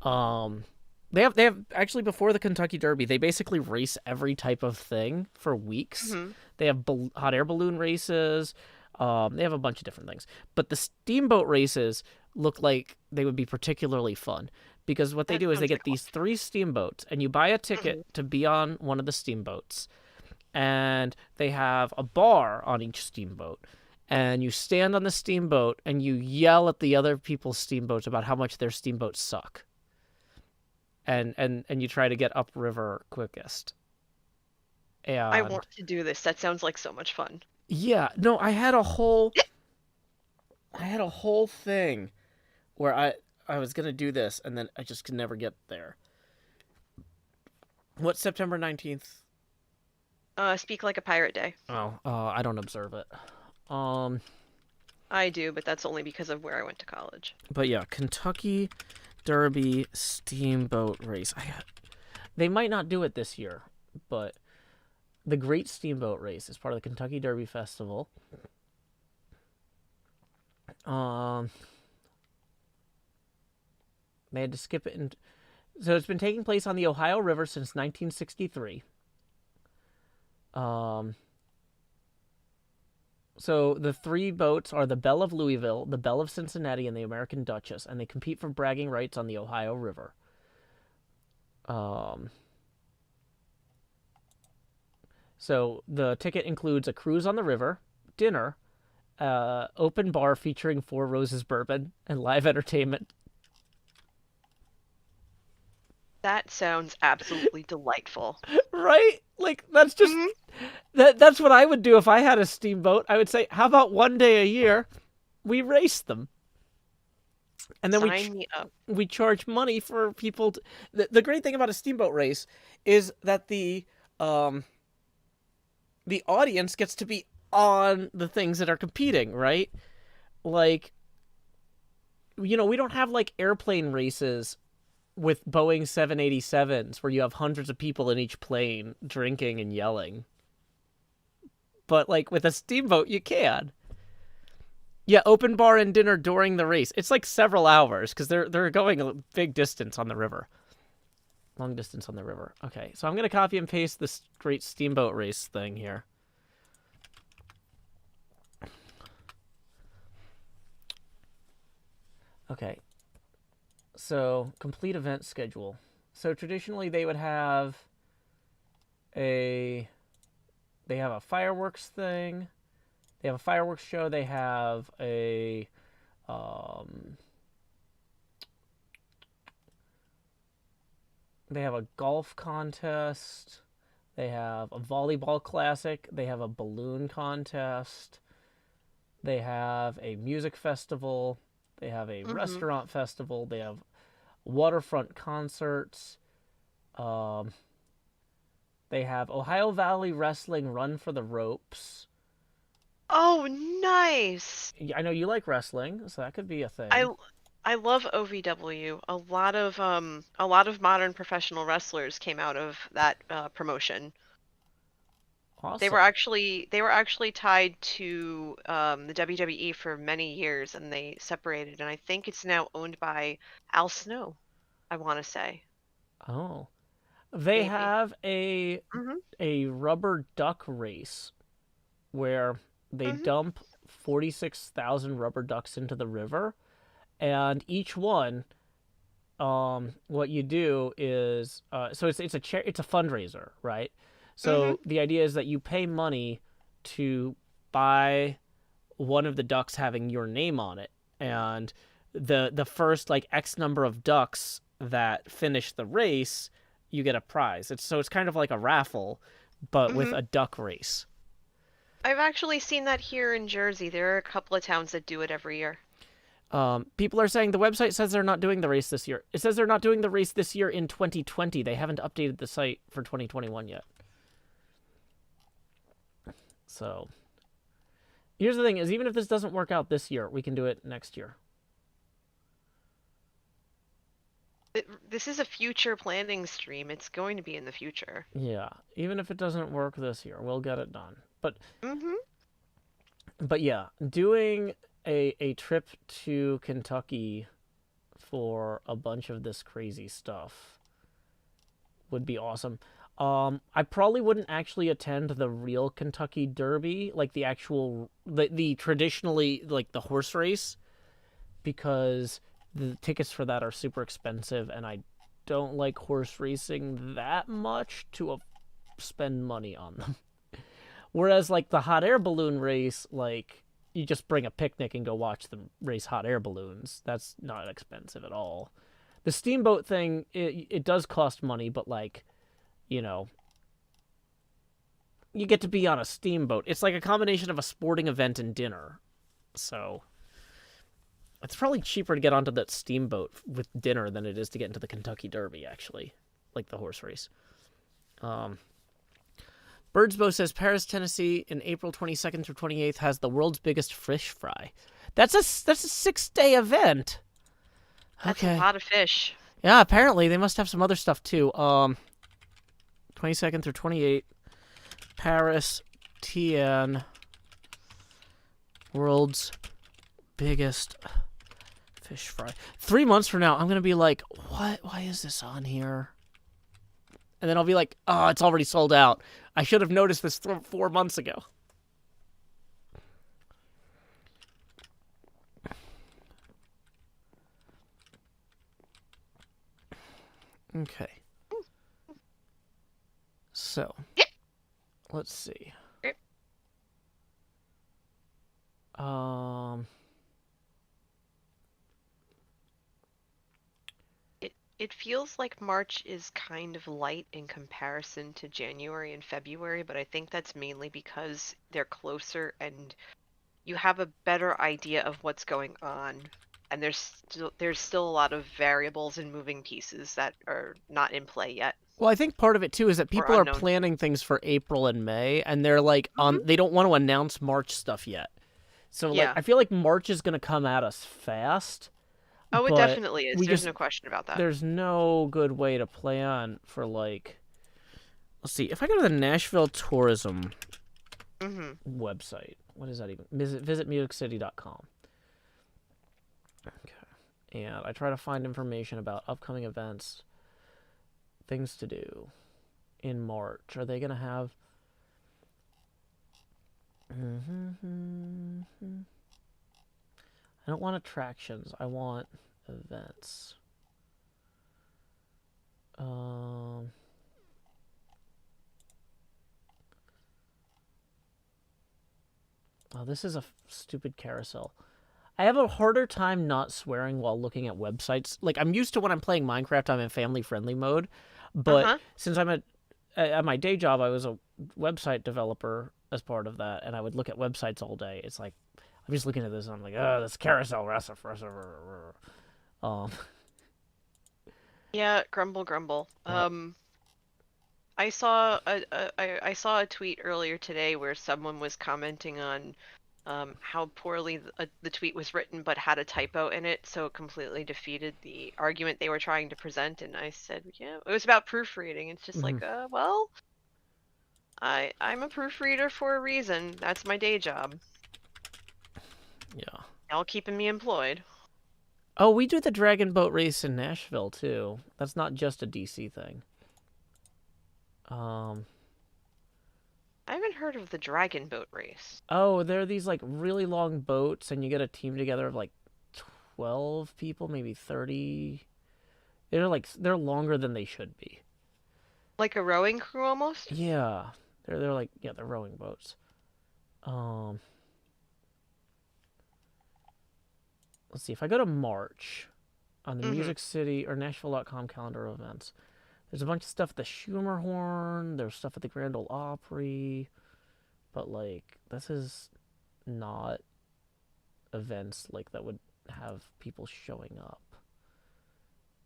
They have actually, before the Kentucky Derby, they basically race every type of thing for weeks. They have hot air balloon races. They have a bunch of different things. But the steamboat races look like they would be particularly fun, because what they do is they get these 3 steamboats, and you buy a ticket to be on one of the steamboats, and they have a bar on each steamboat, and you stand on the steamboat and you yell at the other people's steamboats about how much their steamboats suck. And you try to get upriver quickest. And I want to do this. That sounds like so much fun. Yeah, no, I had a whole thing where I was gonna do this, and then I just could never get there. What's September 19th? Speak Like a Pirate Day. Oh, I don't observe it. I do, but that's only because of where I went to college. But yeah, Kentucky Derby Steamboat Race. They might not do it this year, but the Great Steamboat Race is part of the Kentucky Derby Festival. They had to skip it, so it's been taking place on the Ohio River since 1963. So the 3 boats are the Belle of Louisville, the Belle of Cincinnati, and the American Duchess, and they compete for bragging rights on the Ohio River. So the ticket includes a cruise on the river, dinner, open bar featuring 4 Roses bourbon, and live entertainment. That sounds absolutely delightful. Right? Like, that's just... That's what I would do if I had a steamboat. I would say, how about one day a year we race them? And then Sign me up. We charge money for people to... The great thing about a steamboat race is that the audience gets to be on the things that are competing, right? Like, you know, we don't have, like, airplane races with Boeing 787s where you have hundreds of people in each plane drinking and yelling. But like with a steamboat, you can. Yeah, open bar and dinner during the race. It's like several hours because they're going a big distance on the river. Long distance on the river. Okay, so I'm going to copy and paste this great steamboat race thing here. Okay. So, complete event schedule. So, traditionally they would have they have a fireworks thing. They have a fireworks show. They have a they have a golf contest. They have a volleyball classic. They have a balloon contest. They have a music festival. They have a restaurant festival. They have waterfront concerts. They have Ohio Valley Wrestling Run for the Ropes. Oh, nice. I know you like wrestling, so that could be a thing. I love OVW. A lot of modern professional wrestlers came out of that promotion. Awesome. They were actually tied to the WWE for many years, and they separated. And I think it's now owned by Al Snow, I want to say. Oh, they Maybe. have a rubber duck race where they dump 46,000 rubber ducks into the river, and each one, what you do is, so it's a fundraiser, right? So the idea is that you pay money to buy one of the ducks having your name on it, and the first like X number of ducks that finish the race, you get a prize. It's kind of like a raffle, but with a duck race. I've actually seen that here in Jersey. There are a couple of towns that do it every year. People are saying the website says they're not doing the race this year. It says they're not doing the race this year in 2020. They haven't updated the site for 2021 yet. So, here's the thing, is even if this doesn't work out this year, we can do it next year. This is a future planning stream. It's going to be in the future. Yeah, even if it doesn't work this year, we'll get it done. But yeah, doing a trip to Kentucky for a bunch of this crazy stuff would be awesome. I probably wouldn't actually attend the real Kentucky Derby, like the actual, the traditionally, like the horse race, because the tickets for that are super expensive, and I don't like horse racing that much to spend money on them. Whereas, like, the hot air balloon race, like, you just bring a picnic and go watch them race hot air balloons. That's not expensive at all. The steamboat thing, it does cost money, but, like, you know, you get to be on a steamboat. It's like a combination of a sporting event and dinner. So, it's probably cheaper to get onto that steamboat with dinner than it is to get into the Kentucky Derby, actually. Like the horse race. Birdsbow says Paris, Tennessee, in April 22nd through 28th has the world's biggest fish fry. That's a 6-day event. That's a lot of fish. Yeah, apparently they must have some other stuff too. 22nd through 28th, Paris, TN, world's biggest fish fry. 3 months from now, I'm gonna be like, what? Why is this on here? And then I'll be like, oh, it's already sold out. I should have noticed this 4 months ago. Okay. So, let's see. It feels like March is kind of light in comparison to January and February, but I think that's mainly because they're closer and you have a better idea of what's going on. And there's still a lot of variables and moving pieces that are not in play yet. Well, I think part of it too is that people are planning things for April and May, and they're like, they don't want to announce March stuff yet. So, like, I feel like March is going to come at us fast, Oh, it but definitely is. we There's just no question about that. there's no good way to plan for like. Let's see. If I go to the Nashville Tourism website, what is that even? Visit musiccity.com. Okay. And I try to find information about upcoming events, things to do in March. Are they going to have... I don't want attractions. I want events. Oh, this is a stupid carousel. I have a harder time not swearing while looking at websites. Like, I'm used to when I'm playing Minecraft, I'm in family-friendly mode. But since I'm at my day job, I was a website developer as part of that, and I would look at websites all day. It's like, I'm just looking at this, and I'm like, oh, this carousel. Yeah, grumble, grumble. I saw I saw a tweet earlier today where someone was commenting on how poorly the tweet was written, but had a typo in it, so it completely defeated the argument they were trying to present. And I said, yeah, it was about proofreading. It's just like, well, I'm a proofreader for a reason. That's my day job. Yeah. Y'all keeping me employed. Oh, we do the Dragon Boat Race in Nashville, too. That's not just a DC thing. I haven't heard of the Dragon Boat Race. Oh, there are these, like, really long boats, and you get a team together of, like, 12 people, maybe 30. They're longer than they should be. Like a rowing crew, almost? Yeah. They're like, yeah, they're rowing boats. Let's see. If I go to March on the Music City or Nashville.com calendar of events, there's a bunch of stuff at the Schumerhorn. There's stuff at the Grand Ole Opry. But, like, this is not events, like, that would have people showing up.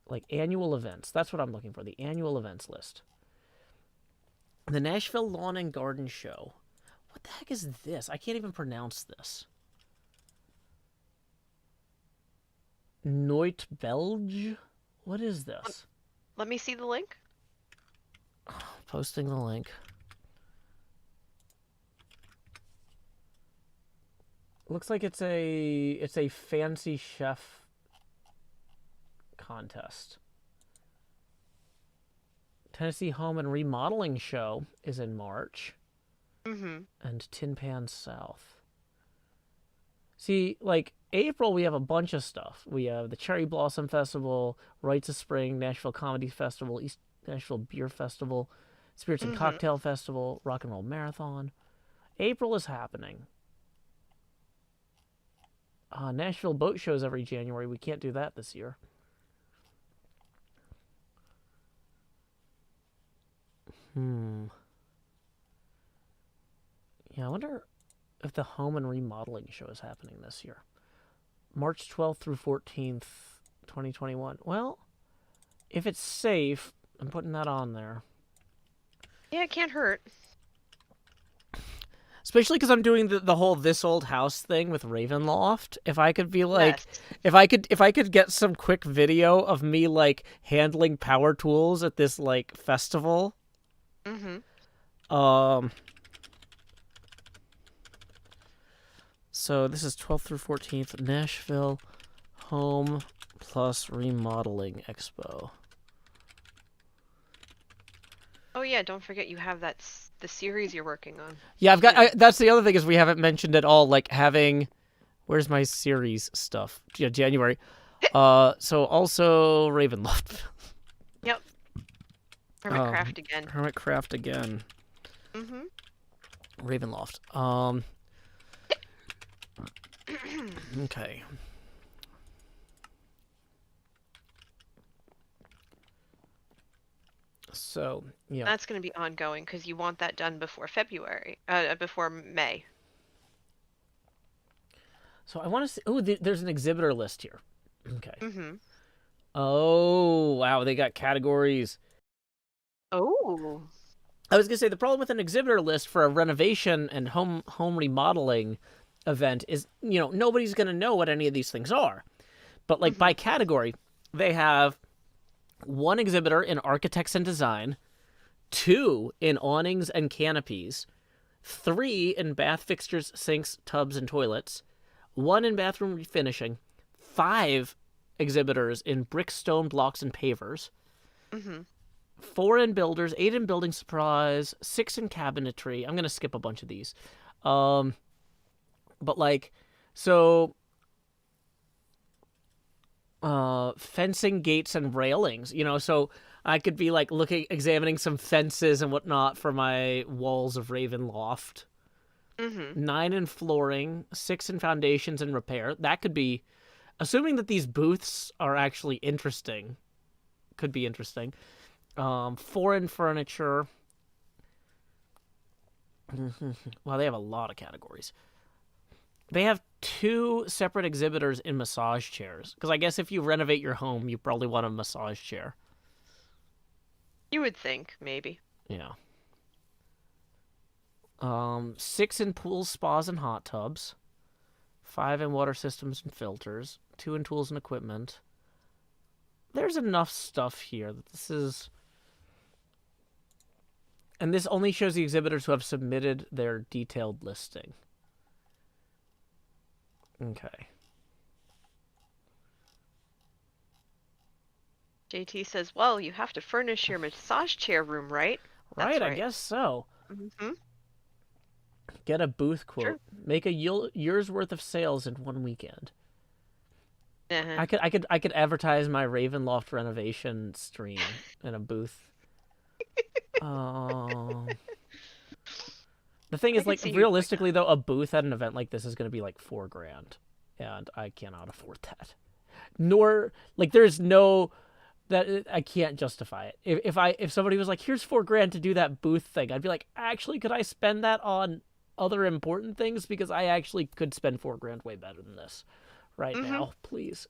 Like, annual events. That's what I'm looking for. The annual events list. The Nashville Lawn and Garden Show. What the heck is this? I can't even pronounce this. Noit Belge? What is this? Let me see the link. Posting the link. Looks like it's a fancy chef contest. Tennessee Home and Remodeling Show is in March. And Tin Pan South. See, like, April we have a bunch of stuff. We have the Cherry Blossom Festival, Rites of Spring, Nashville Comedy Festival, East Nashville Beer Festival, Spirits and Cocktail Festival, Rock and Roll Marathon. April is happening. Nashville boat shows every January. We can't do that this year. Yeah, I wonder if the home and remodeling show is happening this year. March 12th through 14th, 2021. Well, if it's safe, I'm putting that on there. Yeah, it can't hurt. Especially because I'm doing the whole This Old House thing with Ravenloft. If I could be like, if I could get some quick video of me like handling power tools at this like festival. So this is 12th through 14th, Nashville Home plus Remodeling Expo. Oh yeah, don't forget you have the series you're working on. Yeah, I've got. That's the other thing is we haven't mentioned at all. Like having, where's my series stuff? Yeah, January. So also Ravenloft. Yep. HermitCraft again. HermitCraft again. Ravenloft. Okay. So, yeah. That's going to be ongoing because you want that done before February, before May. So I want to see. Oh, there's an exhibitor list here. Okay. Oh, wow. They got categories. Oh. I was going to say the problem with an exhibitor list for a renovation and home remodeling event is, you know, nobody's going to know what any of these things are. But like by category, they have 1 exhibitor in architects and design, 2 in awnings and canopies, 3 in bath fixtures, sinks, tubs, and toilets, 1 in bathroom refinishing, 5 exhibitors in brick, stone, blocks, and pavers, 4 in builders, 8 in building supplies, 6 in cabinetry. I'm going to skip a bunch of these. But like, so fencing, gates, and railings, you know, so I could be like examining some fences and whatnot for my walls of Ravenloft. 9 in flooring, 6 in foundations and repair. That could be, assuming that these booths are actually interesting, could be interesting. 4 in furniture. Well, they have a lot of categories. They have 2 separate exhibitors in massage chairs. Because I guess if you renovate your home, you probably want a massage chair. You would think, maybe. Yeah. 6 in pools, spas, and hot tubs. 5 in water systems and filters. 2 in tools and equipment. There's enough stuff here that this is... And this only shows the exhibitors who have submitted their detailed listing. Okay. JT says, well, you have to furnish your massage chair room, right? Right, That's I guess so. Mm-hmm. Get a booth quote. Sure. Make a year's worth of sales in 1 weekend. Uh-huh. I could advertise my Ravenloft renovation stream in a booth. The thing is, like, realistically, though, a booth at an event like this is going to be like $4,000, and I cannot afford that. Nor, like, there's no that I can't justify it. If somebody was like, "Here's $4,000 to do that booth thing," I'd be like, "Actually, could I spend that on other important things? Because I actually could spend $4,000 way better than this right now, please."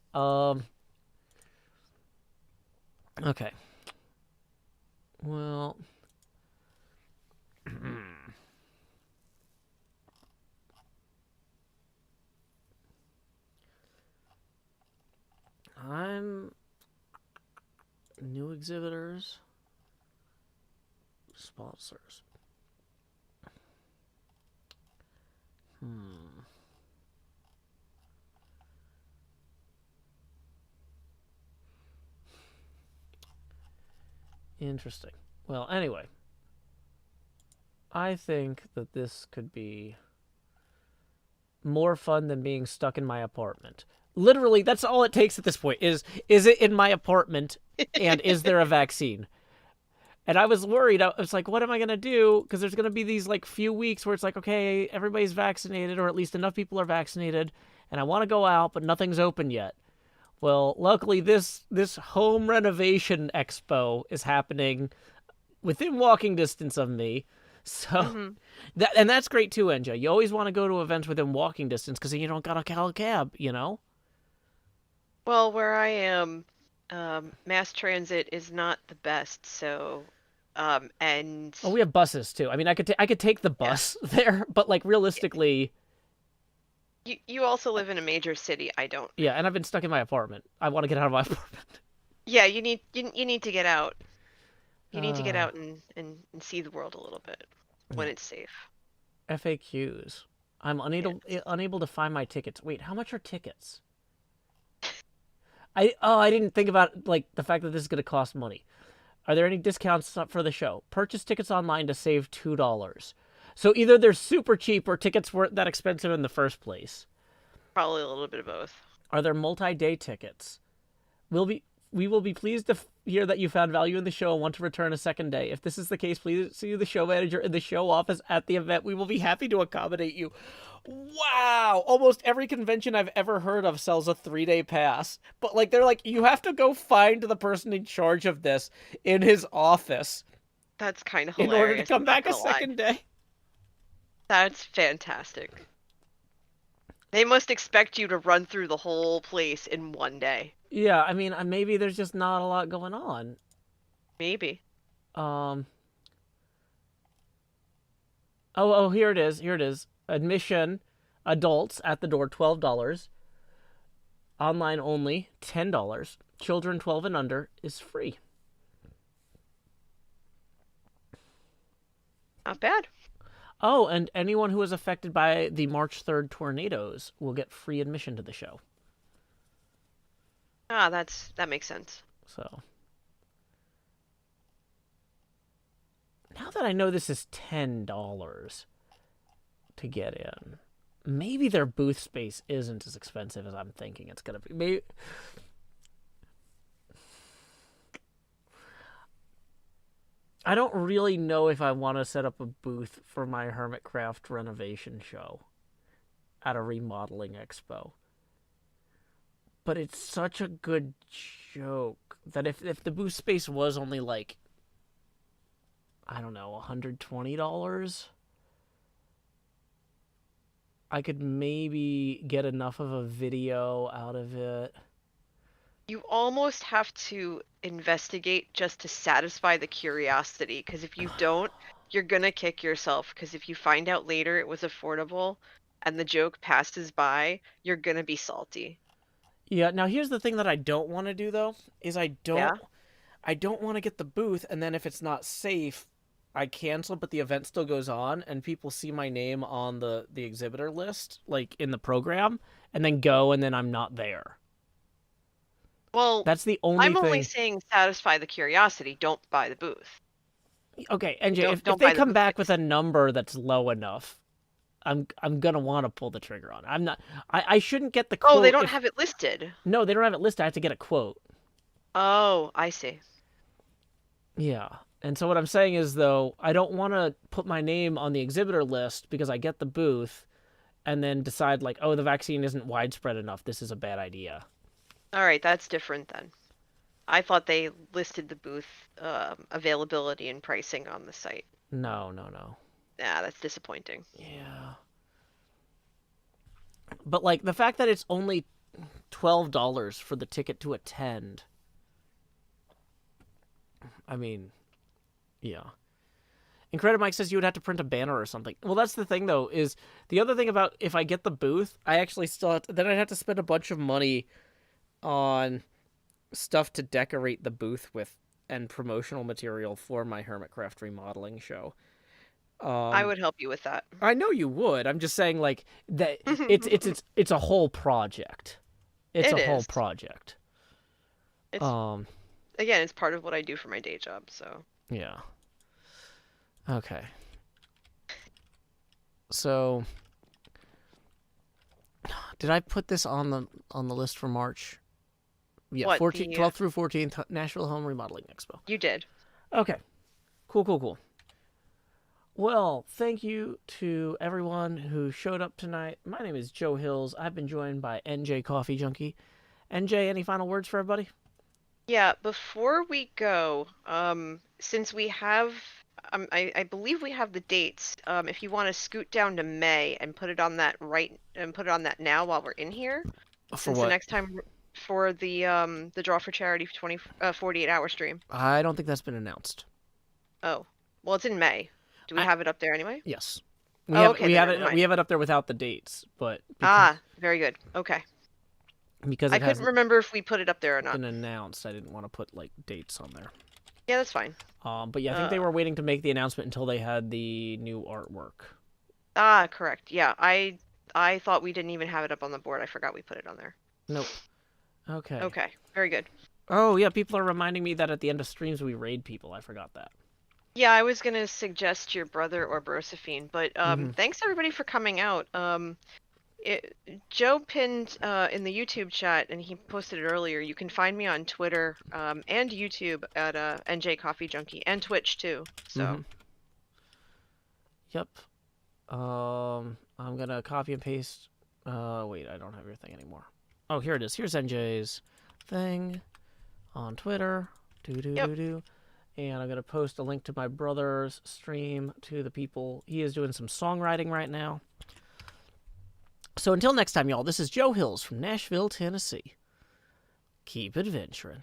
Okay. Well. I'm new exhibitors, sponsors. Interesting. Well, anyway, I think that this could be more fun than being stuck in my apartment. Literally, that's all it takes at this point. Is it in my apartment, and is there a vaccine? And I was worried. I was like, what am I going to do? Because there's going to be these like few weeks where it's like, okay, everybody's vaccinated, or at least enough people are vaccinated, and I want to go out, but nothing's open yet. Well, luckily, this home renovation expo is happening within walking distance of me. So, that's great too, NJ. You always want to go to events within walking distance because you don't got to call a cab, you know? Well, where I am, mass transit is not the best, so, and... Oh, we have buses too. I mean, I could take the bus there, but like realistically... You also live in a major city. I don't. Yeah, and I've been stuck in my apartment. I want to get out of my apartment. Yeah, you need to get out. You need to get out and see the world a little bit when it's safe. FAQs. I'm unable to find my tickets. Wait, how much are tickets? I didn't think about like the fact that this is going to cost money. Are there any discounts for the show? Purchase tickets online to save $2. So either they're super cheap or tickets weren't that expensive in the first place. Probably a little bit of both. Are there multi-day tickets? We will be pleased to hear that you found value in the show and want to return a second day. If this is the case, please see the show manager in the show office at the event. We will be happy to accommodate you. Wow! Almost every convention I've ever heard of sells a 3-day pass. But like they're like, you have to go find the person in charge of this in his office. That's kind of hilarious. In order to come back a second day. That's fantastic. They must expect you to run through the whole place in one day. Yeah, I mean, maybe there's just not a lot going on. Maybe. Oh, here it is. Admission, adults at the door, $12. Online only, $10. Children 12 and under is free. Not bad. Oh, and anyone who was affected by the March 3rd tornadoes will get free admission to the show. Ah, that makes sense. So, now that I know this is $10 to get in, maybe their booth space isn't as expensive as I'm thinking it's going to be. Maybe... I don't really know if I want to set up a booth for my HermitCraft renovation show at a remodeling expo. But it's such a good joke that if the booth space was only like, I don't know, $120, I could maybe get enough of a video out of it. You almost have to investigate just to satisfy the curiosity, because if you don't, you're gonna kick yourself, because if you find out later it was affordable and the joke passes by, you're gonna be salty. Yeah, now here's the thing that I don't want to do though, is I don't want to get the booth and then if it's not safe, I cancel but the event still goes on and people see my name on the exhibitor list, like in the program, and then go and then I'm not there. Well, That's the only I'm thing. only saying satisfy the curiosity, don't buy the booth. Okay, NJ, if don't they buy the come booth back tickets. with a number that's low enough, I'm gonna want to pull the trigger on it. I'm not. I shouldn't get the quote. Oh, they don't have it listed. No, they don't have it listed. I have to get a quote. Oh, I see. Yeah, and so what I'm saying is though, I don't want to put my name on the exhibitor list because I get the booth, and then decide like, oh, the vaccine isn't widespread enough. This is a bad idea. All right, that's different then. I thought they listed the booth availability and pricing on the site. No. Yeah, that's disappointing. Yeah. But like the fact that it's only $12 for the ticket to attend. I mean, yeah. And Credit Mike says you would have to print a banner or something. Well, that's the thing though, is the other thing about if I get the booth, I actually still have to, then I'd have to spend a bunch of money on stuff to decorate the booth with and promotional material for my HermitCraft remodeling show. I would help you with that. I know you would. I'm just saying, like that. It's a whole project. It's a whole project. It's, again, it's part of what I do for my day job. So yeah. Okay. So, did I put this on the list for March? Yeah, what, 12th through 14th, Nashville Home Remodeling Expo. You did. Okay. Cool. Well, thank you to everyone who showed up tonight. My name is Joe Hills. I've been joined by NJCoffeeJunkie. NJ, any final words for everybody? Yeah, before we go, since we have, I believe we have the dates. If you want to scoot down to May and put it on that now while we're in here, For since what? the next time for the Draw for Charity 48-hour stream. I don't think that's been announced. Oh, well, it's in May. Do we have it up there anyway? Yes. We have it up there without the dates, but very good. Okay. Because I couldn't remember if we put it up there or not. Been announced. I didn't want to put like dates on there. Yeah, that's fine. But yeah, I think they were waiting to make the announcement until they had the new artwork. Correct. Yeah, I thought we didn't even have it up on the board. I forgot we put it on there. Nope. Okay. Okay. Very good. Oh yeah, people are reminding me that at the end of streams we raid people. I forgot that. Yeah, I was gonna suggest your brother or Brosephine, but thanks everybody for coming out. Joe pinned in the YouTube chat, and he posted it earlier. You can find me on Twitter and YouTube at NJCoffeeJunkie and Twitch too. So. Yep. I'm gonna copy and paste. Wait, I don't have your thing anymore. Oh, here it is. Here's NJ's thing on Twitter. And I'm going to post a link to my brother's stream to the people. He is doing some songwriting right now. So until next time, y'all, this is Joe Hills from Nashville, Tennessee. Keep adventuring.